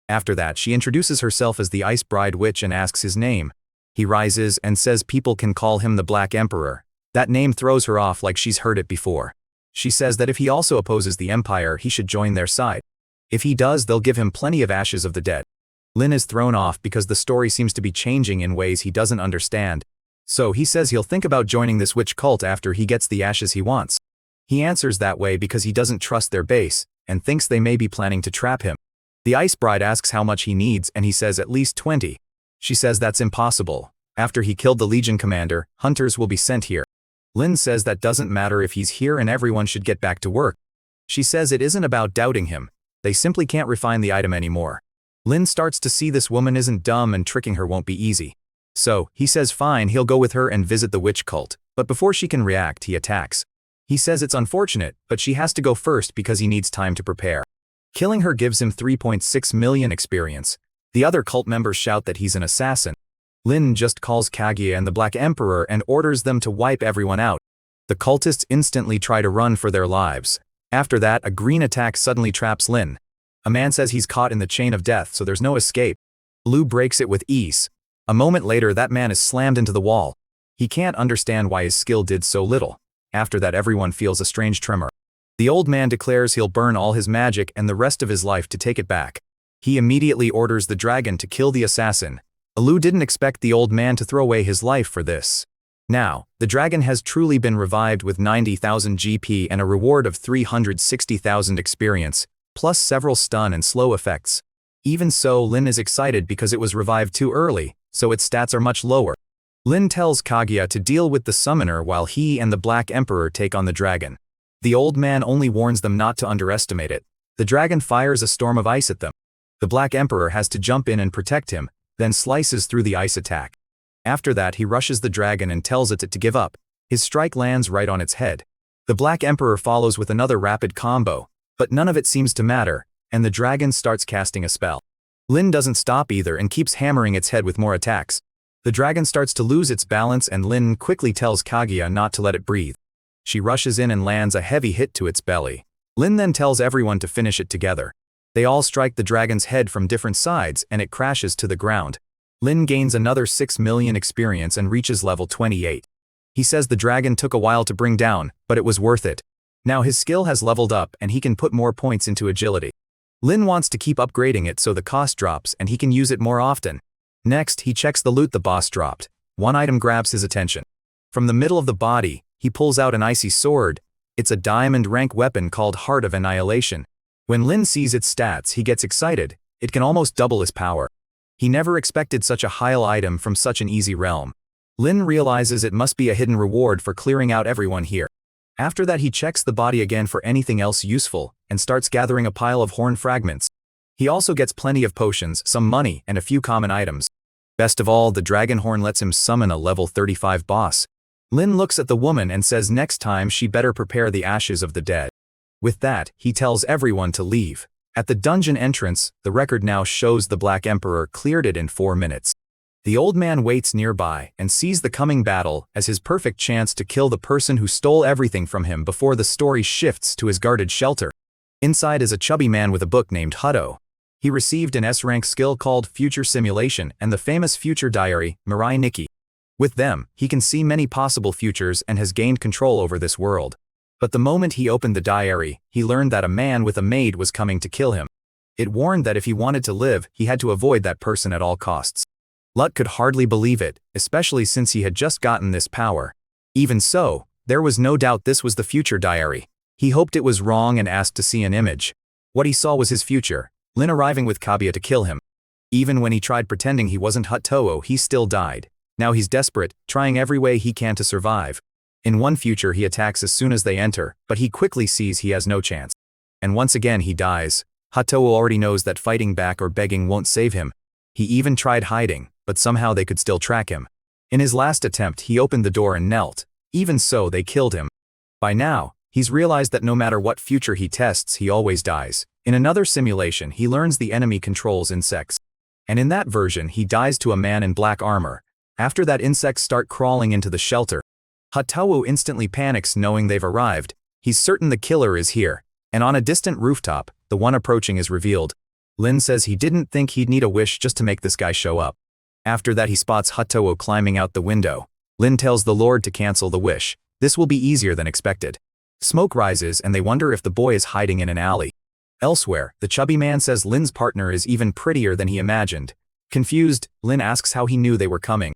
After that, she introduces herself as the Ice Bride Witch and asks his name. He rises and says people can call him the Black Emperor. That name throws her off like she's heard it before. She says that if he also opposes the Empire, he should join their side. If he does, they'll give him plenty of ashes of the dead. Lin is thrown off because the story seems to be changing in ways he doesn't understand. So he says he'll think about joining this witch cult after he gets the ashes he wants. He answers that way because he doesn't trust their base, and thinks they may be planning to trap him. The Ice Bride asks how much he needs, and he says at least 20. She says that's impossible. After he killed the Legion commander, hunters will be sent here. Lin says that doesn't matter if he's here and everyone should get back to work. She says it isn't about doubting him. They simply can't refine the item anymore. Lin starts to see this woman isn't dumb and tricking her won't be easy. So, he says fine, he'll go with her and visit the witch cult, but before she can react, he attacks. He says it's unfortunate, but she has to go first because he needs time to prepare. Killing her gives him 3.6 million experience. The other cult members shout that he's an assassin. Lin just calls Kaguya and the Black Emperor and orders them to wipe everyone out. The cultists instantly try to run for their lives. After that, a green attack suddenly traps Lin. A man says he's caught in the chain of death, so there's no escape. Lu breaks it with ease. A moment later, that man is slammed into the wall. He can't understand why his skill did so little. After that, everyone feels a strange tremor. The old man declares he'll burn all his magic and the rest of his life to take it back. He immediately orders the dragon to kill the assassin. Lu didn't expect the old man to throw away his life for this. Now, the dragon has truly been revived with 90,000 GP and a reward of 360,000 experience, plus several stun and slow effects. Even so, Lin is excited because it was revived too early, so its stats are much lower. Lin tells Kaguya to deal with the summoner while he and the Black Emperor take on the dragon. The old man only warns them not to underestimate it. The dragon fires a storm of ice at them. The Black Emperor has to jump in and protect him, then slices through the ice attack. After that, he rushes the dragon and tells it to give up. His strike lands right on its head. The Black Emperor follows with another rapid combo, but none of it seems to matter, and the dragon starts casting a spell. Lin doesn't stop either and keeps hammering its head with more attacks. The dragon starts to lose its balance and Lin quickly tells Kaguya not to let it breathe. She rushes in and lands a heavy hit to its belly. Lin then tells everyone to finish it together. They all strike the dragon's head from different sides and it crashes to the ground. Lin gains another 6 million experience and reaches level 28. He says the dragon took a while to bring down, but it was worth it. Now his skill has leveled up and he can put more points into agility. Lin wants to keep upgrading it so the cost drops and he can use it more often. Next, he checks the loot the boss dropped. One item grabs his attention. From the middle of the body, he pulls out an icy sword. It's a diamond rank weapon called Heart of Annihilation. When Lin sees its stats, he gets excited. It can almost double his power. He never expected such a high item from such an easy realm. Lin realizes it must be a hidden reward for clearing out everyone here. After that, he checks the body again for anything else useful, and starts gathering a pile of horn fragments. He also gets plenty of potions, some money, and a few common items. Best of all, the dragon horn lets him summon a level 35 boss. Lin looks at the woman and says next time she better prepare the ashes of the dead. With that, he tells everyone to leave. At the dungeon entrance, the record now shows the Black Emperor cleared it in 4 minutes. The old man waits nearby and sees the coming battle as his perfect chance to kill the person who stole everything from him before the story shifts to his guarded shelter. Inside is a chubby man with a book named Hutto. He received an S-rank skill called Future Simulation and the famous Future Diary, Mirai Nikki. With them, he can see many possible futures and has gained control over this world. But the moment he opened the diary, he learned that a man with a maid was coming to kill him. It warned that if he wanted to live, he had to avoid that person at all costs. Lut could hardly believe it, especially since he had just gotten this power. Even so, there was no doubt this was the future diary. He hoped it was wrong and asked to see an image. What he saw was his future, Lin arriving with Kaguya to kill him. Even when he tried pretending he wasn't Hutto, he still died. Now he's desperate, trying every way he can to survive. In one future he attacks as soon as they enter, but he quickly sees he has no chance. And once again he dies. Hatowo already knows that fighting back or begging won't save him. He even tried hiding, but somehow they could still track him. In his last attempt he opened the door and knelt. Even so, they killed him. By now, he's realized that no matter what future he tests he always dies. In another simulation he learns the enemy controls insects. And in that version he dies to a man in black armor. After that, insects start crawling into the shelter. Hatowo instantly panics knowing they've arrived. He's certain the killer is here. And on a distant rooftop, the one approaching is revealed. Lin says he didn't think he'd need a wish just to make this guy show up. After that he spots Hatowo climbing out the window. Lin tells the Lord to cancel the wish. This will be easier than expected. Smoke rises and they wonder if the boy is hiding in an alley. Elsewhere, the chubby man says Lin's partner is even prettier than he imagined. Confused, Lin asks how he knew they were coming.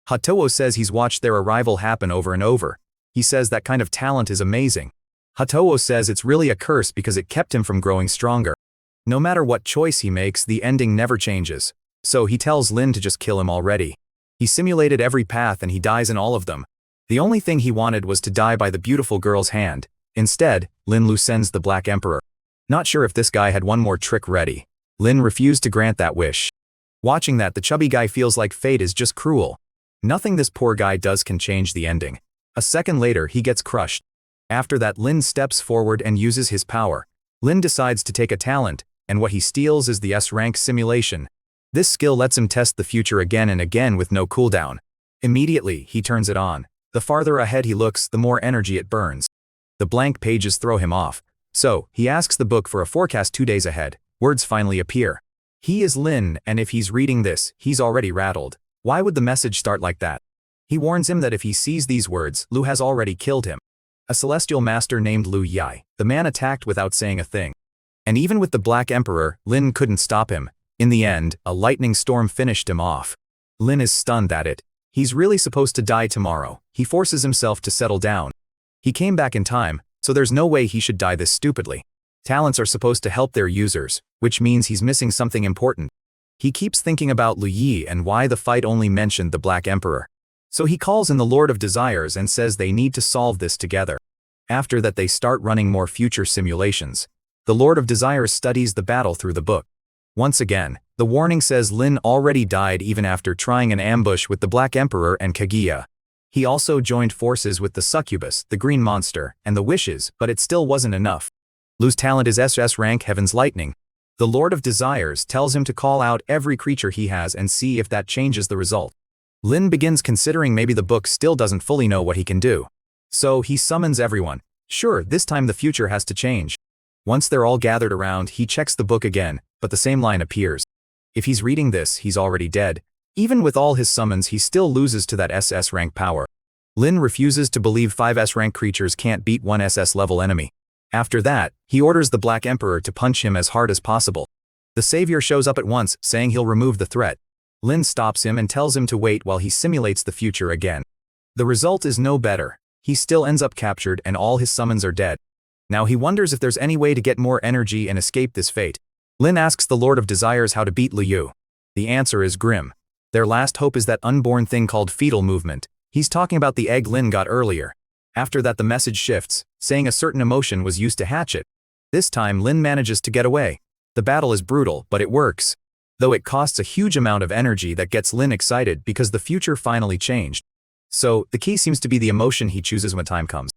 Hatowo says he's watched their arrival happen over and over. He says that kind of talent is amazing. Hatowo says it's really a curse because it kept him from growing stronger. No matter what choice he makes, the ending never changes. So he tells Lin to just kill him already. He simulated every path and he dies in all of them. The only thing he wanted was to die by the beautiful girl's hand. Instead, Lin sends the Black Emperor. Not sure if this guy had one more trick ready. Lin refused to grant that wish. Watching that, the chubby guy feels like fate is just cruel. Nothing this poor guy does can change the ending. A second later, he gets crushed. After that, Lin steps forward and uses his power. Lin decides to take a talent, and what he steals is the S-rank simulation. This skill lets him test the future again and again with no cooldown. Immediately, he turns it on. The farther ahead he looks, the more energy it burns. The blank pages throw him off. So, he asks the book for a forecast 2 days ahead. Words finally appear. He is Lin, and if he's reading this, he's already rattled. Why would the message start like that? He warns him that if he sees these words, Lu has already killed him. A celestial master named Lu Yai. The man attacked without saying a thing. And even with the Black Emperor, Lin couldn't stop him. In the end, a lightning storm finished him off. Lin is stunned at it. He's really supposed to die tomorrow. He forces himself to settle down. He came back in time, so there's no way he should die this stupidly. Talents are supposed to help their users, which means he's missing something important. He keeps thinking about Lu Yi and why the fight only mentioned the Black Emperor. So he calls in the Lord of Desires and says they need to solve this together. After that they start running more future simulations. The Lord of Desires studies the battle through the book. Once again, the warning says Lin already died even after trying an ambush with the Black Emperor and Kaguya. He also joined forces with the succubus, the green monster, and the wishes, but it still wasn't enough. Lu's talent is SS rank Heaven's Lightning. The Lord of Desires tells him to call out every creature he has and see if that changes the result. Lin begins considering maybe the book still doesn't fully know what he can do. So he summons everyone. Sure, this time the future has to change. Once they're all gathered around, he checks the book again, but the same line appears. If he's reading this, he's already dead. Even with all his summons, he still loses to that SS rank power. Lin refuses to believe 5 S rank creatures can't beat one SS level enemy. After that, he orders the Black Emperor to punch him as hard as possible. The savior shows up at once, saying he'll remove the threat. Lin stops him and tells him to wait while he simulates the future again. The result is no better. He still ends up captured and all his summons are dead. Now he wonders if there's any way to get more energy and escape this fate. Lin asks the Lord of Desires how to beat Lu Yu. The answer is grim. Their last hope is that unborn thing called fetal movement. He's talking about the egg Lin got earlier. After that the message shifts, saying a certain emotion was used to hatch it. This time Lin manages to get away. The battle is brutal, but it works. Though it costs a huge amount of energy that gets Lin excited because the future finally changed. So, the key seems to be the emotion he chooses when time comes.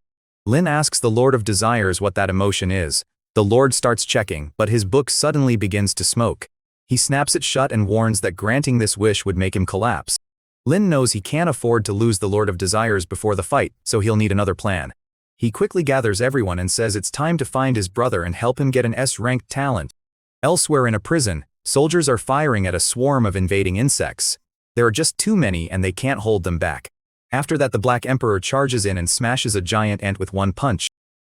Lin asks the Lord of Desires what that emotion is. The Lord starts checking, but his book suddenly begins to smoke. He snaps it shut and warns that granting this wish would make him collapse. Lin knows he can't afford to lose the Lord of Desires before the fight, so he'll need another plan. He quickly gathers everyone and says it's time to find his brother and help him get an S-ranked talent. Elsewhere in a prison, soldiers are firing at a swarm of invading insects. There are just too many and they can't hold them back. After that the Black Emperor charges in and smashes a giant ant with one punch.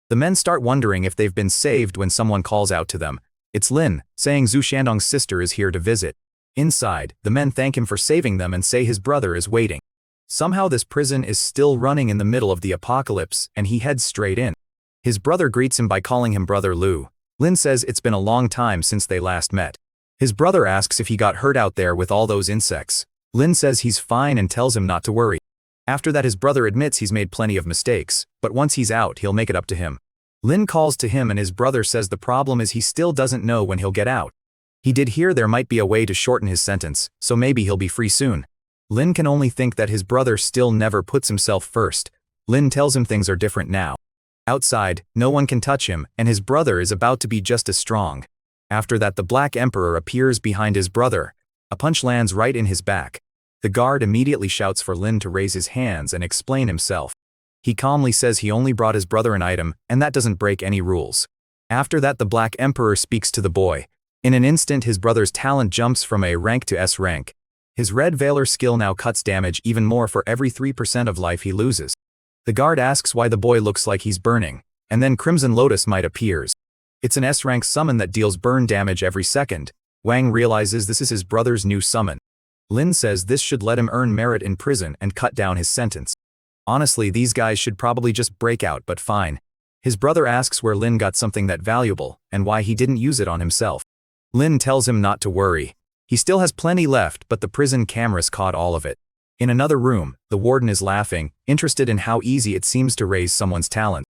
The men start wondering if they've been saved when someone calls out to them. It's Lin, saying Zhu Shandong's sister is here to visit. Inside, the men thank him for saving them and say his brother is waiting. Somehow this prison is still running in the middle of the apocalypse and he heads straight in. His brother greets him by calling him Brother Lu. Lin says it's been a long time since they last met. His brother asks if he got hurt out there with all those insects. Lin says he's fine and tells him not to worry. After that his brother admits he's made plenty of mistakes, but once he's out he'll make it up to him. Lin calls to him and his brother says the problem is he still doesn't know when he'll get out. He did hear there might be a way to shorten his sentence, so maybe he'll be free soon. Lin can only think that his brother still never puts himself first. Lin tells him things are different now. Outside, no one can touch him, and his brother is about to be just as strong. After that the Black Emperor appears behind his brother. A punch lands right in his back. The guard immediately shouts for Lin to raise his hands and explain himself. He calmly says he only brought his brother an item, and that doesn't break any rules. After that the Black Emperor speaks to the boy. In an instant his brother's talent jumps from A rank to S rank. His Red Valor skill now cuts damage even more for every 3% of life he loses. The guard asks why the boy looks like he's burning, and then Crimson Lotus Might appears. It's an S-rank summon that deals burn damage every second. Wang realizes this is his brother's new summon. Lin says this should let him earn merit in prison and cut down his sentence. Honestly, these guys should probably just break out, but fine. His brother asks where Lin got something that valuable, and why he didn't use it on himself. Lin tells him not to worry. He still has plenty left, but the prison cameras caught all of it. In another room, the warden is laughing, interested in how easy it seems to raise someone's talent.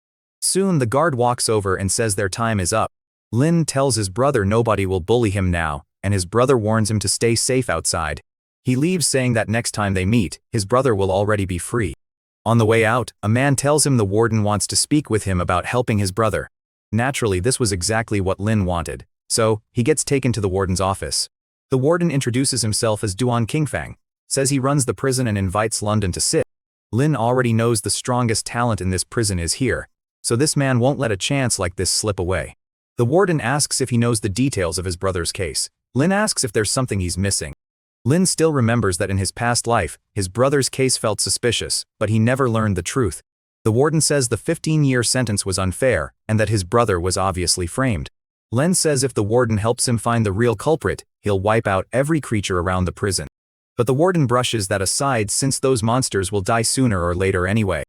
Soon the guard walks over and says their time is up. Lin tells his brother nobody will bully him now, and his brother warns him to stay safe outside. He leaves saying that next time they meet, his brother will already be free. On the way out, a man tells him the warden wants to speak with him about helping his brother. Naturally, this was exactly what Lin wanted, so he gets taken to the warden's office. The warden introduces himself as Duan Qingfang, says he runs the prison and invites London to sit. Lin already knows the strongest talent in this prison is here, so this man won't let a chance like this slip away. The warden asks if he knows the details of his brother's case. Lin asks if there's something he's missing. Lin still remembers that in his past life, his brother's case felt suspicious, but he never learned the truth. The warden says the 15-year sentence was unfair, and that his brother was obviously framed. Lin says if the warden helps him find the real culprit, he'll wipe out every creature around the prison. But the warden brushes that aside since those monsters will die sooner or later anyway.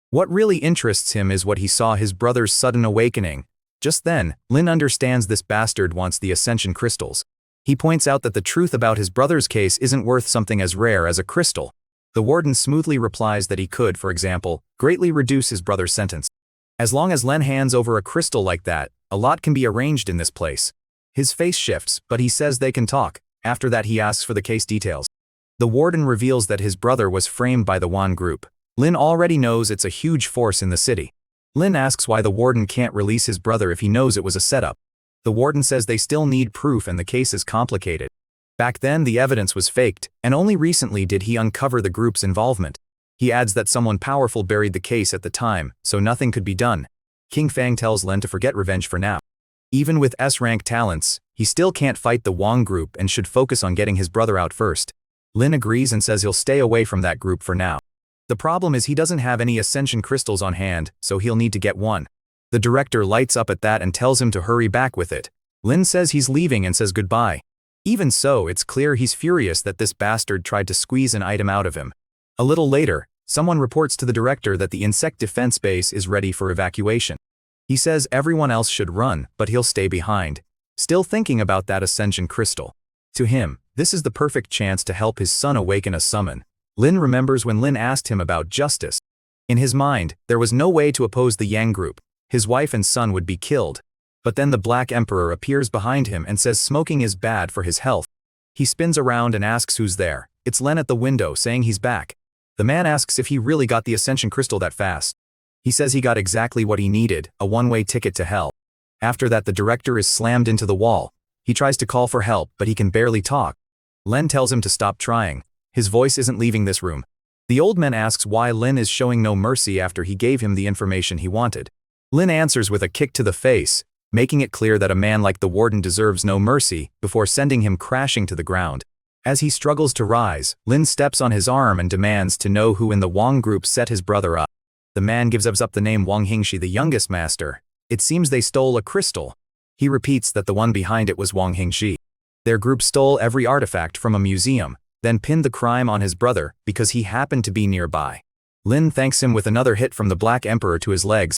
What really interests him is what he saw his brother's sudden awakening. Just then, Lin understands this bastard wants the Ascension crystals. He points out that the truth about his brother's case isn't worth something as rare as a crystal. The warden smoothly replies that he could, for example, greatly reduce his brother's sentence. As long as Lin hands over a crystal like that, a lot can be arranged in this place. His face shifts, but he says they can talk. After that he asks for the case details. The warden reveals that his brother was framed by the Wan group. Lin already knows it's a huge force in the city. Lin asks why the warden can't release his brother if he knows it was a setup. The warden says they still need proof and the case is complicated. Back then the evidence was faked, and only recently did he uncover the group's involvement. He adds that someone powerful buried the case at the time, so nothing could be done. King Fang tells Lin to forget revenge for now. Even with S-rank talents, he still can't fight the Wang group and should focus on getting his brother out first. Lin agrees and says he'll stay away from that group for now. The problem is he doesn't have any Ascension crystals on hand, so he'll need to get one. The director lights up at that and tells him to hurry back with it. Lin says he's leaving and says goodbye. Even so, it's clear he's furious that this bastard tried to squeeze an item out of him. A little later, someone reports to the director that the insect defense base is ready for evacuation. He says everyone else should run, but he'll stay behind, still thinking about that Ascension crystal. To him, this is the perfect chance to help his son awaken a summon. Lin remembers when Lin asked him about justice. In his mind, there was no way to oppose the Yang group. His wife and son would be killed. But then the Black Emperor appears behind him and says smoking is bad for his health. He spins around and asks who's there. It's Lin at the window saying he's back. The man asks if he really got the Ascension crystal that fast. He says he got exactly what he needed, a one-way ticket to hell. After that the director is slammed into the wall. He tries to call for help, but he can barely talk. Lin tells him to stop trying. His voice isn't leaving this room. The old man asks why Lin is showing no mercy after he gave him the information he wanted. Lin answers with a kick to the face, making it clear that a man like the warden deserves no mercy, before sending him crashing to the ground. As he struggles to rise, Lin steps on his arm and demands to know who in the Wang group set his brother up. The man gives up the name Wang Hingxi, the youngest master. It seems they stole a crystal. He repeats that the one behind it was Wang Hingxi. Their group stole every artifact from a museum, then pinned the crime on his brother because he happened to be nearby. Lin thanks him with another hit from the Black Emperor to his legs.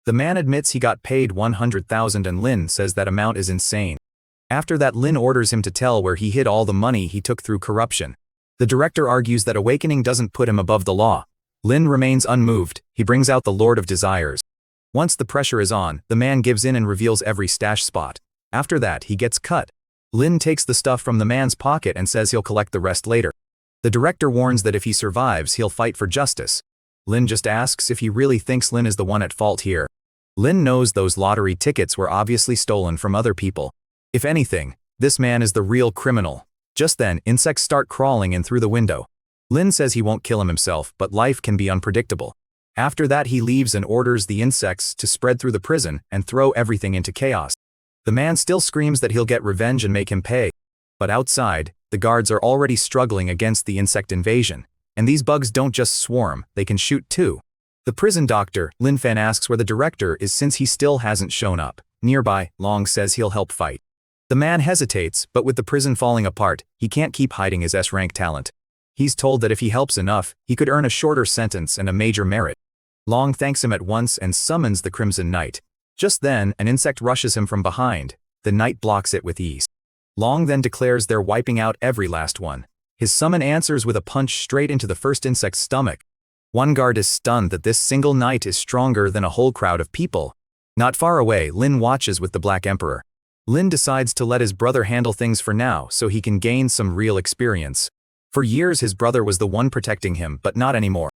The man admits he got paid 100,000 and Lin says that amount is insane. After that Lin orders him to tell where he hid all the money he took through corruption. The director argues that awakening doesn't put him above the law. Lin remains unmoved. He brings out the Lord of Desires. Once the pressure is on, the man gives in and reveals every stash spot. After that, he gets cut. Lin takes the stuff from the man's pocket and says he'll collect the rest later. The director warns that if he survives, he'll fight for justice. Lin just asks if he really thinks Lin is the one at fault here. Lin knows those lottery tickets were obviously stolen from other people. If anything, this man is the real criminal. Just then, insects start crawling in through the window. Lin says he won't kill him himself, but life can be unpredictable. After that, he leaves and orders the insects to spread through the prison and throw everything into chaos. The man still screams that he'll get revenge and make him pay. But outside, the guards are already struggling against the insect invasion. And these bugs don't just swarm, they can shoot too. The prison doctor, Lin Fan, asks where the director is since he still hasn't shown up. Nearby, Long says he'll help fight. The man hesitates, but with the prison falling apart, he can't keep hiding his S-rank talent. He's told that if he helps enough, he could earn a shorter sentence and a major merit. Long thanks him at once and summons the Crimson Knight. Just then, an insect rushes him from behind. The knight blocks it with ease. Long then declares they're wiping out every last one. His summon answers with a punch straight into the first insect's stomach. One guard is stunned that this single knight is stronger than a whole crowd of people. Not far away, Lin watches with the Black Emperor. Lin decides to let his brother handle things for now so he can gain some real experience. For years his brother was the one protecting him, but not anymore.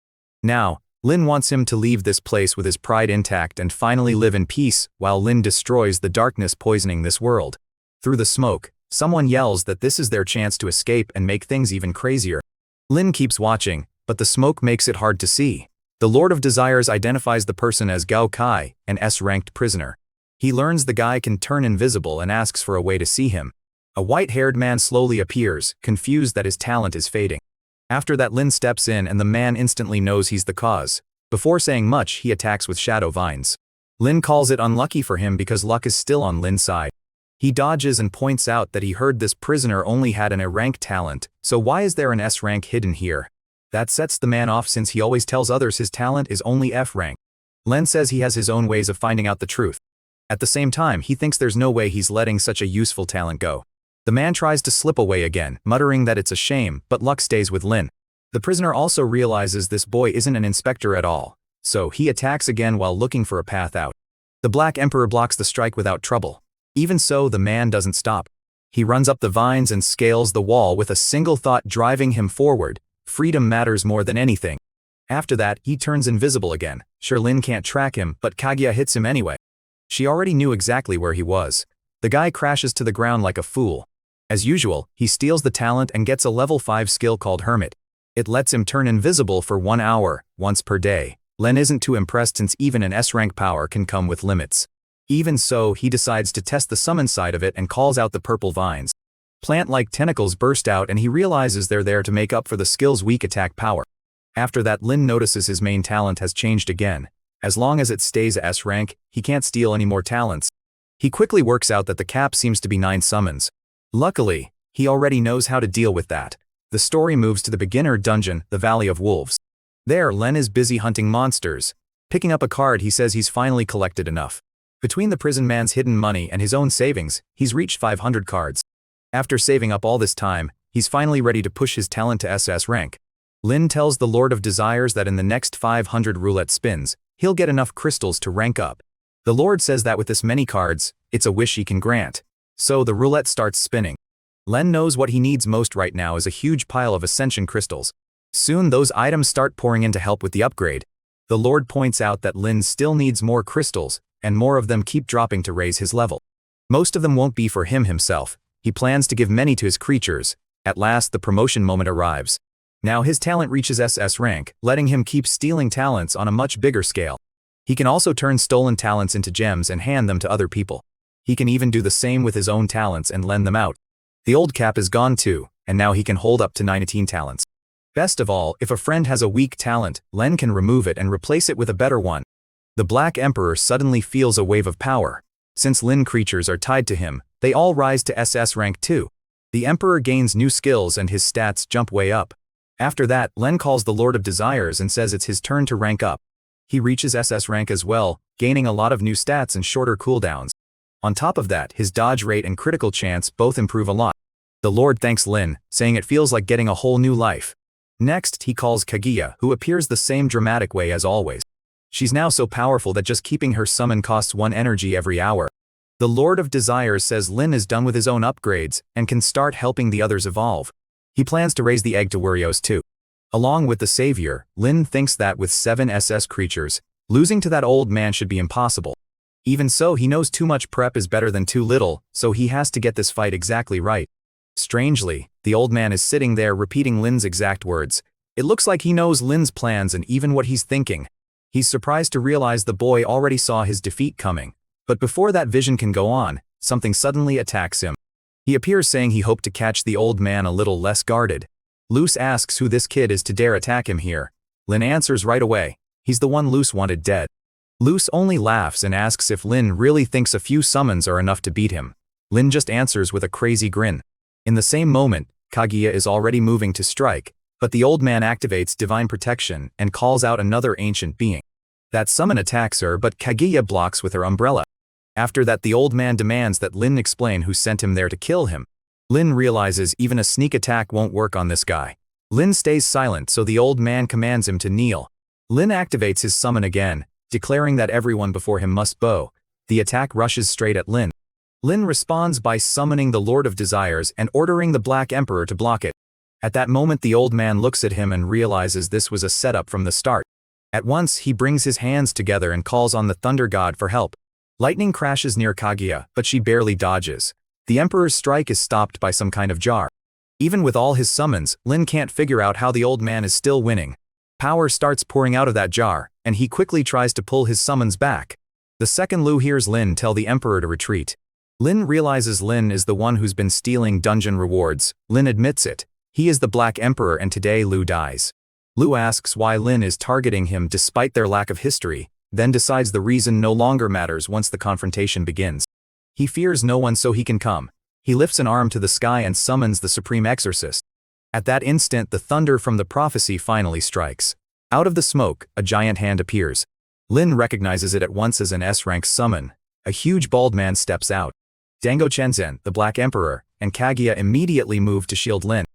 Now, Lin wants him to leave this place with his pride intact and finally live in peace while Lin destroys the darkness poisoning this world. Through the smoke, someone yells that this is their chance to escape and make things even crazier. Lin keeps watching, but the smoke makes it hard to see. The Lord of Desires identifies the person as Gao Kai, an S-ranked prisoner. He learns the guy can turn invisible and asks for a way to see him. A white-haired man slowly appears, confused that his talent is fading. After that, Lin steps in and the man instantly knows he's the cause. Before saying much, he attacks with shadow vines. Lin calls it unlucky for him because luck is still on Lin's side. He dodges and points out that he heard this prisoner only had an A-rank talent, so why is there an S-rank hidden here? That sets the man off since he always tells others his talent is only F-rank. Lin says he has his own ways of finding out the truth. At the same time, he thinks there's no way he's letting such a useful talent go. The man tries to slip away again, muttering that it's a shame, but luck stays with Lin. The prisoner also realizes this boy isn't an inspector at all, so he attacks again while looking for a path out. The Black Emperor blocks the strike without trouble. Even so, the man doesn't stop. He runs up the vines and scales the wall with a single thought driving him forward: freedom matters more than anything. After that, he turns invisible again. Sure, Lin can't track him, but Kaguya hits him anyway. She already knew exactly where he was. The guy crashes to the ground like a fool. As usual, he steals the talent and gets a level 5 skill called Hermit. It lets him turn invisible for 1 hour, once per day. Len isn't too impressed since even an S-rank power can come with limits. Even so, he decides to test the summon side of it and calls out the purple vines. Plant-like tentacles burst out and he realizes they're there to make up for the skill's weak attack power. After that, Lin notices his main talent has changed again. As long as it stays S-rank, he can't steal any more talents. He quickly works out that the cap seems to be 9 summons. Luckily, he already knows how to deal with that. The story moves to the beginner dungeon, the Valley of Wolves. There, Len is busy hunting monsters. Picking up a card, he says he's finally collected enough. Between the prison man's hidden money and his own savings, he's reached 500 cards. After saving up all this time, he's finally ready to push his talent to SS rank. Lin tells the Lord of Desires that in the next 500 roulette spins, he'll get enough crystals to rank up. The Lord says that with this many cards, it's a wish he can grant. So the roulette starts spinning. Len knows what he needs most right now is a huge pile of ascension crystals. Soon those items start pouring in to help with the upgrade. The Lord points out that Lin still needs more crystals, and more of them keep dropping to raise his level. Most of them won't be for him himself. He plans to give many to his creatures. At last, the promotion moment arrives. Now his talent reaches SS rank, letting him keep stealing talents on a much bigger scale. He can also turn stolen talents into gems and hand them to other people. He can even do the same with his own talents and lend them out. The old cap is gone too, and now he can hold up to 19 talents. Best of all, if a friend has a weak talent, Len can remove it and replace it with a better one. The Black Emperor suddenly feels a wave of power. Since Lin creatures are tied to him, they all rise to SS rank too. The Emperor gains new skills and his stats jump way up. After that, Len calls the Lord of Desires and says it's his turn to rank up. He reaches SS rank as well, gaining a lot of new stats and shorter cooldowns. On top of that, his dodge rate and critical chance both improve a lot. The Lord thanks Lin, saying it feels like getting a whole new life. Next, he calls Kaguya, who appears the same dramatic way as always. She's now so powerful that just keeping her summon costs 1 energy every hour. The Lord of Desires says Lin is done with his own upgrades and can start helping the others evolve. He plans to raise the egg to Wurios too. Along with the savior, Lin thinks that with 7 SS creatures, losing to that old man should be impossible. Even so, he knows too much prep is better than too little, so he has to get this fight exactly right. Strangely, the old man is sitting there repeating Lin's exact words. It looks like he knows Lin's plans and even what he's thinking. He's surprised to realize the boy already saw his defeat coming. But before that vision can go on, something suddenly attacks him. He appears saying he hoped to catch the old man a little less guarded. Luce asks who this kid is to dare attack him here. Lin answers right away. He's the one Luce wanted dead. Luce only laughs and asks if Lin really thinks a few summons are enough to beat him. Lin just answers with a crazy grin. In the same moment, Kaguya is already moving to strike, but the old man activates divine protection and calls out another ancient being. That summon attacks her, but Kaguya blocks with her umbrella. After that, the old man demands that Lin explain who sent him there to kill him. Lin realizes even a sneak attack won't work on this guy. Lin stays silent, so the old man commands him to kneel. Lin activates his summon again, declaring that everyone before him must bow. The attack rushes straight at Lin. Lin responds by summoning the Lord of Desires and ordering the Black Emperor to block it. At that moment, the old man looks at him and realizes this was a setup from the start. At once, he brings his hands together and calls on the Thunder God for help. Lightning crashes near Kaguya, but she barely dodges. The Emperor's strike is stopped by some kind of jar. Even with all his summons, Lin can't figure out how the old man is still winning. Power starts pouring out of that jar, and he quickly tries to pull his summons back. The second Lu hears Lin tell the Emperor to retreat. Lin realizes Lin is the one who's been stealing dungeon rewards. Lin admits it. He is the Black Emperor, and today Lu dies. Lu asks why Lin is targeting him despite their lack of history, then decides the reason no longer matters once the confrontation begins. He fears no one, so he can come. He lifts an arm to the sky and summons the Supreme Exorcist. At that instant, the thunder from the prophecy finally strikes. Out of the smoke, a giant hand appears. Lin recognizes it at once as an S-rank summon. A huge bald man steps out. Dango Chenzen, the Black Emperor, and Kaguya immediately move to shield Lin.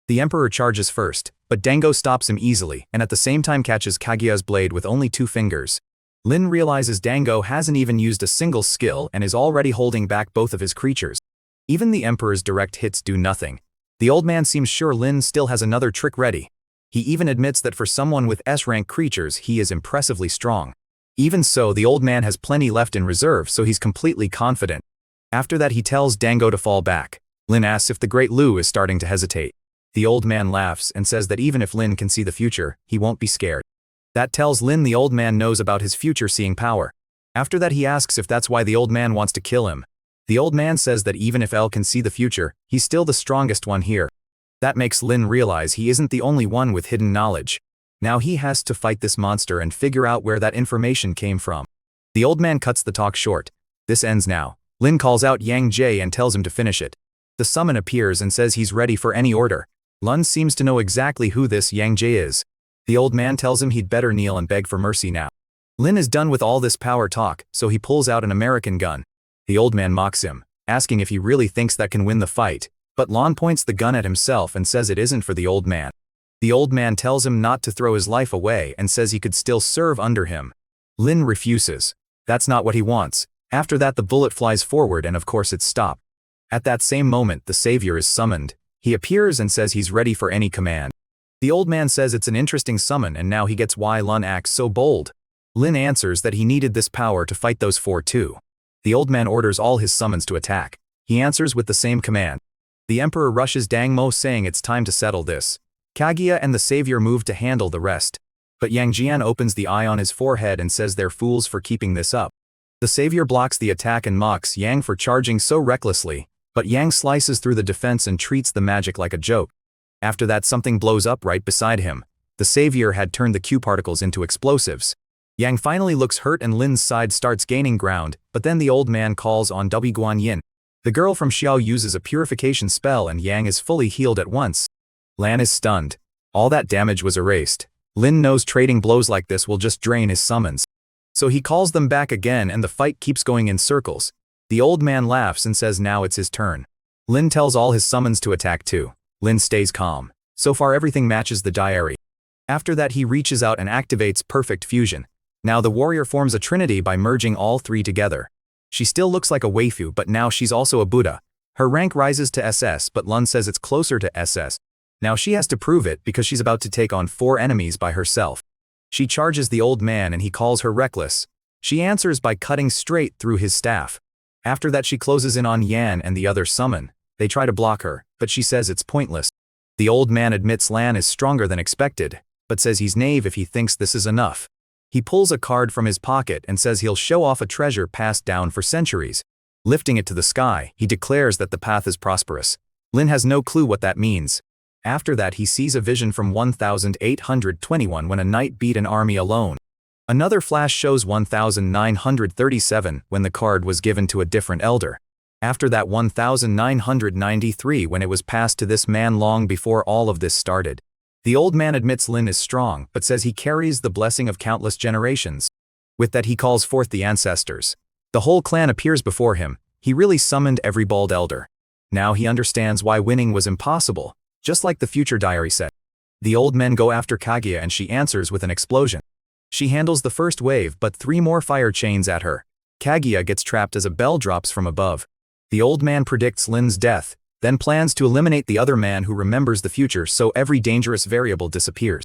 The Emperor charges first, but Dango stops him easily and at the same time catches Kaguya's blade with only 2 fingers. Lin realizes Dango hasn't even used a single skill and is already holding back both of his creatures. Even the Emperor's direct hits do nothing. The old man seems sure Lin still has another trick ready. He even admits that for someone with S-rank creatures, he is impressively strong. Even so, the old man has plenty left in reserve, so he's completely confident. After that, he tells Dango to fall back. Lin asks if the Great Lu is starting to hesitate. The old man laughs and says that even if Lin can see the future, he won't be scared. That tells Lin the old man knows about his future-seeing power. After that, he asks if that's why the old man wants to kill him. The old man says that even if L can see the future, he's still the strongest one here. That makes Lin realize he isn't the only one with hidden knowledge. Now he has to fight this monster and figure out where that information came from. The old man cuts the talk short. This ends now. Lin calls out Yang Jie and tells him to finish it. The summon appears and says he's ready for any order. Lun seems to know exactly who this Yang Jie is. The old man tells him he'd better kneel and beg for mercy now. Lin is done with all this power talk, so he pulls out an American gun. The old man mocks him, asking if he really thinks that can win the fight, but Lon points the gun at himself and says it isn't for the old man. The old man tells him not to throw his life away and says he could still serve under him. Lin refuses. That's not what he wants. After that, the bullet flies forward and of course it's stopped. At that same moment, the savior is summoned. He appears and says he's ready for any command. The old man says it's an interesting summon and now he gets why Lun acts so bold. Lin answers that he needed this power to fight those 4 too. The old man orders all his summons to attack. He answers with the same command. The Emperor rushes Dang Mo saying it's time to settle this. Kaguya and the savior move to handle the rest. But Yang Jian opens the eye on his forehead and says they're fools for keeping this up. The savior blocks the attack and mocks Yang for charging so recklessly, but Yang slices through the defense and treats the magic like a joke. After that, something blows up right beside him. The savior had turned the Q particles into explosives. Yang finally looks hurt and Lin's side starts gaining ground, but then the old man calls on W Guan Yin. The girl from Xiao uses a purification spell and Yang is fully healed at once. Lan is stunned. All that damage was erased. Lin knows trading blows like this will just drain his summons. So he calls them back again and the fight keeps going in circles. The old man laughs and says now it's his turn. Lin tells all his summons to attack too. Lin stays calm. So far everything matches the diary. After that he reaches out and activates perfect fusion. Now the warrior forms a trinity by merging all three together. She still looks like a waifu, but now she's also a Buddha. Her rank rises to SS, but Lun says it's closer to SS. Now she has to prove it because she's about to take on 4 enemies by herself. She charges the old man and he calls her reckless. She answers by cutting straight through his staff. After that she closes in on Yan and the other summon. They try to block her, but she says it's pointless. The old man admits Lan is stronger than expected, but says he's naive if he thinks this is enough. He pulls a card from his pocket and says he'll show off a treasure passed down for centuries. Lifting it to the sky, he declares that the path is prosperous. Lin has no clue what that means. After that he sees a vision from 1821 when a knight beat an army alone. Another flash shows 1937 when the card was given to a different elder. After that 1993 when it was passed to this man long before all of this started. The old man admits Lin is strong, but says he carries the blessing of countless generations. With that he calls forth the ancestors. The whole clan appears before him. He really summoned every bald elder. Now he understands why winning was impossible, just like the future diary said. The old men go after Kaguya and she answers with an explosion. She handles the first wave, but 3 more fire chains at her. Kaguya gets trapped as a bell drops from above. The old man predicts Lin's death, then plans to eliminate the other man who remembers the future so every dangerous variable disappears.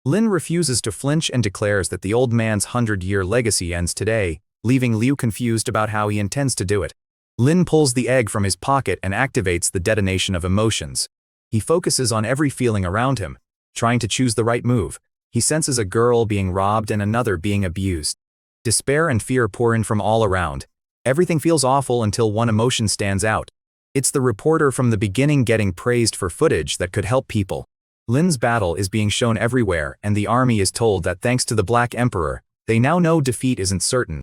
Lin refuses to flinch and declares that the old man's 100-year legacy ends today, leaving Liu confused about how he intends to do it. Lin pulls the egg from his pocket and activates the detonation of emotions. He focuses on every feeling around him, trying to choose the right move. He senses a girl being robbed and another being abused. Despair and fear pour in from all around. Everything feels awful until one emotion stands out. It's the reporter from the beginning getting praised for footage that could help people. Lin's battle is being shown everywhere and the army is told that thanks to the Black Emperor, they now know defeat isn't certain.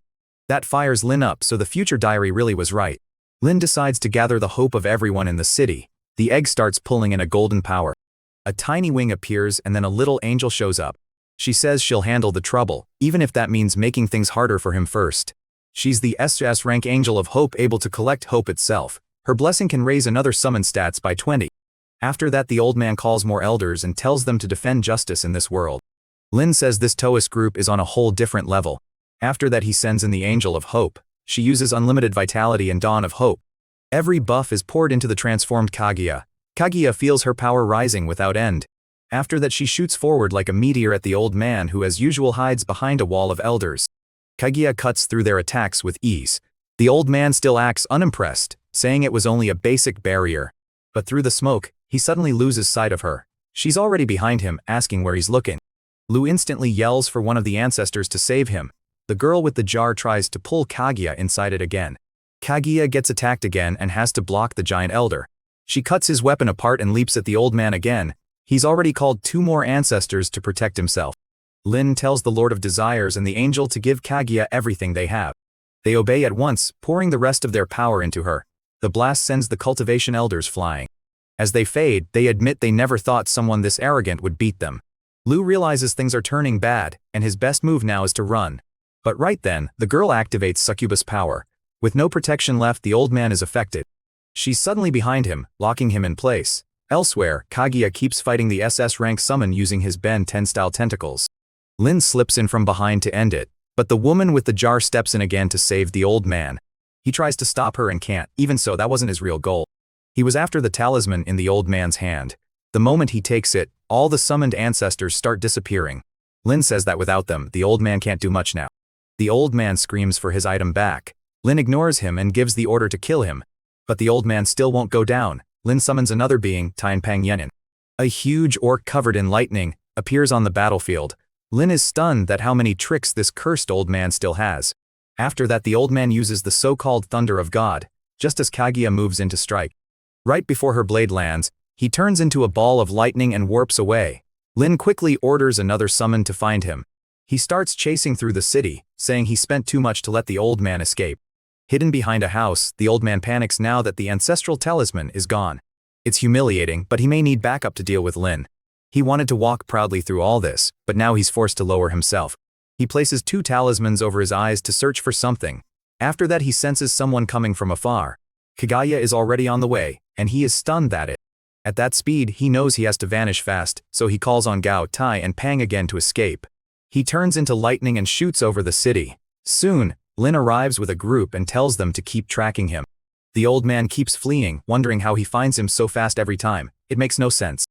That fires Lin up, so the future diary really was right. Lin decides to gather the hope of everyone in the city. The egg starts pulling in a golden power. A tiny wing appears and then a little angel shows up. She says she'll handle the trouble, even if that means making things harder for him first. She's the SS rank angel of hope, able to collect hope itself. Her blessing can raise another summon stats by 20. After that the old man calls more elders and tells them to defend justice in this world. Lin says this Toast group is on a whole different level. After that he sends in the angel of hope. She uses unlimited vitality and dawn of hope. Every buff is poured into the transformed Kaguya. Kaguya feels her power rising without end. After that she shoots forward like a meteor at the old man who as usual hides behind a wall of elders. Kaguya cuts through their attacks with ease. The old man still acts unimpressed, saying it was only a basic barrier. But through the smoke, he suddenly loses sight of her. She's already behind him, asking where he's looking. Lu instantly yells for one of the ancestors to save him. The girl with the jar tries to pull Kaguya inside it again. Kaguya gets attacked again and has to block the giant elder. She cuts his weapon apart and leaps at the old man again. He's already called 2 more ancestors to protect himself. Lin tells the Lord of Desires and the angel to give Kaguya everything they have. They obey at once, pouring the rest of their power into her. The blast sends the cultivation elders flying. As they fade, they admit they never thought someone this arrogant would beat them. Lu realizes things are turning bad, and his best move now is to run. But right then, the girl activates succubus power. With no protection left, the old man is affected. She's suddenly behind him, locking him in place. Elsewhere, Kaguya keeps fighting the SS rank summon using his Ben 10 style tentacles. Lin slips in from behind to end it, but the woman with the jar steps in again to save the old man. He tries to stop her and can't. Even so, that wasn't his real goal. He was after the talisman in the old man's hand. The moment he takes it, all the summoned ancestors start disappearing. Lin says that without them, the old man can't do much now. The old man screams for his item back. Lin ignores him and gives the order to kill him. But the old man still won't go down. Lin summons another being, Tianpang Yenin. A huge orc covered in lightning appears on the battlefield. Lin is stunned at how many tricks this cursed old man still has. After that the old man uses the so-called Thunder of God, just as Kaguya moves in to strike. Right before her blade lands, he turns into a ball of lightning and warps away. Lin quickly orders another summon to find him. He starts chasing through the city, saying he spent too much to let the old man escape. Hidden behind a house, the old man panics now that the ancestral talisman is gone. It's humiliating, but he may need backup to deal with Lin. He wanted to walk proudly through all this, but now he's forced to lower himself. He places 2 talismans over his eyes to search for something. After that he senses someone coming from afar. Kaguya is already on the way, and he is stunned at it. At that speed, he knows he has to vanish fast, so he calls on Gao Tai and Pang again to escape. He turns into lightning and shoots over the city. Soon, Lin arrives with a group and tells them to keep tracking him. The old man keeps fleeing, wondering how he finds him so fast every time. It makes no sense.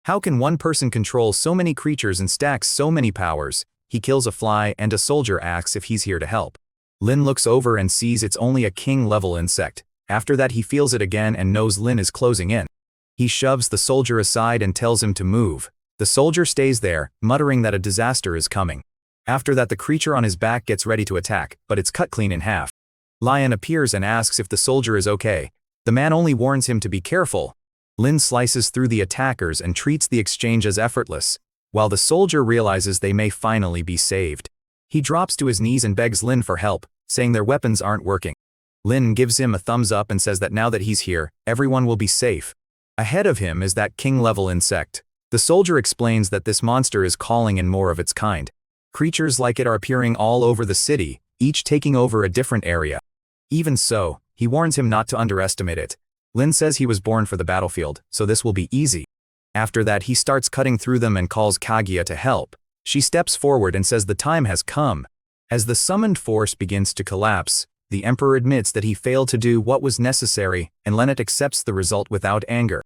How can one person control so many creatures and stacks so many powers? He kills a fly and a soldier asks if he's here to help. Lin looks over and sees it's only a king-level insect. After that he feels it again and knows Lin is closing in. He shoves the soldier aside and tells him to move. The soldier stays there, muttering that a disaster is coming. After that the creature on his back gets ready to attack, but it's cut clean in half. Lion appears and asks if the soldier is okay. The man only warns him to be careful. Lin slices through the attackers and treats the exchange as effortless, while the soldier realizes they may finally be saved. He drops to his knees and begs Lin for help, saying their weapons aren't working. Lin gives him a thumbs up and says that now that he's here, everyone will be safe. Ahead of him is that king-level insect. The soldier explains that this monster is calling in more of its kind. Creatures like it are appearing all over the city, each taking over a different area. Even so, he warns him not to underestimate it. Lin says he was born for the battlefield, so this will be easy. After that he starts cutting through them and calls Kaguya to help. She steps forward and says the time has come. As the summoned force begins to collapse, the Emperor admits that he failed to do what was necessary, and Lennart accepts the result without anger.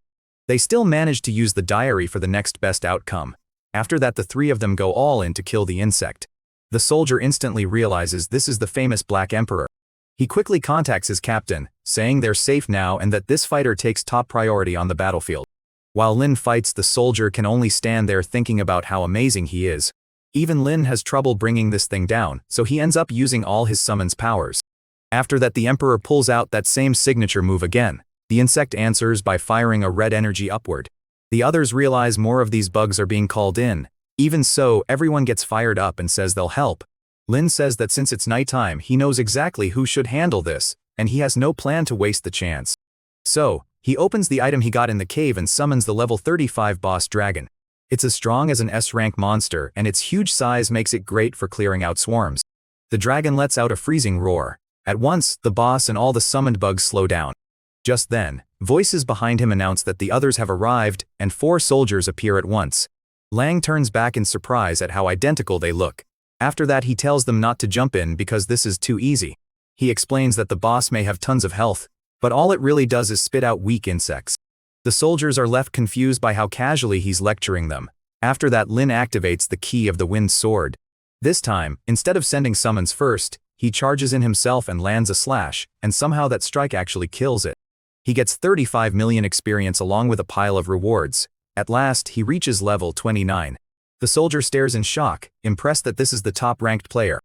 They still manage to use the diary for the next best outcome. After that the three of them go all in to kill the insect. The soldier instantly realizes this is the famous Black Emperor. He quickly contacts his captain, saying they're safe now and that this fighter takes top priority on the battlefield. While Lin fights, the soldier can only stand there thinking about how amazing he is. Even Lin has trouble bringing this thing down, so he ends up using all his summons powers. After that the Emperor pulls out that same signature move again. The insect answers by firing a red energy upward. The others realize more of these bugs are being called in. Even so, everyone gets fired up and says they'll help. Lin says that since it's nighttime, he knows exactly who should handle this, and he has no plan to waste the chance. So, he opens the item he got in the cave and summons the level 35 boss dragon. It's as strong as an S-rank monster, and its huge size makes it great for clearing out swarms. The dragon lets out a freezing roar. At once, the boss and all the summoned bugs slow down. Just then, voices behind him announce that the others have arrived, and 4 soldiers appear at once. Lang turns back in surprise at how identical they look. After that he tells them not to jump in because this is too easy. He explains that the boss may have tons of health, but all it really does is spit out weak insects. The soldiers are left confused by how casually he's lecturing them. After that Lin activates the key of the wind sword. This time, instead of sending summons first, he charges in himself and lands a slash, and somehow that strike actually kills it. He gets 35 million experience along with a pile of rewards. At last, he reaches level 29. The soldier stares in shock, impressed that this is the top-ranked player.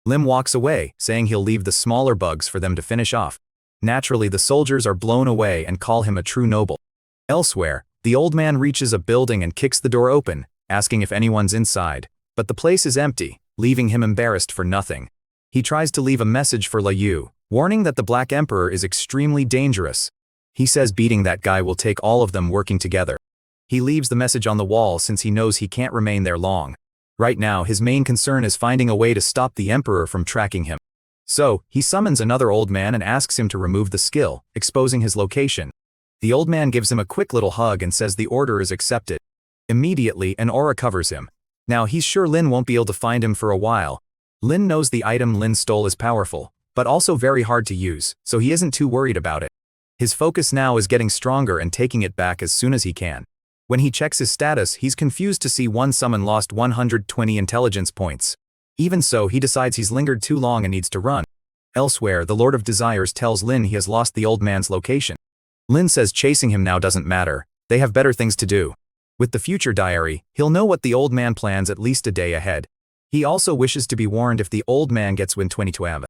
Lim walks away, saying he'll leave the smaller bugs for them to finish off. Naturally, the soldiers are blown away and call him a true noble. Elsewhere, the old man reaches a building and kicks the door open, asking if anyone's inside, but the place is empty, leaving him embarrassed for nothing. He tries to leave a message for Liu, warning that the Black Emperor is extremely dangerous. He says beating that guy will take all of them working together. He leaves the message on the wall since he knows he can't remain there long. Right now, his main concern is finding a way to stop the Emperor from tracking him. So, he summons another old man and asks him to remove the skill, exposing his location. The old man gives him a quick little hug and says the order is accepted. Immediately, an aura covers him. Now he's sure Lin won't be able to find him for a while. Lin knows the item Lin stole is powerful, but also very hard to use, so he isn't too worried about it. His focus now is getting stronger and taking it back as soon as he can. When he checks his status, he's confused to see one summon lost 120 intelligence points. Even so, he decides he's lingered too long and needs to run. Elsewhere, the Lord of Desires tells Lin he has lost the old man's location. Lin says chasing him now doesn't matter, they have better things to do. With the future diary, he'll know what the old man plans at least a day ahead. He also wishes to be warned if the old man gets win 2012.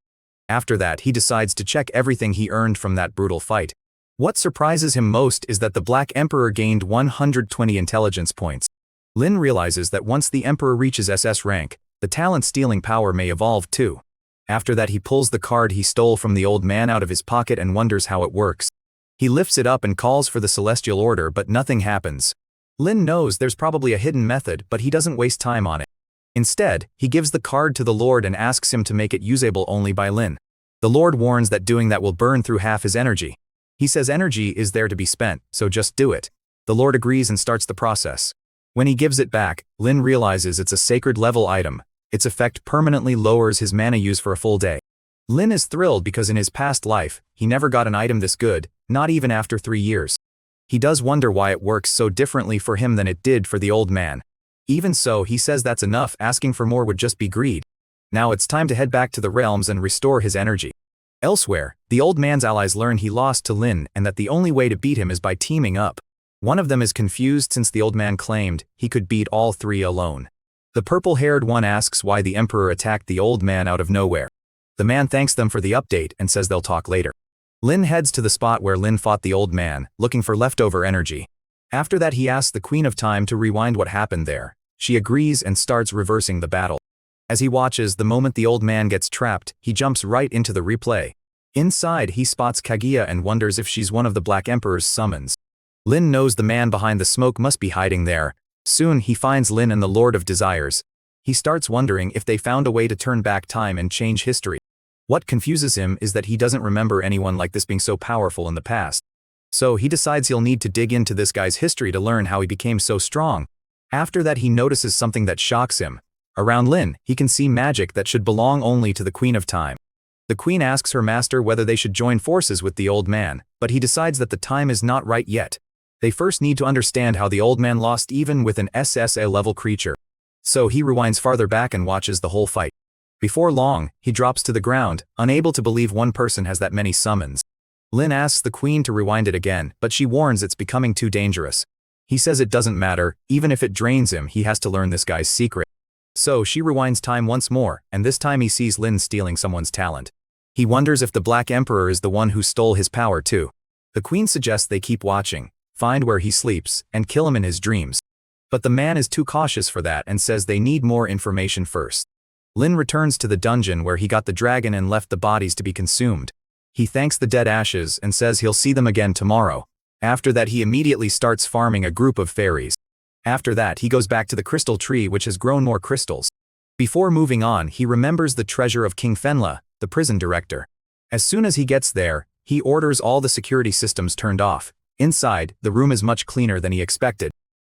After that, he decides to check everything he earned from that brutal fight. What surprises him most is that the Black Emperor gained 120 intelligence points. Lin realizes that once the Emperor reaches SS rank, the talent-stealing power may evolve too. After that he pulls the card he stole from the old man out of his pocket and wonders how it works. He lifts it up and calls for the Celestial Order, but nothing happens. Lin knows there's probably a hidden method, but he doesn't waste time on it. Instead, he gives the card to the Lord and asks him to make it usable only by Lin. The Lord warns that doing that will burn through half his energy. He says energy is there to be spent, so just do it. The Lord agrees and starts the process. When he gives it back, Lin realizes it's a sacred level item. Its effect permanently lowers his mana use for a full day. Lin is thrilled because in his past life, he never got an item this good, not even after 3 years. He does wonder why it works so differently for him than it did for the old man. Even so, he says that's enough, asking for more would just be greed. Now it's time to head back to the realms and restore his energy. Elsewhere, the old man's allies learn he lost to Lin and that the only way to beat him is by teaming up. One of them is confused since the old man claimed he could beat all 3 alone. The purple-haired one asks why the emperor attacked the old man out of nowhere. The man thanks them for the update and says they'll talk later. Lin heads to the spot where Lin fought the old man, looking for leftover energy. After that he asks the Queen of Time to rewind what happened there. She agrees and starts reversing the battle. As he watches, the moment the old man gets trapped, he jumps right into the replay. Inside, he spots Kaguya and wonders if she's one of the Black Emperor's summons. Lin knows the man behind the smoke must be hiding there. Soon, he finds Lin and the Lord of Desires. He starts wondering if they found a way to turn back time and change history. What confuses him is that he doesn't remember anyone like this being so powerful in the past. So he decides he'll need to dig into this guy's history to learn how he became so strong. After that he notices something that shocks him. Around Lin, he can see magic that should belong only to the Queen of Time. The Queen asks her master whether they should join forces with the old man, but he decides that the time is not right yet. They first need to understand how the old man lost even with an SSA-level creature. So he rewinds farther back and watches the whole fight. Before long, he drops to the ground, unable to believe one person has that many summons. Lin asks the Queen to rewind it again, but she warns it's becoming too dangerous. He says it doesn't matter, even if it drains him, he has to learn this guy's secret. So she rewinds time once more, and this time he sees Lin stealing someone's talent. He wonders if the Black Emperor is the one who stole his power too. The Queen suggests they keep watching, find where he sleeps, and kill him in his dreams. But the man is too cautious for that and says they need more information first. Lin returns to the dungeon where he got the dragon and left the bodies to be consumed. He thanks the dead ashes and says he'll see them again tomorrow. After that he immediately starts farming a group of fairies. After that he goes back to the crystal tree which has grown more crystals. Before moving on he remembers the treasure of King Fenla, the prison director. As soon as he gets there, he orders all the security systems turned off. Inside, the room is much cleaner than he expected.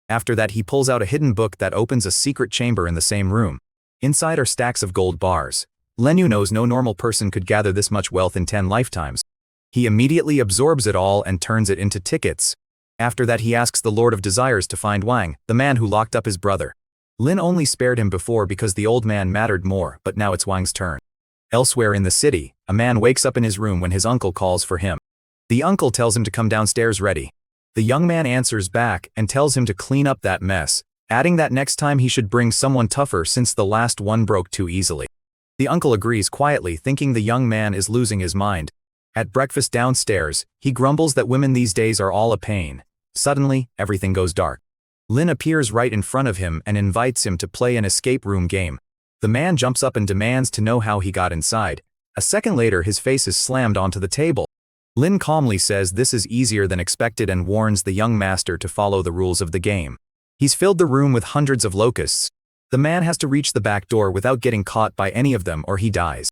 After that he pulls out a hidden book that opens a secret chamber in the same room. Inside are stacks of gold bars. Lenyu knows no normal person could gather this much wealth in 10 lifetimes. He immediately absorbs it all and turns it into tickets. After that he asks the Lord of Desires to find Wang, the man who locked up his brother. Lin only spared him before because the old man mattered more, but now it's Wang's turn. Elsewhere in the city, a man wakes up in his room when his uncle calls for him. The uncle tells him to come downstairs ready. The young man answers back and tells him to clean up that mess, adding that next time he should bring someone tougher since the last one broke too easily. The uncle agrees quietly, thinking the young man is losing his mind. At breakfast downstairs, he grumbles that women these days are all a pain. Suddenly, everything goes dark. Lin appears right in front of him and invites him to play an escape room game. The man jumps up and demands to know how he got inside. A second later his face is slammed onto the table. Lin calmly says this is easier than expected and warns the young master to follow the rules of the game. He's filled the room with hundreds of locusts. The man has to reach the back door without getting caught by any of them or he dies.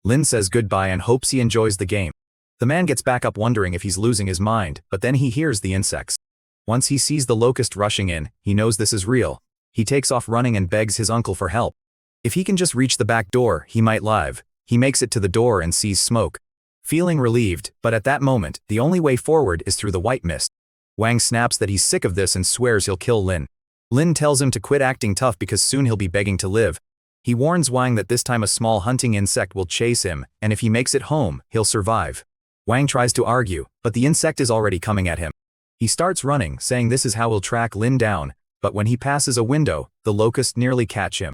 Lin says goodbye and hopes he enjoys the game. The man gets back up wondering if he's losing his mind, but then he hears the insects. Once he sees the locust rushing in, he knows this is real. He takes off running and begs his uncle for help. If he can just reach the back door, he might live. He makes it to the door and sees smoke. Feeling relieved, but at that moment, the only way forward is through the white mist. Wang snaps that he's sick of this and swears he'll kill Lin. Lin tells him to quit acting tough because soon he'll be begging to live. He warns Wang that this time a small hunting insect will chase him, and if he makes it home, he'll survive. Wang tries to argue, but the insect is already coming at him. He starts running, saying this is how he'll track Lin down, but when he passes a window, the locust nearly catch him.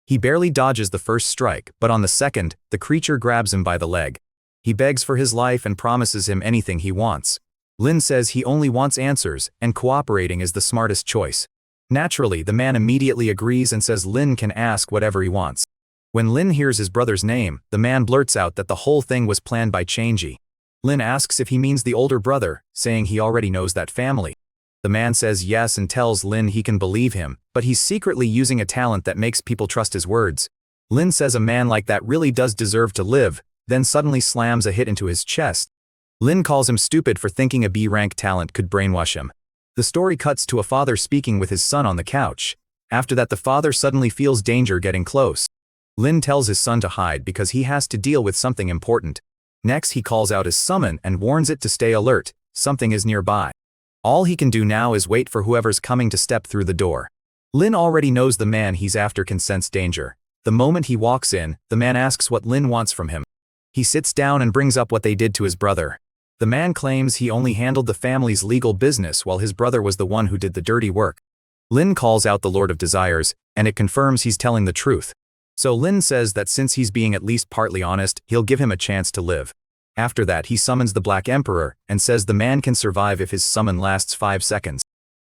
He barely dodges the first strike, but on the second, the creature grabs him by the leg. He begs for his life and promises him anything he wants. Lin says he only wants answers, and cooperating is the smartest choice. Naturally, the man immediately agrees and says Lin can ask whatever he wants. When Lin hears his brother's name, the man blurts out that the whole thing was planned by Changji. Lin asks if he means the older brother, saying he already knows that family. The man says yes and tells Lin he can believe him, but he's secretly using a talent that makes people trust his words. Lin says a man like that really does deserve to live, then suddenly slams a hit into his chest. Lin calls him stupid for thinking a B-rank talent could brainwash him. The story cuts to a father speaking with his son on the couch. After that, the father suddenly feels danger getting close. Lin tells his son to hide because he has to deal with something important. Next, he calls out his summon and warns it to stay alert, something is nearby. All he can do now is wait for whoever's coming to step through the door. Lin already knows the man he's after can sense danger. The moment he walks in, the man asks what Lin wants from him. He sits down and brings up what they did to his brother. The man claims he only handled the family's legal business while his brother was the one who did the dirty work. Lin calls out the Lord of Desires, and it confirms he's telling the truth. So Lin says that since he's being at least partly honest, he'll give him a chance to live. After that, he summons the Black Emperor and says the man can survive if his summon lasts 5 seconds.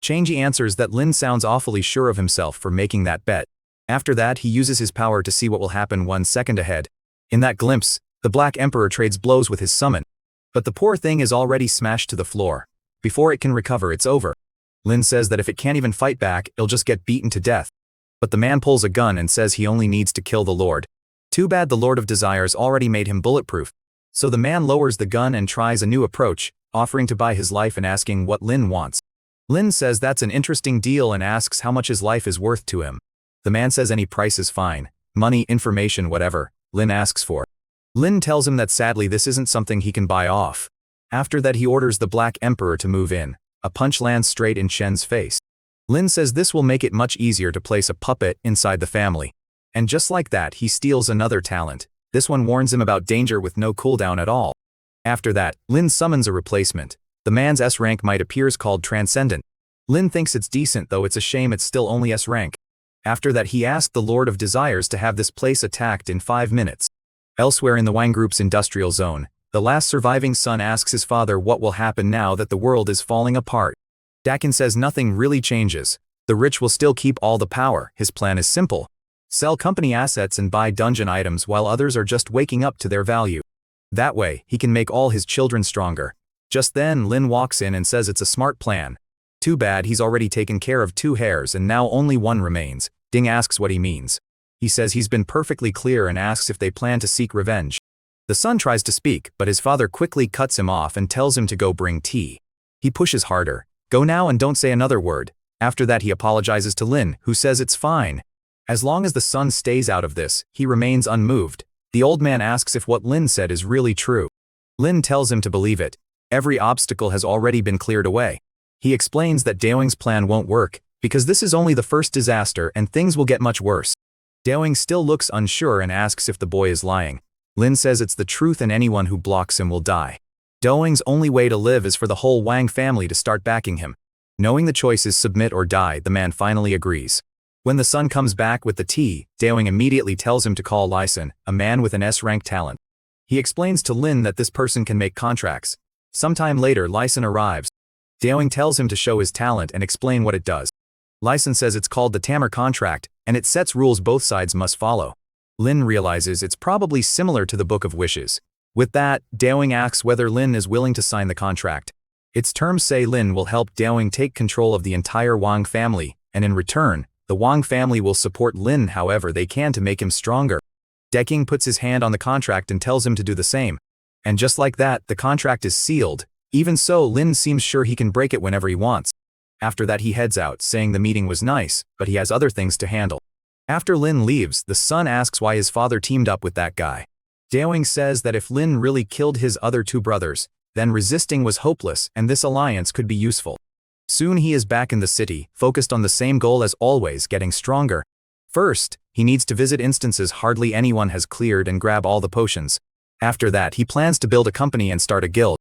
Changey answers that Lin sounds awfully sure of himself for making that bet. After that, he uses his power to see what will happen 1 second ahead. In that glimpse, the Black Emperor trades blows with his summon. But the poor thing is already smashed to the floor. Before it can recover, it's over. Lin says that if it can't even fight back, it'll just get beaten to death. But the man pulls a gun and says he only needs to kill the Lord. Too bad the Lord of Desires already made him bulletproof. So the man lowers the gun and tries a new approach, offering to buy his life and asking what Lin wants. Lin says that's an interesting deal and asks how much his life is worth to him. The man says any price is fine. Money, information, whatever Lin asks for. Lin tells him that sadly this isn't something he can buy off. After that, he orders the Black Emperor to move in. A punch lands straight in Shen's face. Lin says this will make it much easier to place a puppet inside the family. And just like that, he steals another talent. This one warns him about danger with no cooldown at all. After that, Lin summons a replacement. The man's S rank might appears called Transcendent. Lin thinks it's decent, though it's a shame it's still only S rank. After that, he asked the Lord of Desires to have this place attacked in 5 minutes. Elsewhere in the Wang Group's industrial zone, the last surviving son asks his father what will happen now that the world is falling apart. Dakin says nothing really changes. The rich will still keep all the power. His plan is simple. Sell company assets and buy dungeon items while others are just waking up to their value. That way, he can make all his children stronger. Just then, Lin walks in and says it's a smart plan. Too bad he's already taken care of 2 heirs and now only 1 remains. Ding asks what he means. He says he's been perfectly clear and asks if they plan to seek revenge. The son tries to speak, but his father quickly cuts him off and tells him to go bring tea. He pushes harder. Go now and don't say another word. After that, he apologizes to Lin, who says it's fine. As long as the son stays out of this, he remains unmoved. The old man asks if what Lin said is really true. Lin tells him to believe it. Every obstacle has already been cleared away. He explains that Daoing's plan won't work, because this is only the first disaster and things will get much worse. Daoing still looks unsure and asks if the boy is lying. Lin says it's the truth and anyone who blocks him will die. Daoing's only way to live is for the whole Wang family to start backing him. Knowing the choice is submit or die, the man finally agrees. When the son comes back with the tea, Daoing immediately tells him to call Lyson, a man with an S-rank talent. He explains to Lin that this person can make contracts. Sometime later, Lyson arrives. Daoing tells him to show his talent and explain what it does. Lyson says it's called the Tamer contract, and it sets rules both sides must follow. Lin realizes it's probably similar to the Book of Wishes. With that, Daoing asks whether Lin is willing to sign the contract. Its terms say Lin will help Daoing take control of the entire Wang family, and in return, the Wang family will support Lin however they can to make him stronger. Deking puts his hand on the contract and tells him to do the same. And just like that, the contract is sealed. Even so, Lin seems sure he can break it whenever he wants. After that, he heads out, saying the meeting was nice, but he has other things to handle. After Lin leaves, the son asks why his father teamed up with that guy. Daoing says that if Lin really killed his other 2 brothers, then resisting was hopeless and this alliance could be useful. Soon he is back in the city, focused on the same goal as always, getting stronger. First, he needs to visit instances hardly anyone has cleared and grab all the potions. After that, he plans to build a company and start a guild.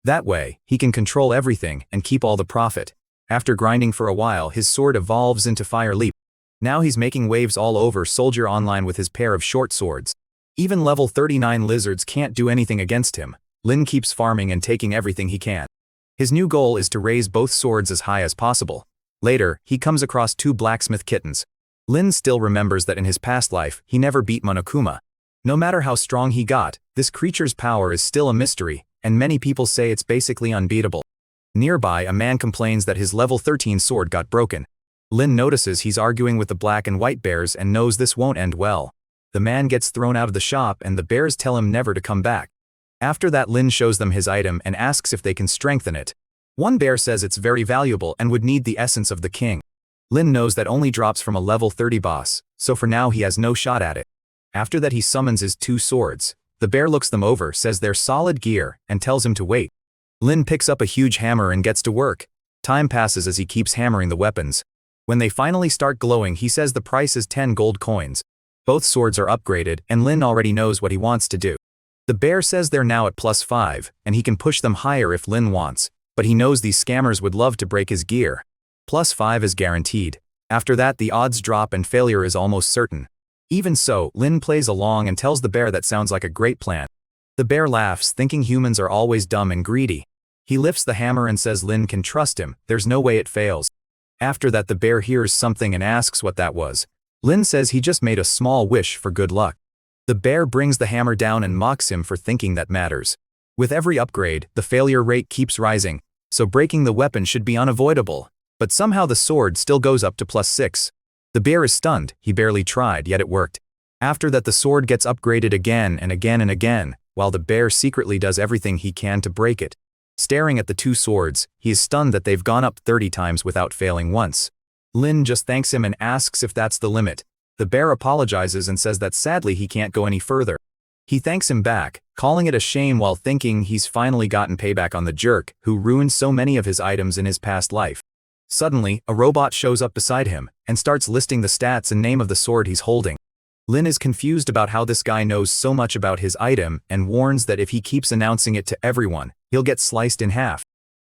That way, he can control everything and keep all the profit. After grinding for a while, his sword evolves into Fire Leap. Now he's making waves all over Soldier Online with his pair of short swords. Even level 39 lizards can't do anything against him. Lin keeps farming and taking everything he can. His new goal is to raise both swords as high as possible. Later, he comes across 2 blacksmith kittens. Lin still remembers that in his past life, he never beat Monokuma. No matter how strong he got, this creature's power is still a mystery, and many people say it's basically unbeatable. Nearby, a man complains that his level 13 sword got broken. Lin notices he's arguing with the black and white bears and knows this won't end well. The man gets thrown out of the shop and the bears tell him never to come back. After that, Lin shows them his item and asks if they can strengthen it. One bear says it's very valuable and would need the essence of the king. Lin knows that only drops from a level 30 boss, so for now he has no shot at it. After that he summons his 2 swords. The bear looks them over, says they're solid gear, and tells him to wait. Lin picks up a huge hammer and gets to work. Time passes as he keeps hammering the weapons. When they finally start glowing, he says the price is 10 gold coins. Both swords are upgraded, and Lin already knows what he wants to do. The bear says they're now at +5, and he can push them higher if Lin wants, but he knows these scammers would love to break his gear. +5 is guaranteed. After that the odds drop and failure is almost certain. Even so, Lin plays along and tells the bear that sounds like a great plan. The bear laughs, thinking humans are always dumb and greedy. He lifts the hammer and says Lin can trust him, there's no way it fails. After that the bear hears something and asks what that was. Lin says he just made a small wish for good luck. The bear brings the hammer down and mocks him for thinking that matters. With every upgrade, the failure rate keeps rising, so breaking the weapon should be unavoidable. But somehow the sword still goes up to +6. The bear is stunned, he barely tried, yet it worked. After that the sword gets upgraded again and again and again, while the bear secretly does everything he can to break it. Staring at the 2 swords, he is stunned that they've gone up 30 times without failing once. Lin just thanks him and asks if that's the limit. The bear apologizes and says that sadly he can't go any further. He thanks him back, calling it a shame while thinking he's finally gotten payback on the jerk who ruined so many of his items in his past life. Suddenly, a robot shows up beside him and starts listing the stats and name of the sword he's holding. Lin is confused about how this guy knows so much about his item and warns that if he keeps announcing it to everyone, he'll get sliced in half.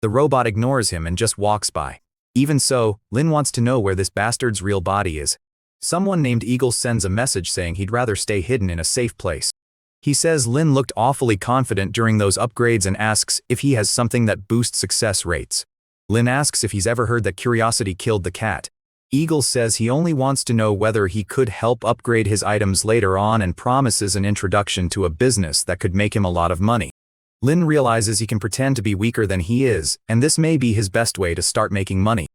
The robot ignores him and just walks by. Even so, Lin wants to know where this bastard's real body is. Someone named Eagle sends a message saying he'd rather stay hidden in a safe place. He says Lin looked awfully confident during those upgrades and asks if he has something that boosts success rates. Lin asks if he's ever heard that curiosity killed the cat. Eagle says he only wants to know whether he could help upgrade his items later on and promises an introduction to a business that could make him a lot of money. Lin realizes he can pretend to be weaker than he is, and this may be his best way to start making money.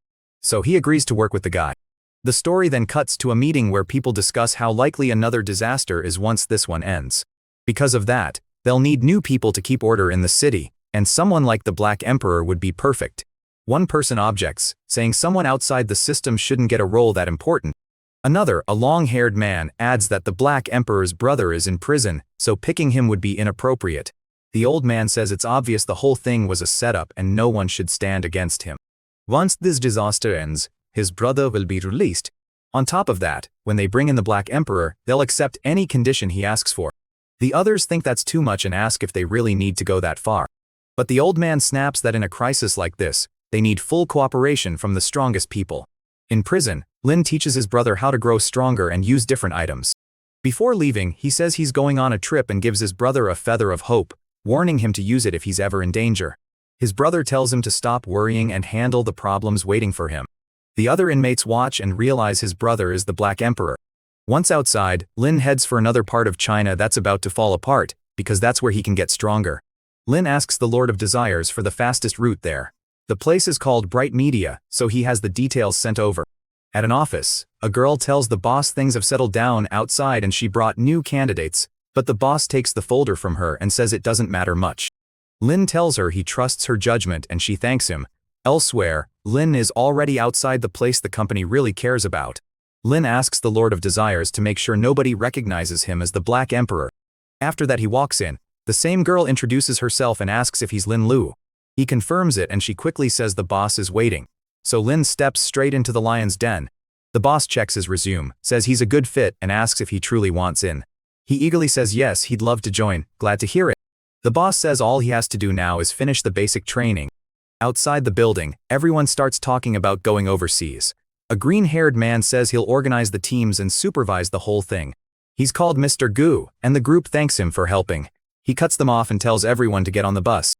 So he agrees to work with the guy. The story then cuts to a meeting where people discuss how likely another disaster is once this one ends. Because of that, they'll need new people to keep order in the city, and someone like the Black Emperor would be perfect. One person objects, saying someone outside the system shouldn't get a role that important. Another, a long-haired man, adds that the Black Emperor's brother is in prison, so picking him would be inappropriate. The old man says it's obvious the whole thing was a setup and no one should stand against him. Once this disaster ends, his brother will be released. On top of that, when they bring in the Black Emperor, they'll accept any condition he asks for. The others think that's too much and ask if they really need to go that far. But the old man snaps that in a crisis like this, they need full cooperation from the strongest people. In prison, Lin teaches his brother how to grow stronger and use different items. Before leaving, he says he's going on a trip and gives his brother a feather of hope, warning him to use it if he's ever in danger. His brother tells him to stop worrying and handle the problems waiting for him. The other inmates watch and realize his brother is the Black Emperor. Once outside, Lin heads for another part of China that's about to fall apart, because that's where he can get stronger. Lin asks the Lord of Desires for the fastest route there. The place is called Bright Media, so he has the details sent over. At an office, a girl tells the boss things have settled down outside and she brought new candidates, but the boss takes the folder from her and says it doesn't matter much. Lin tells her he trusts her judgment and she thanks him. Elsewhere, Lin is already outside the place the company really cares about. Lin asks the Lord of Desires to make sure nobody recognizes him as the Black Emperor. After that he walks in. The same girl introduces herself and asks if he's Lin Lu. He confirms it and she quickly says the boss is waiting. So Lin steps straight into the lion's den. The boss checks his resume, says he's a good fit and asks if he truly wants in. He eagerly says yes, he'd love to join, glad to hear it. The boss says all he has to do now is finish the basic training. Outside the building, everyone starts talking about going overseas. A green-haired man says he'll organize the teams and supervise the whole thing. He's called Mr. Gu, and the group thanks him for helping. He cuts them off and tells everyone to get on the bus.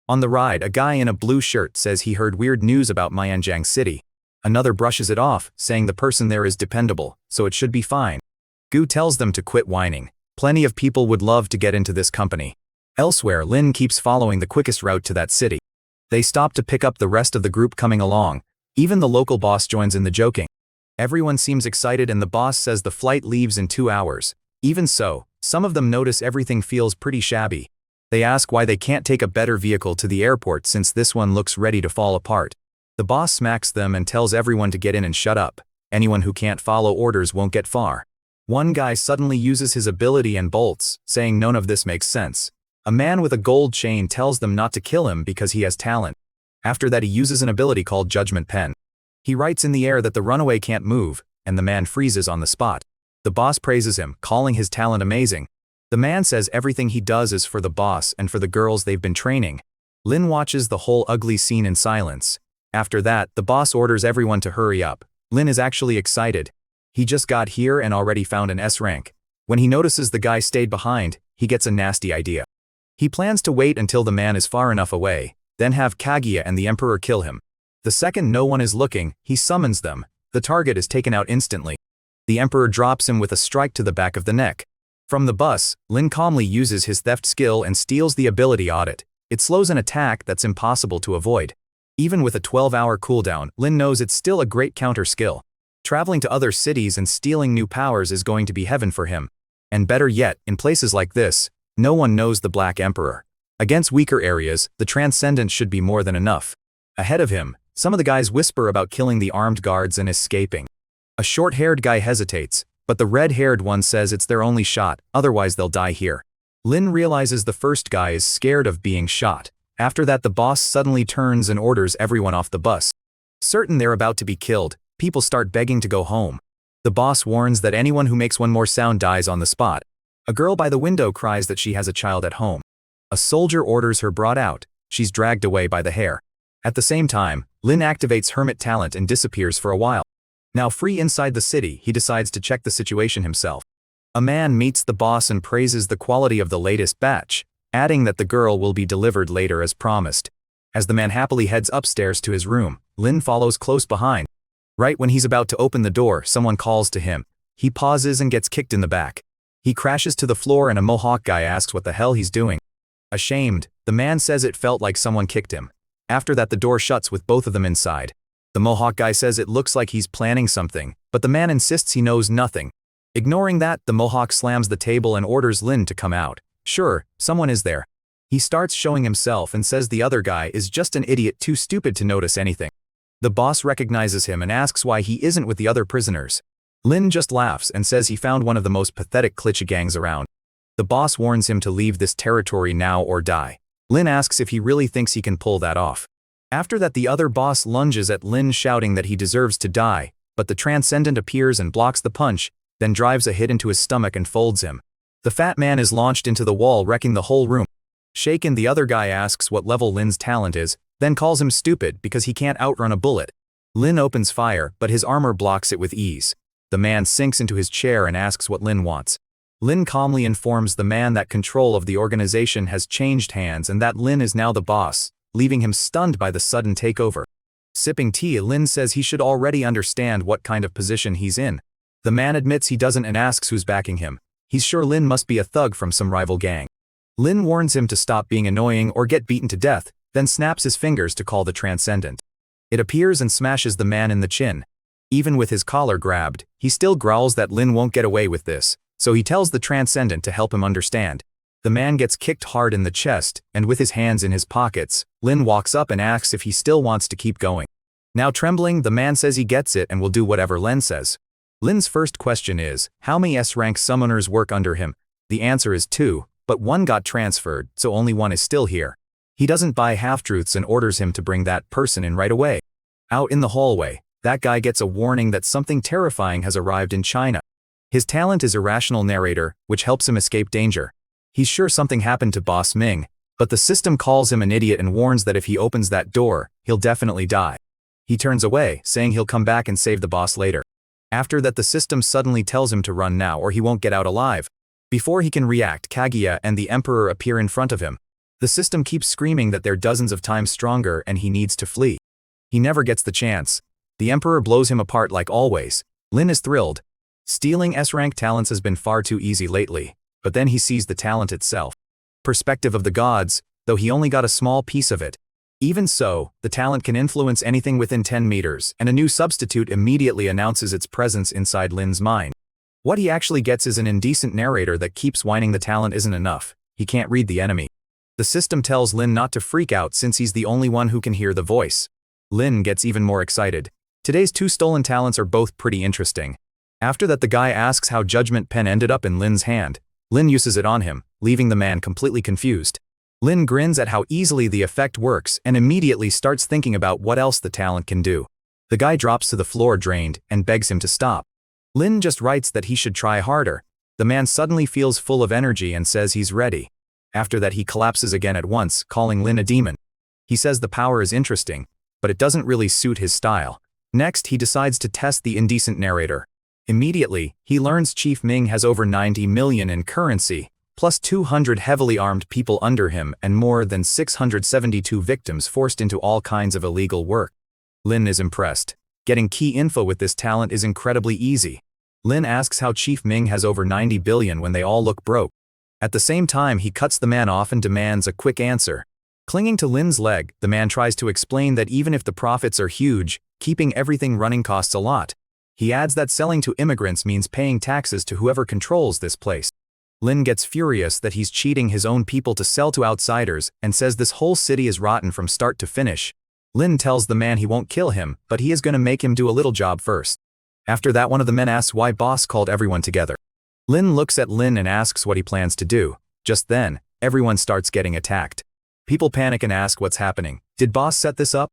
On the ride, a guy in a blue shirt says he heard weird news about Mianjiang City. Another brushes it off, saying the person there is dependable, so it should be fine. Gu tells them to quit whining. Plenty of people would love to get into this company. Elsewhere, Lin keeps following the quickest route to that city. They stop to pick up the rest of the group coming along. Even the local boss joins in the joking. Everyone seems excited and the boss says the flight leaves in 2 hours. Even so, some of them notice everything feels pretty shabby. They ask why they can't take a better vehicle to the airport since this one looks ready to fall apart. The boss smacks them and tells everyone to get in and shut up. Anyone who can't follow orders won't get far. One guy suddenly uses his ability and bolts, saying none of this makes sense. A man with a gold chain tells them not to kill him because he has talent. After that he uses an ability called Judgment Pen. He writes in the air that the runaway can't move, and the man freezes on the spot. The boss praises him, calling his talent amazing. The man says everything he does is for the boss and for the girls they've been training. Lin watches the whole ugly scene in silence. After that, the boss orders everyone to hurry up. Lin is actually excited. He just got here and already found an S rank. When he notices the guy stayed behind, he gets a nasty idea. He plans to wait until the man is far enough away, then have Kaguya and the Emperor kill him. The second no one is looking, he summons them. The target is taken out instantly. The Emperor drops him with a strike to the back of the neck. From the bus, Lin calmly uses his theft skill and steals the ability Audit. It slows an attack that's impossible to avoid. Even with a 12-hour cooldown, Lin knows it's still a great counter skill. Traveling to other cities and stealing new powers is going to be heaven for him. And better yet, in places like this, no one knows the Black Emperor. Against weaker areas, the Transcendent should be more than enough. Ahead of him, some of the guys whisper about killing the armed guards and escaping. A short-haired guy hesitates, but the red-haired one says it's their only shot, otherwise they'll die here. Lin realizes the first guy is scared of being shot. After that the boss suddenly turns and orders everyone off the bus. Certain they're about to be killed, people start begging to go home. The boss warns that anyone who makes one more sound dies on the spot. A girl by the window cries that she has a child at home. A soldier orders her brought out. She's dragged away by the hair. At the same time, Lin activates hermit talent and disappears for a while. Now free inside the city, he decides to check the situation himself. A man meets the boss and praises the quality of the latest batch, adding that the girl will be delivered later as promised. As the man happily heads upstairs to his room, Lin follows close behind. Right when he's about to open the door, someone calls to him. He pauses and gets kicked in the back. He crashes to the floor and a mohawk guy asks what the hell he's doing. Ashamed, the man says it felt like someone kicked him. After that the door shuts with both of them inside. The mohawk guy says it looks like he's planning something, but the man insists he knows nothing. Ignoring that, the mohawk slams the table and orders Lin to come out. Sure, someone is there. He starts showing himself and says the other guy is just an idiot too stupid to notice anything. The boss recognizes him and asks why he isn't with the other prisoners. Lin just laughs and says he found one of the most pathetic klitsch gangs around. The boss warns him to leave this territory now or die. Lin asks if he really thinks he can pull that off. After that the other boss lunges at Lin shouting that he deserves to die, but the Transcendent appears and blocks the punch, then drives a hit into his stomach and folds him. The fat man is launched into the wall, wrecking the whole room. Shaken, the other guy asks what level Lin's talent is, then calls him stupid because he can't outrun a bullet. Lin opens fire, but his armor blocks it with ease. The man sinks into his chair and asks what Lin wants. Lin calmly informs the man that control of the organization has changed hands and that Lin is now the boss, leaving him stunned by the sudden takeover. Sipping tea, Lin says he should already understand what kind of position he's in. The man admits he doesn't and asks who's backing him. He's sure Lin must be a thug from some rival gang. Lin warns him to stop being annoying or get beaten to death, then snaps his fingers to call the Transcendent. It appears and smashes the man in the chin. Even with his collar grabbed, he still growls that Lin won't get away with this, so he tells the Transcendent to help him understand. The man gets kicked hard in the chest, and with his hands in his pockets, Lin walks up and asks if he still wants to keep going. Now trembling, the man says he gets it and will do whatever Lin says. Lin's first question is, how many S-rank summoners work under him? The answer is 2, but 1 got transferred, so only 1 is still here. He doesn't buy half-truths and orders him to bring that person in right away. Out in the hallway, that guy gets a warning that something terrifying has arrived in China. His talent is irrational narrator, which helps him escape danger. He's sure something happened to Boss Ming, but the system calls him an idiot and warns that if he opens that door, he'll definitely die. He turns away, saying he'll come back and save the boss later. After that the system suddenly tells him to run now or he won't get out alive. Before he can react, Kaguya and the Emperor appear in front of him. The system keeps screaming that they're dozens of times stronger and he needs to flee. He never gets the chance. The Emperor blows him apart like always. Lin is thrilled. Stealing S-rank talents has been far too easy lately, but then he sees the talent itself. Perspective of the gods, though he only got a small piece of it. Even so, the talent can influence anything within 10 meters, and a new substitute immediately announces its presence inside Lin's mind. What he actually gets is an indecent narrator that keeps whining the talent isn't enough. He can't read the enemy. The system tells Lin not to freak out since he's the only one who can hear the voice. Lin gets even more excited. Today's 2 stolen talents are both pretty interesting. After that, the guy asks how Judgment Pen ended up in Lin's hand. Lin uses it on him, leaving the man completely confused. Lin grins at how easily the effect works and immediately starts thinking about what else the talent can do. The guy drops to the floor drained and begs him to stop. Lin just writes that he should try harder. The man suddenly feels full of energy and says he's ready. After that, he collapses again at once, calling Lin a demon. He says the power is interesting, but it doesn't really suit his style. Next, he decides to test the indecent narrator. Immediately, he learns Chief Ming has over 90 million in currency, plus 200 heavily armed people under him and more than 672 victims forced into all kinds of illegal work. Lin is impressed. Getting key info with this talent is incredibly easy. Lin asks how Chief Ming has over 90 billion when they all look broke. At the same time, he cuts the man off and demands a quick answer. Clinging to Lin's leg, the man tries to explain that even if the profits are huge, keeping everything running costs a lot. He adds that selling to immigrants means paying taxes to whoever controls this place. Lin gets furious that he's cheating his own people to sell to outsiders and says this whole city is rotten from start to finish. Lin tells the man he won't kill him, but he is going to make him do a little job first. After that, one of the men asks why boss called everyone together. Lin looks at Lin and asks what he plans to do. Just then, everyone starts getting attacked. People panic and ask what's happening. Did boss set this up?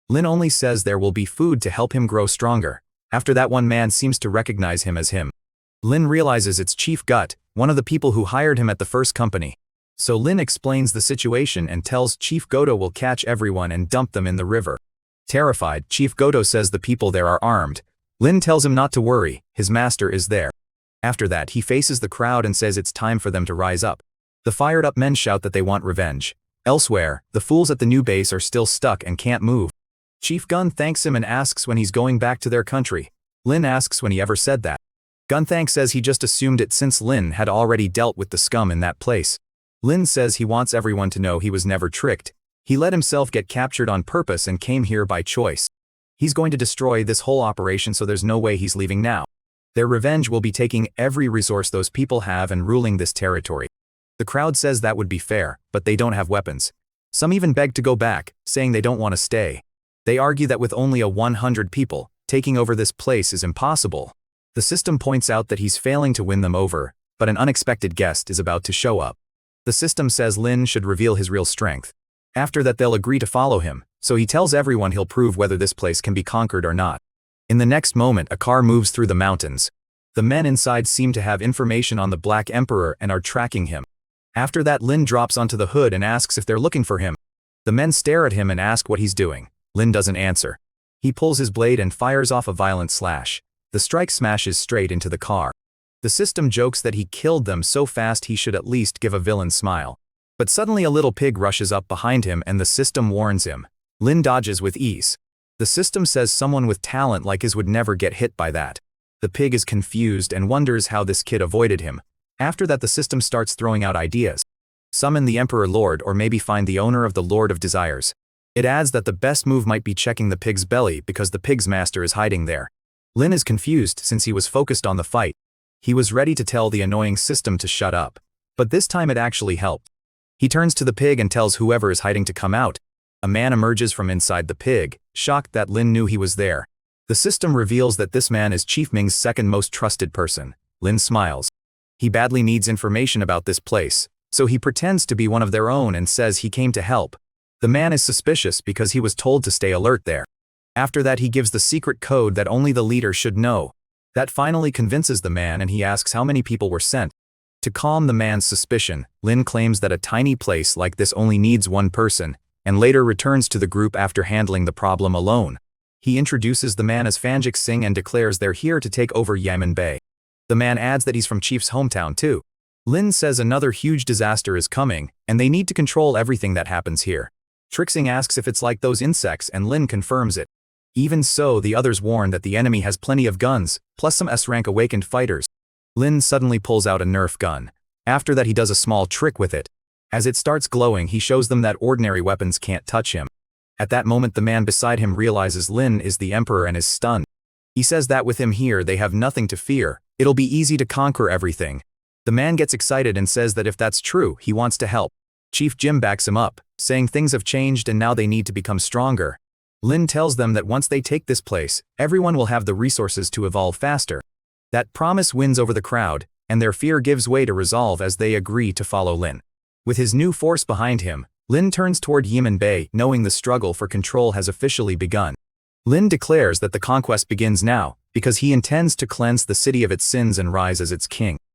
Lin only says there will be food to help him grow stronger. After that, one man seems to recognize him as him. Lin realizes it's Chief Gut, one of the people who hired him at the first company. So Lin explains the situation and tells Chief Goto will catch everyone and dump them in the river. Terrified, Chief Goto says the people there are armed. Lin tells him not to worry, his master is there. After that, he faces the crowd and says it's time for them to rise up. The fired-up men shout that they want revenge. Elsewhere, the fools at the new base are still stuck and can't move. Chief Gun thanks him and asks when he's going back to their country. Lin asks when he ever said that. Gunthank says he just assumed it since Lin had already dealt with the scum in that place. Lin says he wants everyone to know he was never tricked. He let himself get captured on purpose and came here by choice. He's going to destroy this whole operation, so there's no way he's leaving now. Their revenge will be taking every resource those people have and ruling this territory. The crowd says that would be fair, but they don't have weapons. Some even beg to go back, saying they don't want to stay. They argue that with only 100 people, taking over this place is impossible. The system points out that he's failing to win them over, but an unexpected guest is about to show up. The system says Lin should reveal his real strength. After that, they'll agree to follow him, so he tells everyone he'll prove whether this place can be conquered or not. In the next moment, a car moves through the mountains. The men inside seem to have information on the Black Emperor and are tracking him. After that, Lin drops onto the hood and asks if they're looking for him. The men stare at him and ask what he's doing. Lin doesn't answer. He pulls his blade and fires off a violent slash. The strike smashes straight into the car. The system jokes that he killed them so fast he should at least give a villain smile. But suddenly a little pig rushes up behind him and the system warns him. Lin dodges with ease. The system says someone with talent like his would never get hit by that. The pig is confused and wonders how this kid avoided him. After that, the system starts throwing out ideas. Summon the Emperor Lord or maybe find the owner of the Lord of Desires. It adds that the best move might be checking the pig's belly because the pig's master is hiding there. Lin is confused since he was focused on the fight. He was ready to tell the annoying system to shut up. But this time it actually helped. He turns to the pig and tells whoever is hiding to come out. A man emerges from inside the pig, shocked that Lin knew he was there. The system reveals that this man is Chief Ming's second most trusted person. Lin smiles. He badly needs information about this place, so he pretends to be one of their own and says he came to help. The man is suspicious because he was told to stay alert there. After that, he gives the secret code that only the leader should know. That finally convinces the man and he asks how many people were sent. To calm the man's suspicion, Lin claims that a tiny place like this only needs one person, and later returns to the group after handling the problem alone. He introduces the man as Fanjik Singh and declares they're here to take over Yamen Bay. The man adds that he's from Chief's hometown too. Lin says another huge disaster is coming, and they need to control everything that happens here. Trixing asks if it's like those insects and Lin confirms it. Even so, the others warn that the enemy has plenty of guns, plus some S-rank awakened fighters. Lin suddenly pulls out a Nerf gun. After that, he does a small trick with it. As it starts glowing, he shows them that ordinary weapons can't touch him. At that moment, the man beside him realizes Lin is the Emperor and is stunned. He says that with him here, they have nothing to fear. It'll be easy to conquer everything. The man gets excited and says that if that's true, he wants to help. Chief Jim backs him up, saying things have changed and now they need to become stronger. Lin tells them that once they take this place, everyone will have the resources to evolve faster. That promise wins over the crowd, and their fear gives way to resolve as they agree to follow Lin. With his new force behind him, Lin turns toward Yemen Bay, knowing the struggle for control has officially begun. Lin declares that the conquest begins now, because he intends to cleanse the city of its sins and rise as its king.